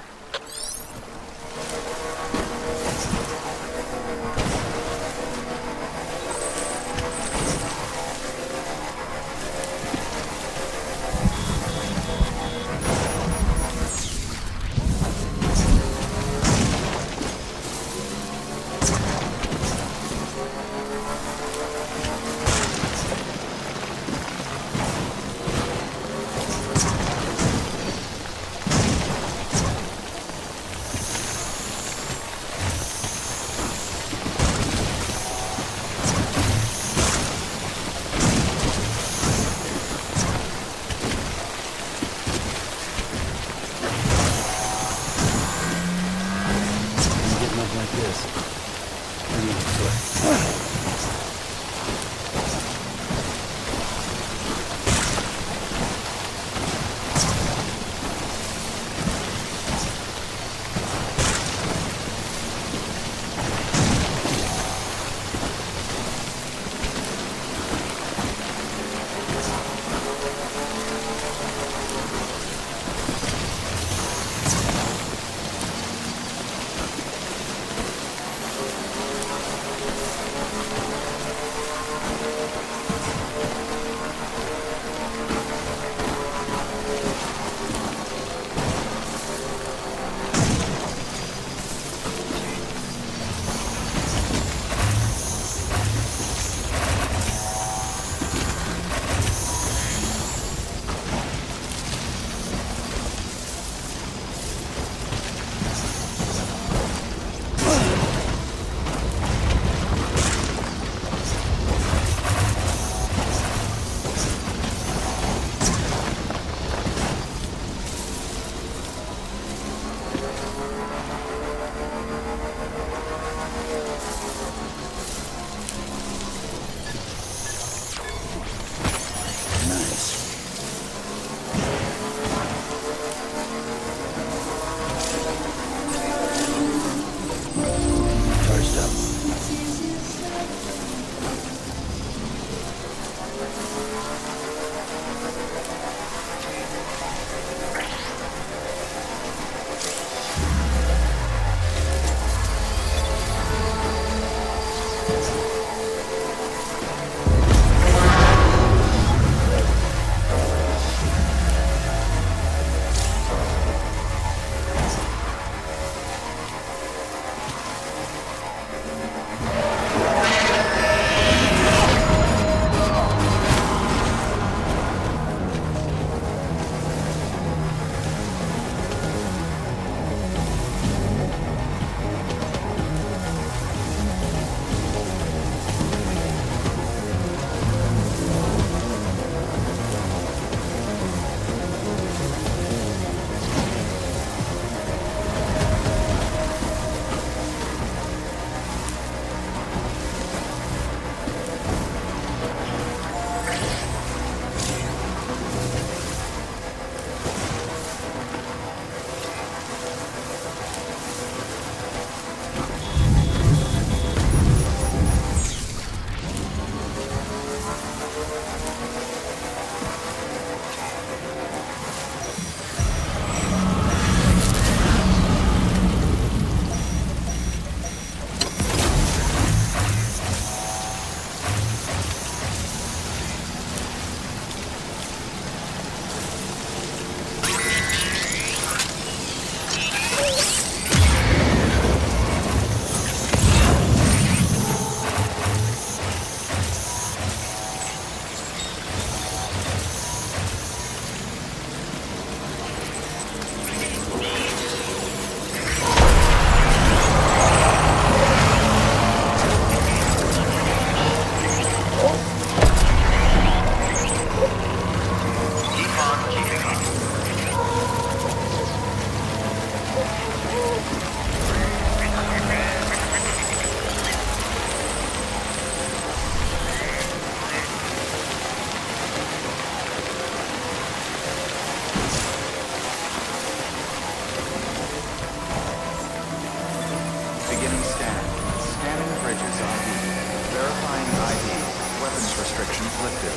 weapons restrictions lifted.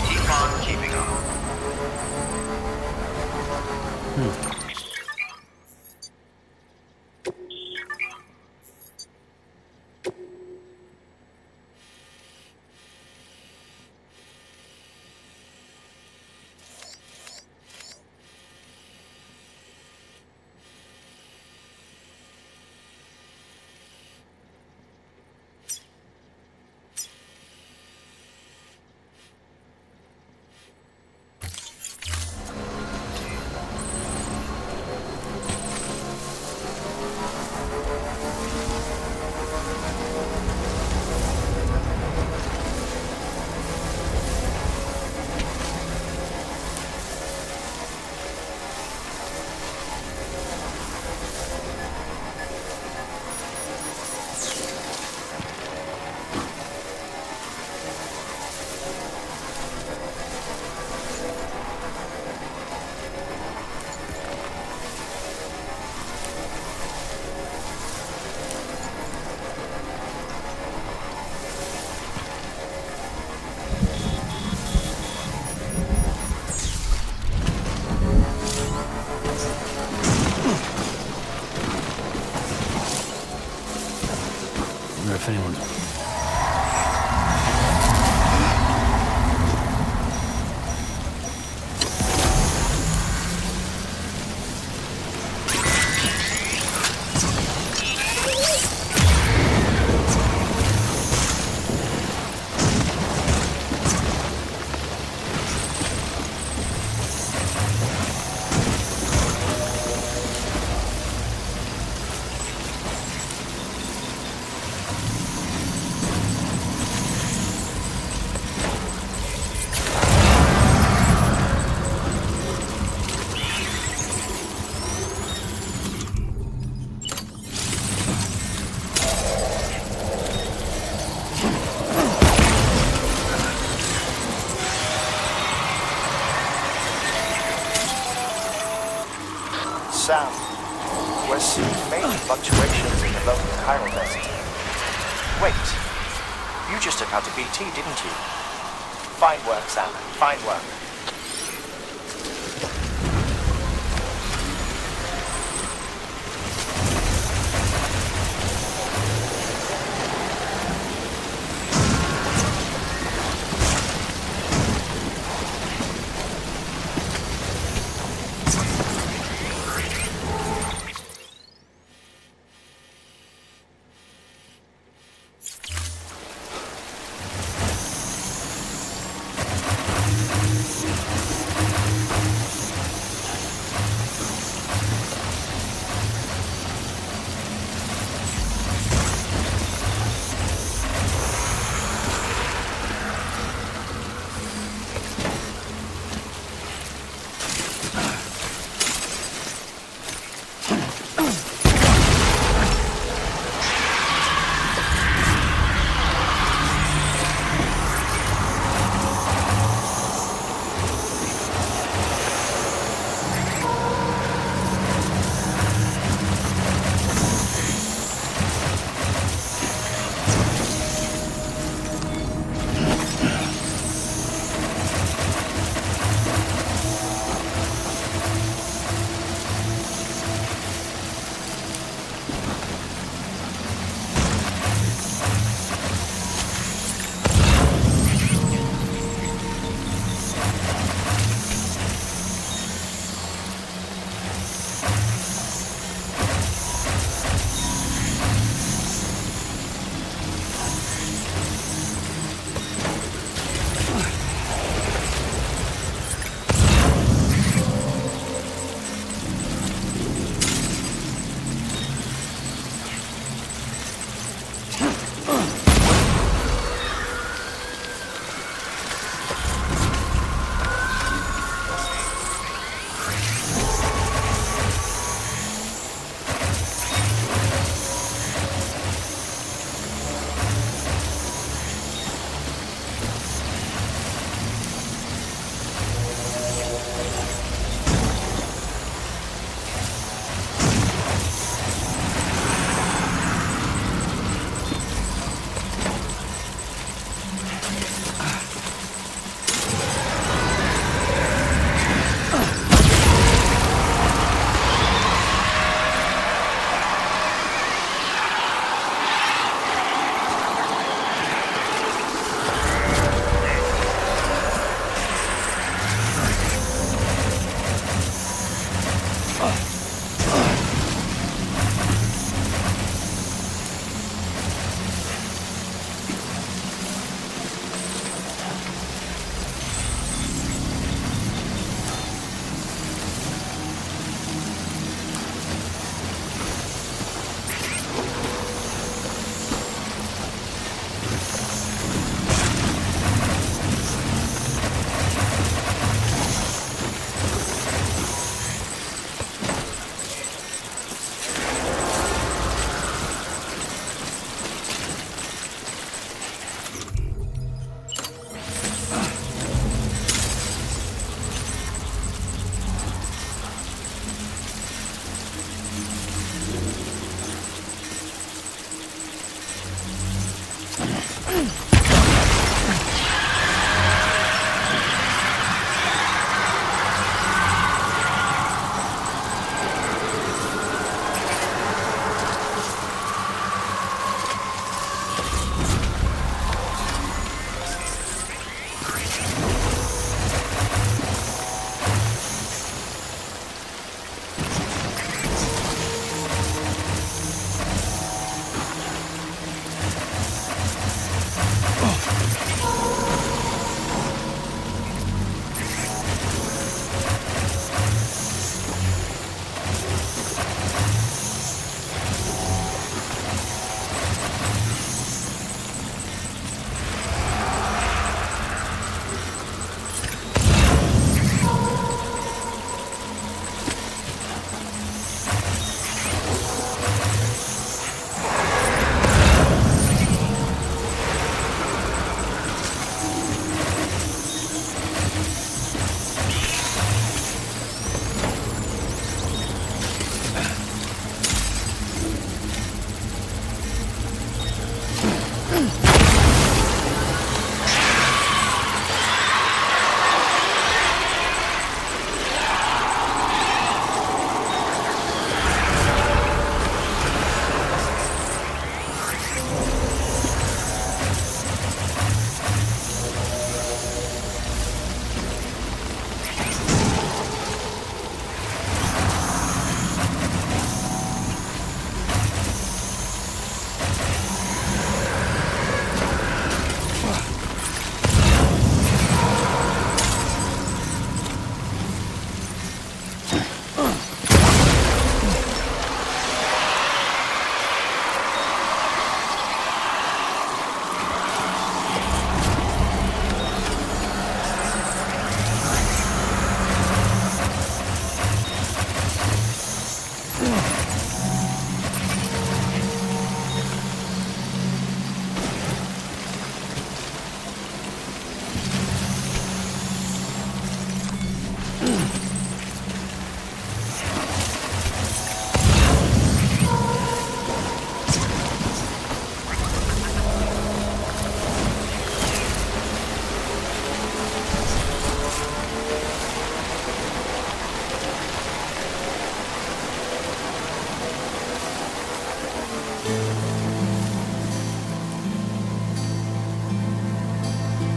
Keep on keeping on. Wonder if anyone's... Sam, we're seeing major fluctuations in the local chiral density. Wait, you just took out a BT, didn't you? Fine work, Sam. Fine work.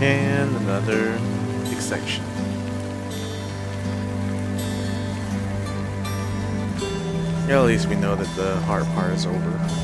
And another big section. Yeah, at least we know that the hard part is over.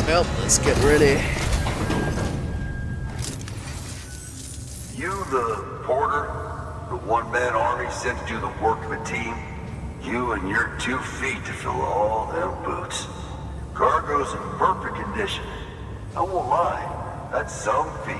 Well, let's get ready. You the porter? The one-man army sent to do the work of a team? You and your 2 feet to fill all them boots. Cargo's in perfect condition. I won't lie, that's some feat.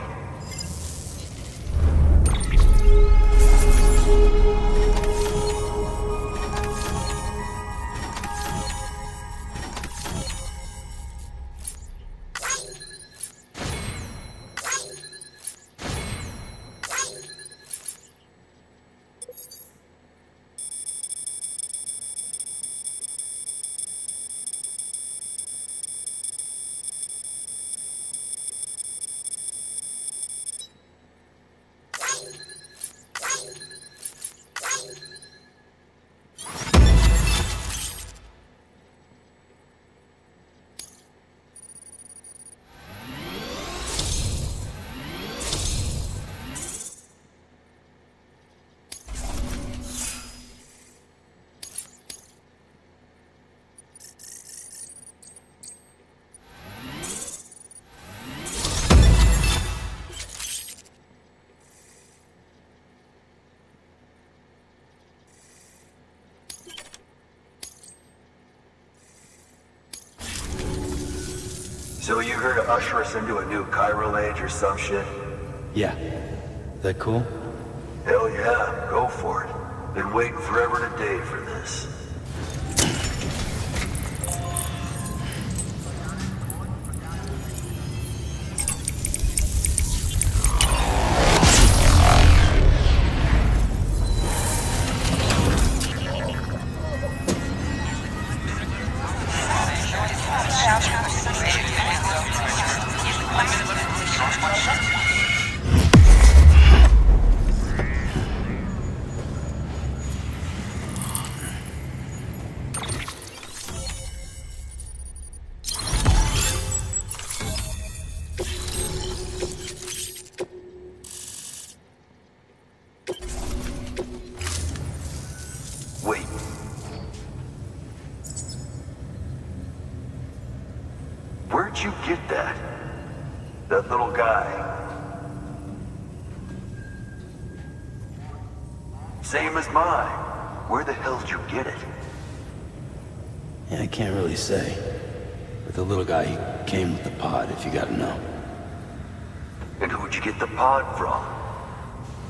So you here to usher us into a new chiral age or some shit? Yeah. That cool? Hell yeah, go for it. Been waiting forever and a day for this. that? That little guy. Same as mine. Where the hell did you get it? Yeah, I can't really say. But the little guy, he came with the pod, if you gotta know. And who'd you get the pod from?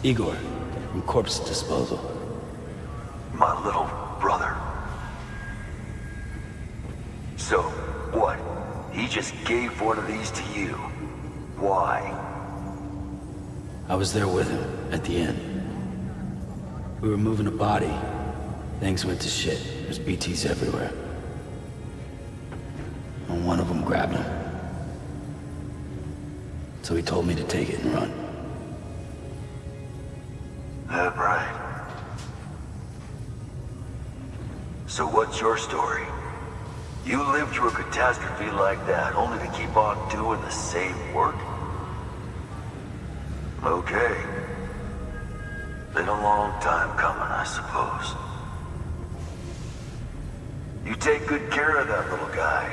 Igor, from Corpse Disposal. My little brother. So, what? He just gave one of these to you. Why? I was there with him, at the end. We were moving a body. Things went to shit. There's BTs everywhere. And one of them grabbed him. So he told me to take it and run. That right. So what's your story? You lived through a catastrophe like that, only to keep on doing the same work? Okay. Been a long time coming, I suppose. You take good care of that little guy.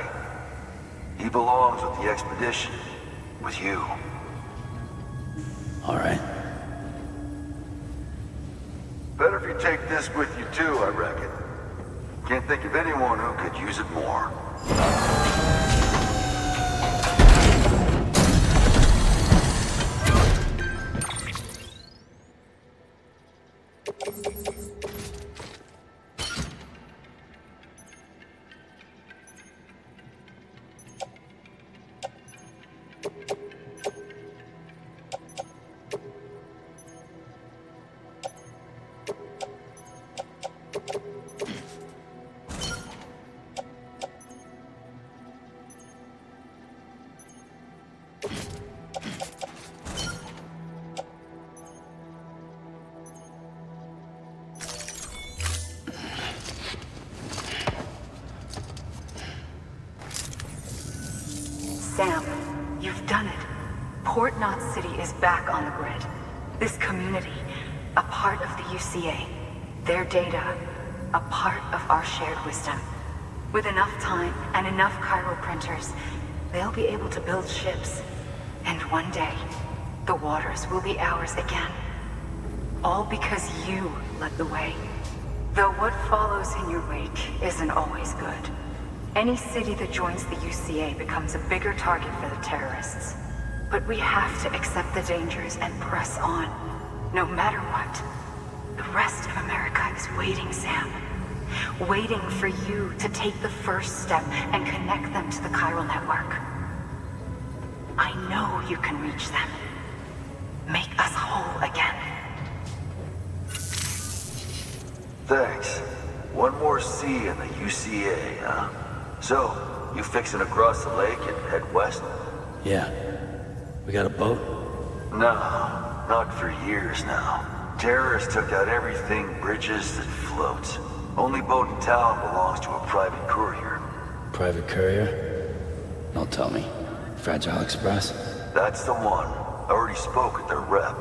He belongs with the expedition. With you. All right. Better if you take this with you too, I reckon. Can't think of anyone who could use it more. Sam, you've done it. Port Knot City is back on the grid. This community, a part of the UCA. Their data, a part of our shared wisdom. With enough time and enough chiral printers, they'll be able to build ships. And one day, the waters will be ours again. All because you led the way. Though what follows in your wake isn't always good. Any city that joins the UCA becomes a bigger target for the terrorists. But we have to accept the dangers and press on, no matter what. The rest of America is waiting, Sam. Waiting for you to take the first step and connect them to the chiral network. I know you can reach them. Make us whole again. Thanks. One more C in the UCA, huh? So, you fixing to cross the lake and head west? Yeah. We got a boat? No, not for years now. Terrorists took out everything bridges that floats. Only boat in town belongs to a private courier. Private courier? Don't tell me. Fragile Express? That's the one. I already spoke with their rep.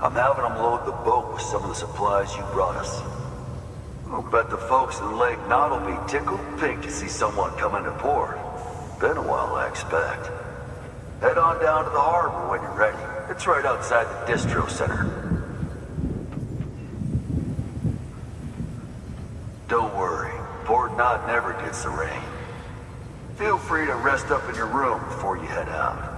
I'm having them load the boat with some of the supplies you brought us. I'll bet the folks in Lake Knot will be tickled pink to see someone come into port. Been a while, I expect. Head on down to the harbor when you're ready. It's right outside the distro center. Don't worry, Port Knot never gets the rain. Feel free to rest up in your room before you head out.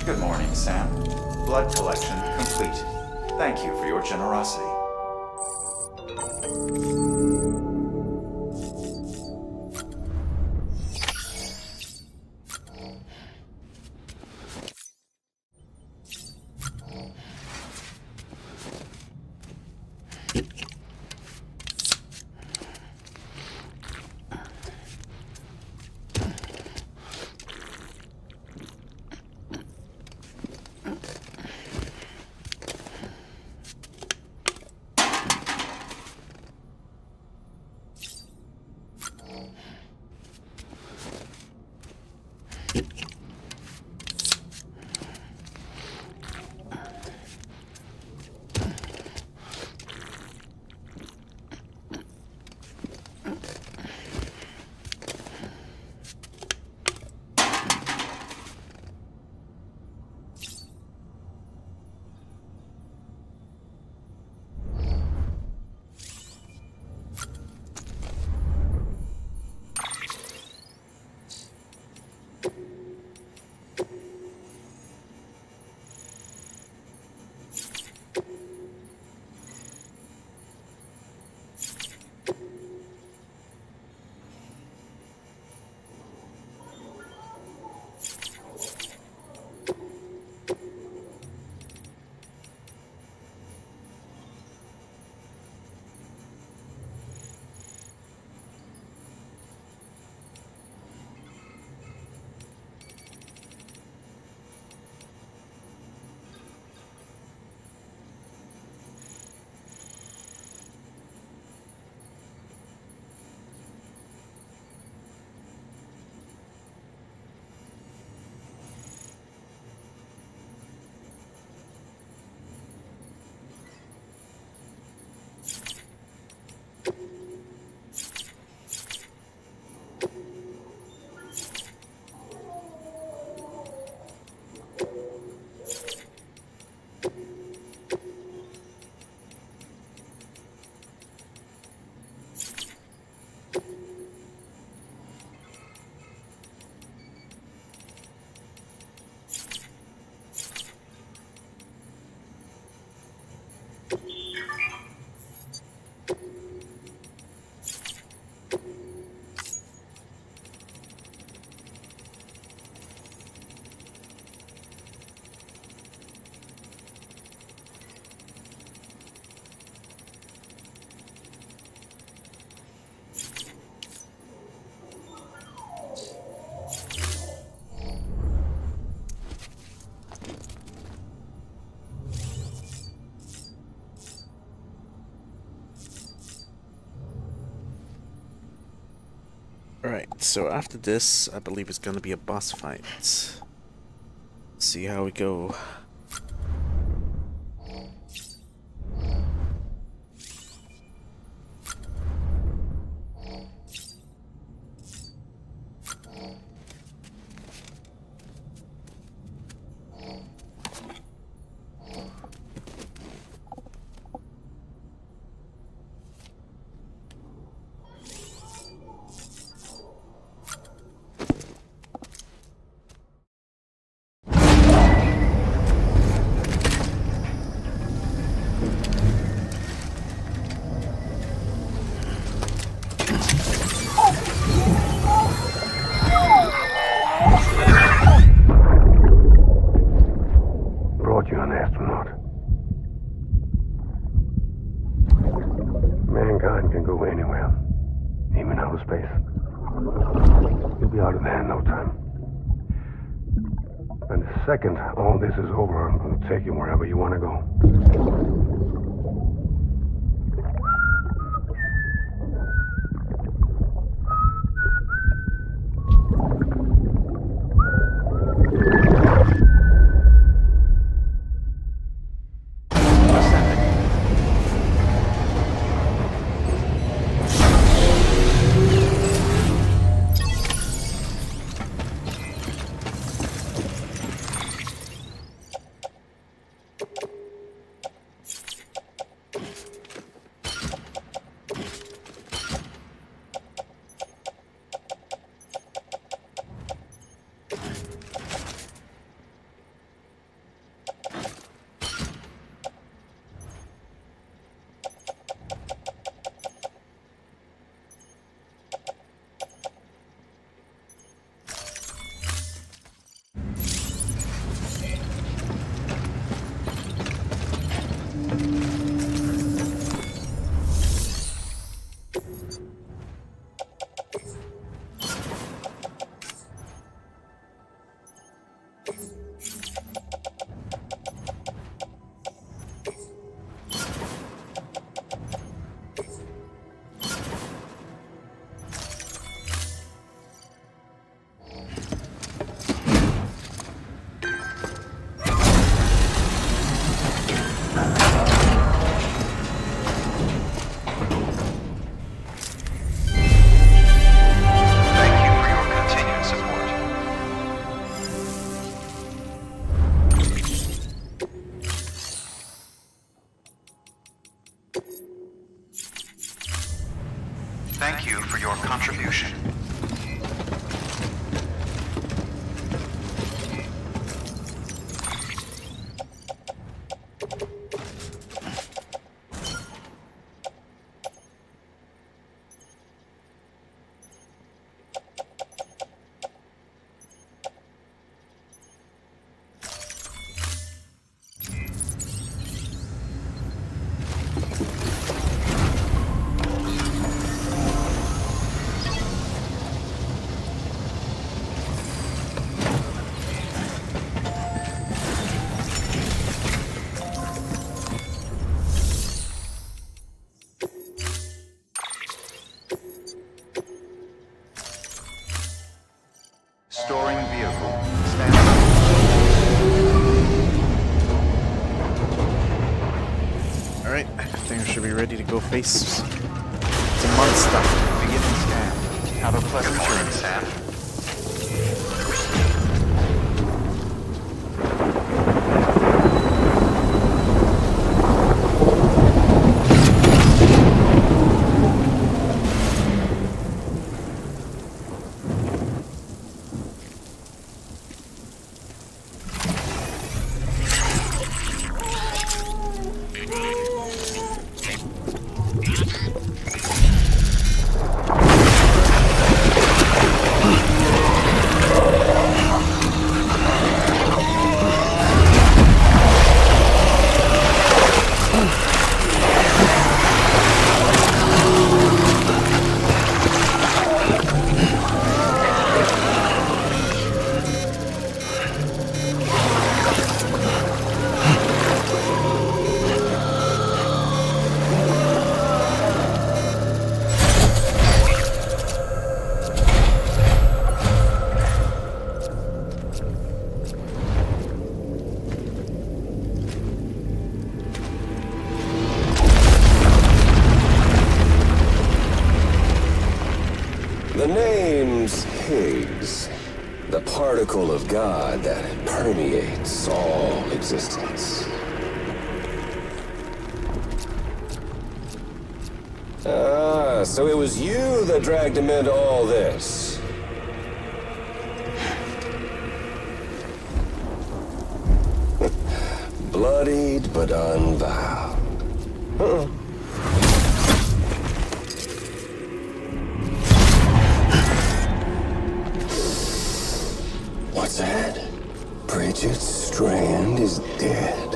Good morning, Sam. Blood collection complete. Thank you for your generosity. Alright, so after this, I believe it's gonna be a boss fight. See how we go. Brought you an astronaut. Mankind can go anywhere, even outer space. You'll be out of there in no time. And the second all this is over, I'm going to take you wherever you want to go. Thank you for your contribution. Storing vehicle. Stand by. Alright, I think we should be ready to go face some monster. Beginning scan. Have a pleasant journey, Sam. Higgs, the particle of God that permeates all existence. Ah, so it was you that dragged him into all this. Bloodied but unvowed. What's that? Bridget Strand is dead.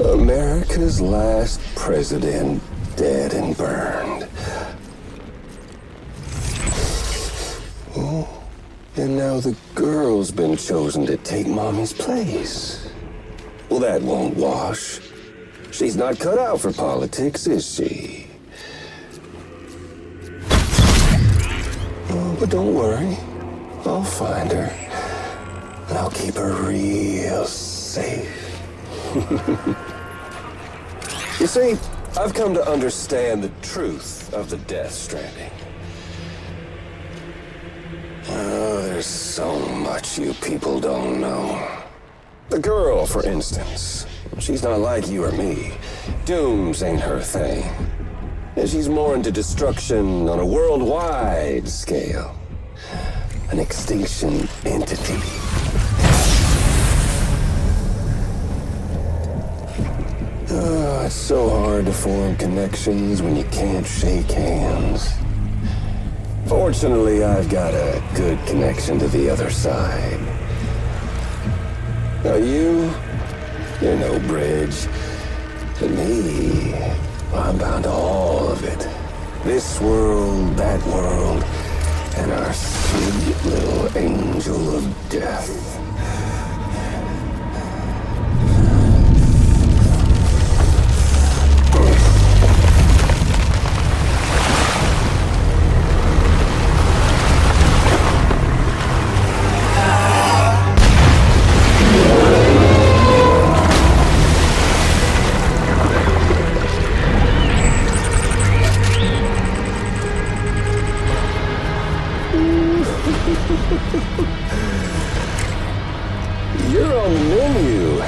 America's last president dead and burned. Oh, and now the girl's been chosen to take Mommy's place. Well, that won't wash. She's not cut out for politics, is she? Oh, but don't worry. I'll find her. And I'll keep her real safe. You see, I've come to understand the truth of the Death Stranding. Oh, there's so much you people don't know. The girl, for instance, she's not like you or me. Dooms ain't her thing. And she's more into destruction on a worldwide scale. An extinction entity. Oh, it's so hard to form connections when you can't shake hands. Fortunately, I've got a good connection to the other side. Now you're no bridge. To me, I'm bound to all of it. This world, that world, and our sweet little angel of death. You're on the menu.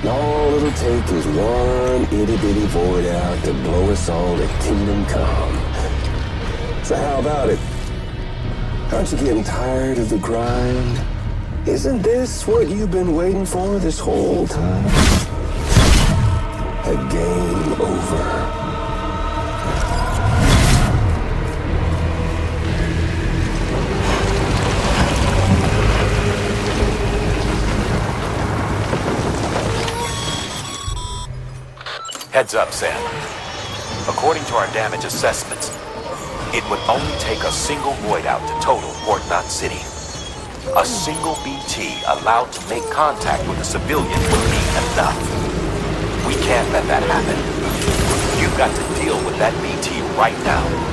All it'll take is one itty-bitty void out to blow us all to kingdom come. So how about it? Aren't you getting tired of the grind? Isn't this what you've been waiting for this whole time? A game over. Heads up, Sam. According to our damage assessments, it would only take a single void out to total Port Knot City. A single BT allowed to make contact with a civilian would be enough. We can't let that happen. You've got to deal with that BT right now.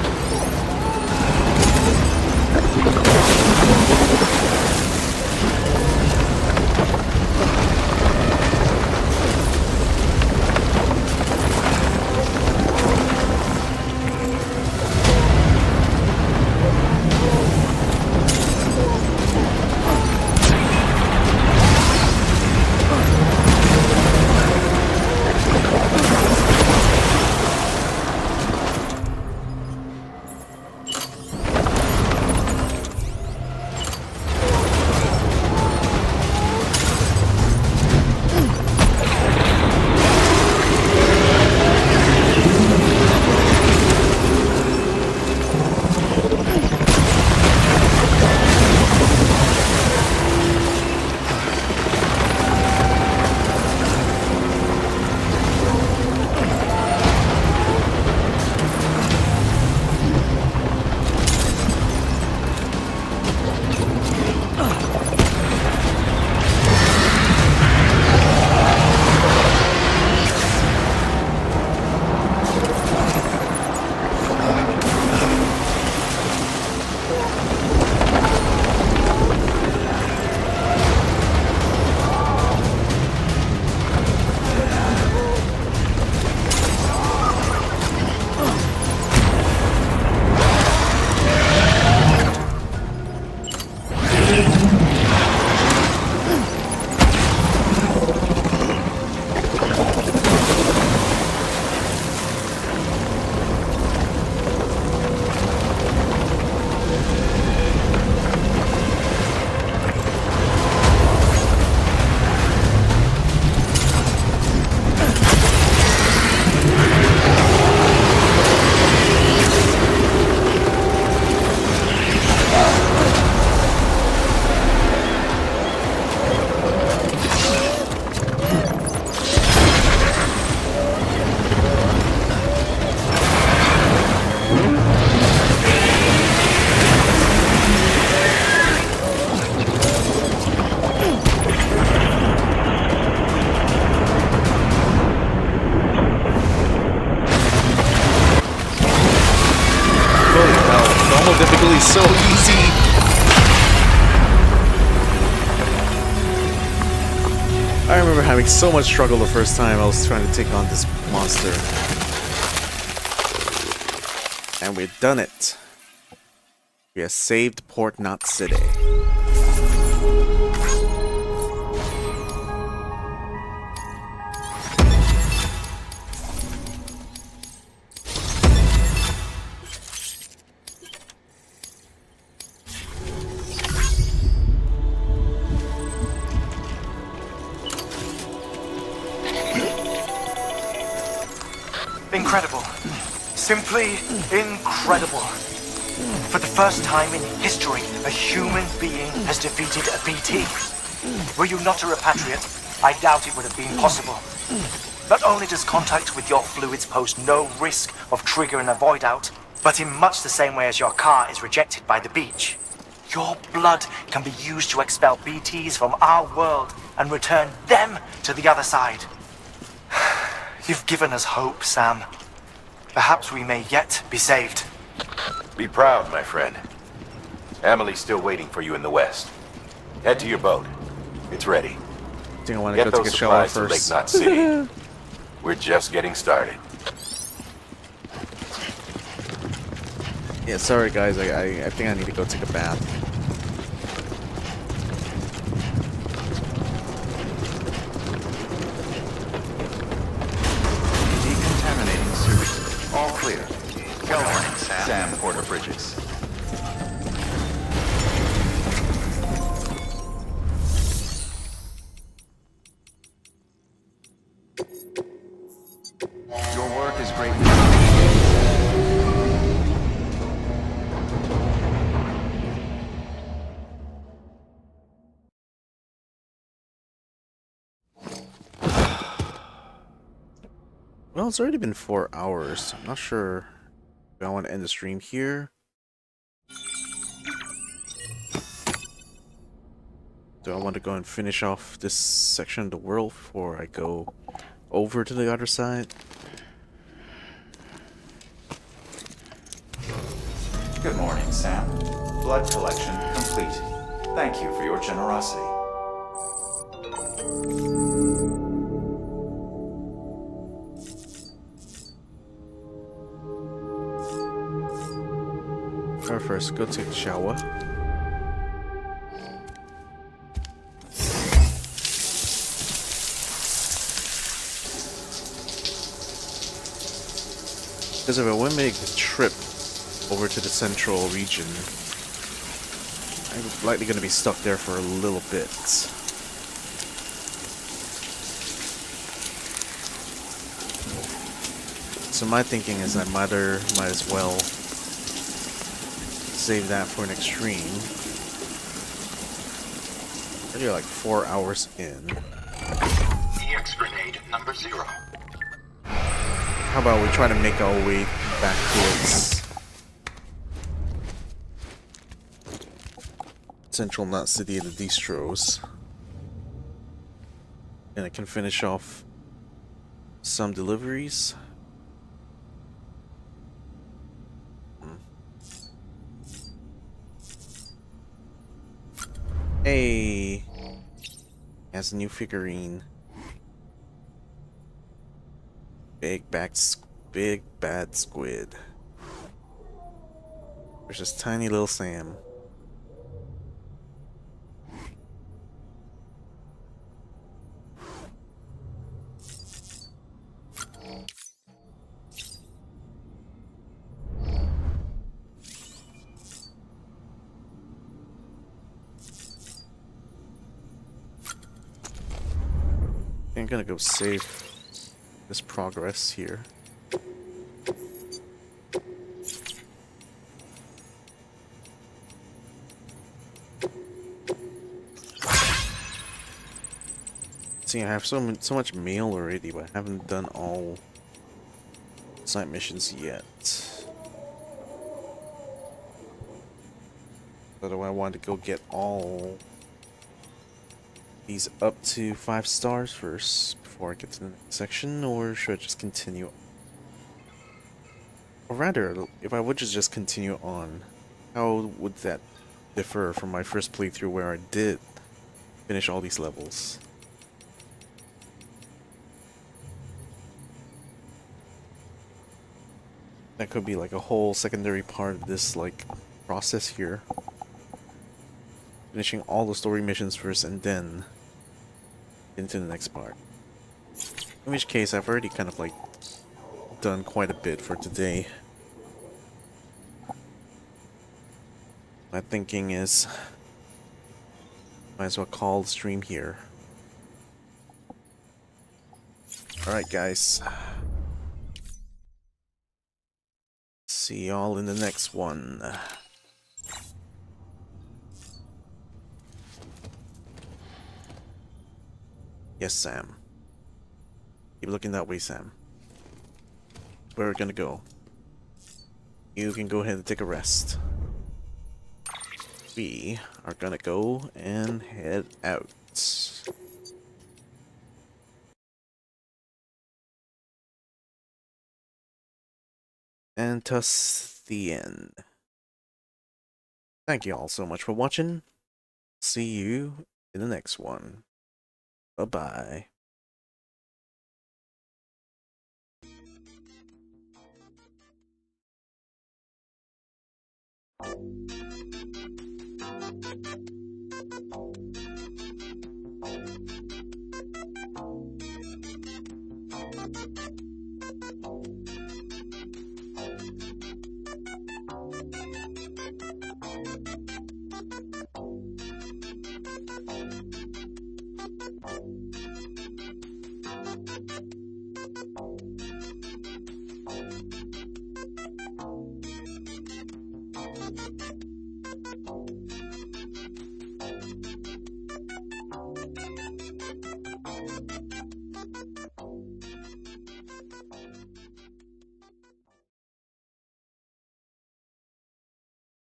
normal difficulty is so easy. I remember having so much struggle the first time I was trying to take on this monster. And we've done it. We have saved Port Knot City. Incredible. Simply incredible. For the first time in history, a human being has defeated a BT. Were you not a repatriate, I doubt it would have been possible. Not only does contact with your fluids pose no risk of triggering a void out, but in much the same way as your car is rejected by the beach. Your blood can be used to expel BTs from our world and return them to the other side. You've given us hope, Sam. Perhaps we may yet be saved. Be proud, my friend. Emily's still waiting for you in the west. Head to your boat. It's ready. I think I want to Get go those take a shower supplies to Lake first. Knot City. We're just getting started. Yeah, sorry guys, I think I need to go take a bath. Decontaminating suit. All clear. Kelvin, Sam Porter Bridges. Your work is greatly Well, it's already been 4 hours. I'm not sure if I want to end the stream here. Do I want to go and finish off this section of the world before I go over to the other side? Good morning, Sam. Blood collection complete. Thank you for your generosity. Alright, first, go take a shower. Because if I want to make the trip over to the central region, I'm likely going to be stuck there for a little bit. So my thinking is I might as well save that for an extreme. Already like 4 hours in. EX grenade number 0. How about we try to make our way back towards Central Knot City and the distros. And I can finish off some deliveries. Hey, has a new figurine. Big bad squid. There's this tiny little Sam. I'm gonna go save this progress here. See, I have so much mail already, but I haven't done all side missions yet. So do I want to go get all these up to 5 stars first before I get to the next section, or should I just continue? Or rather, if I would just continue on, How would that differ from my first playthrough where I did finish all these levels? That could be like a whole secondary part of this like process here. Finishing all the story missions first and then into the next part. In which case I've already kind of like done quite a bit for today. My thinking is might as well call the stream here. Alright guys. See y'all in the next one. Yes, Sam. Keep looking that way, Sam. Where we're gonna go. You can go ahead and take a rest. We are gonna go and head out. And thus the end. Thank you all so much for watching. See you in the next one. Bye-bye.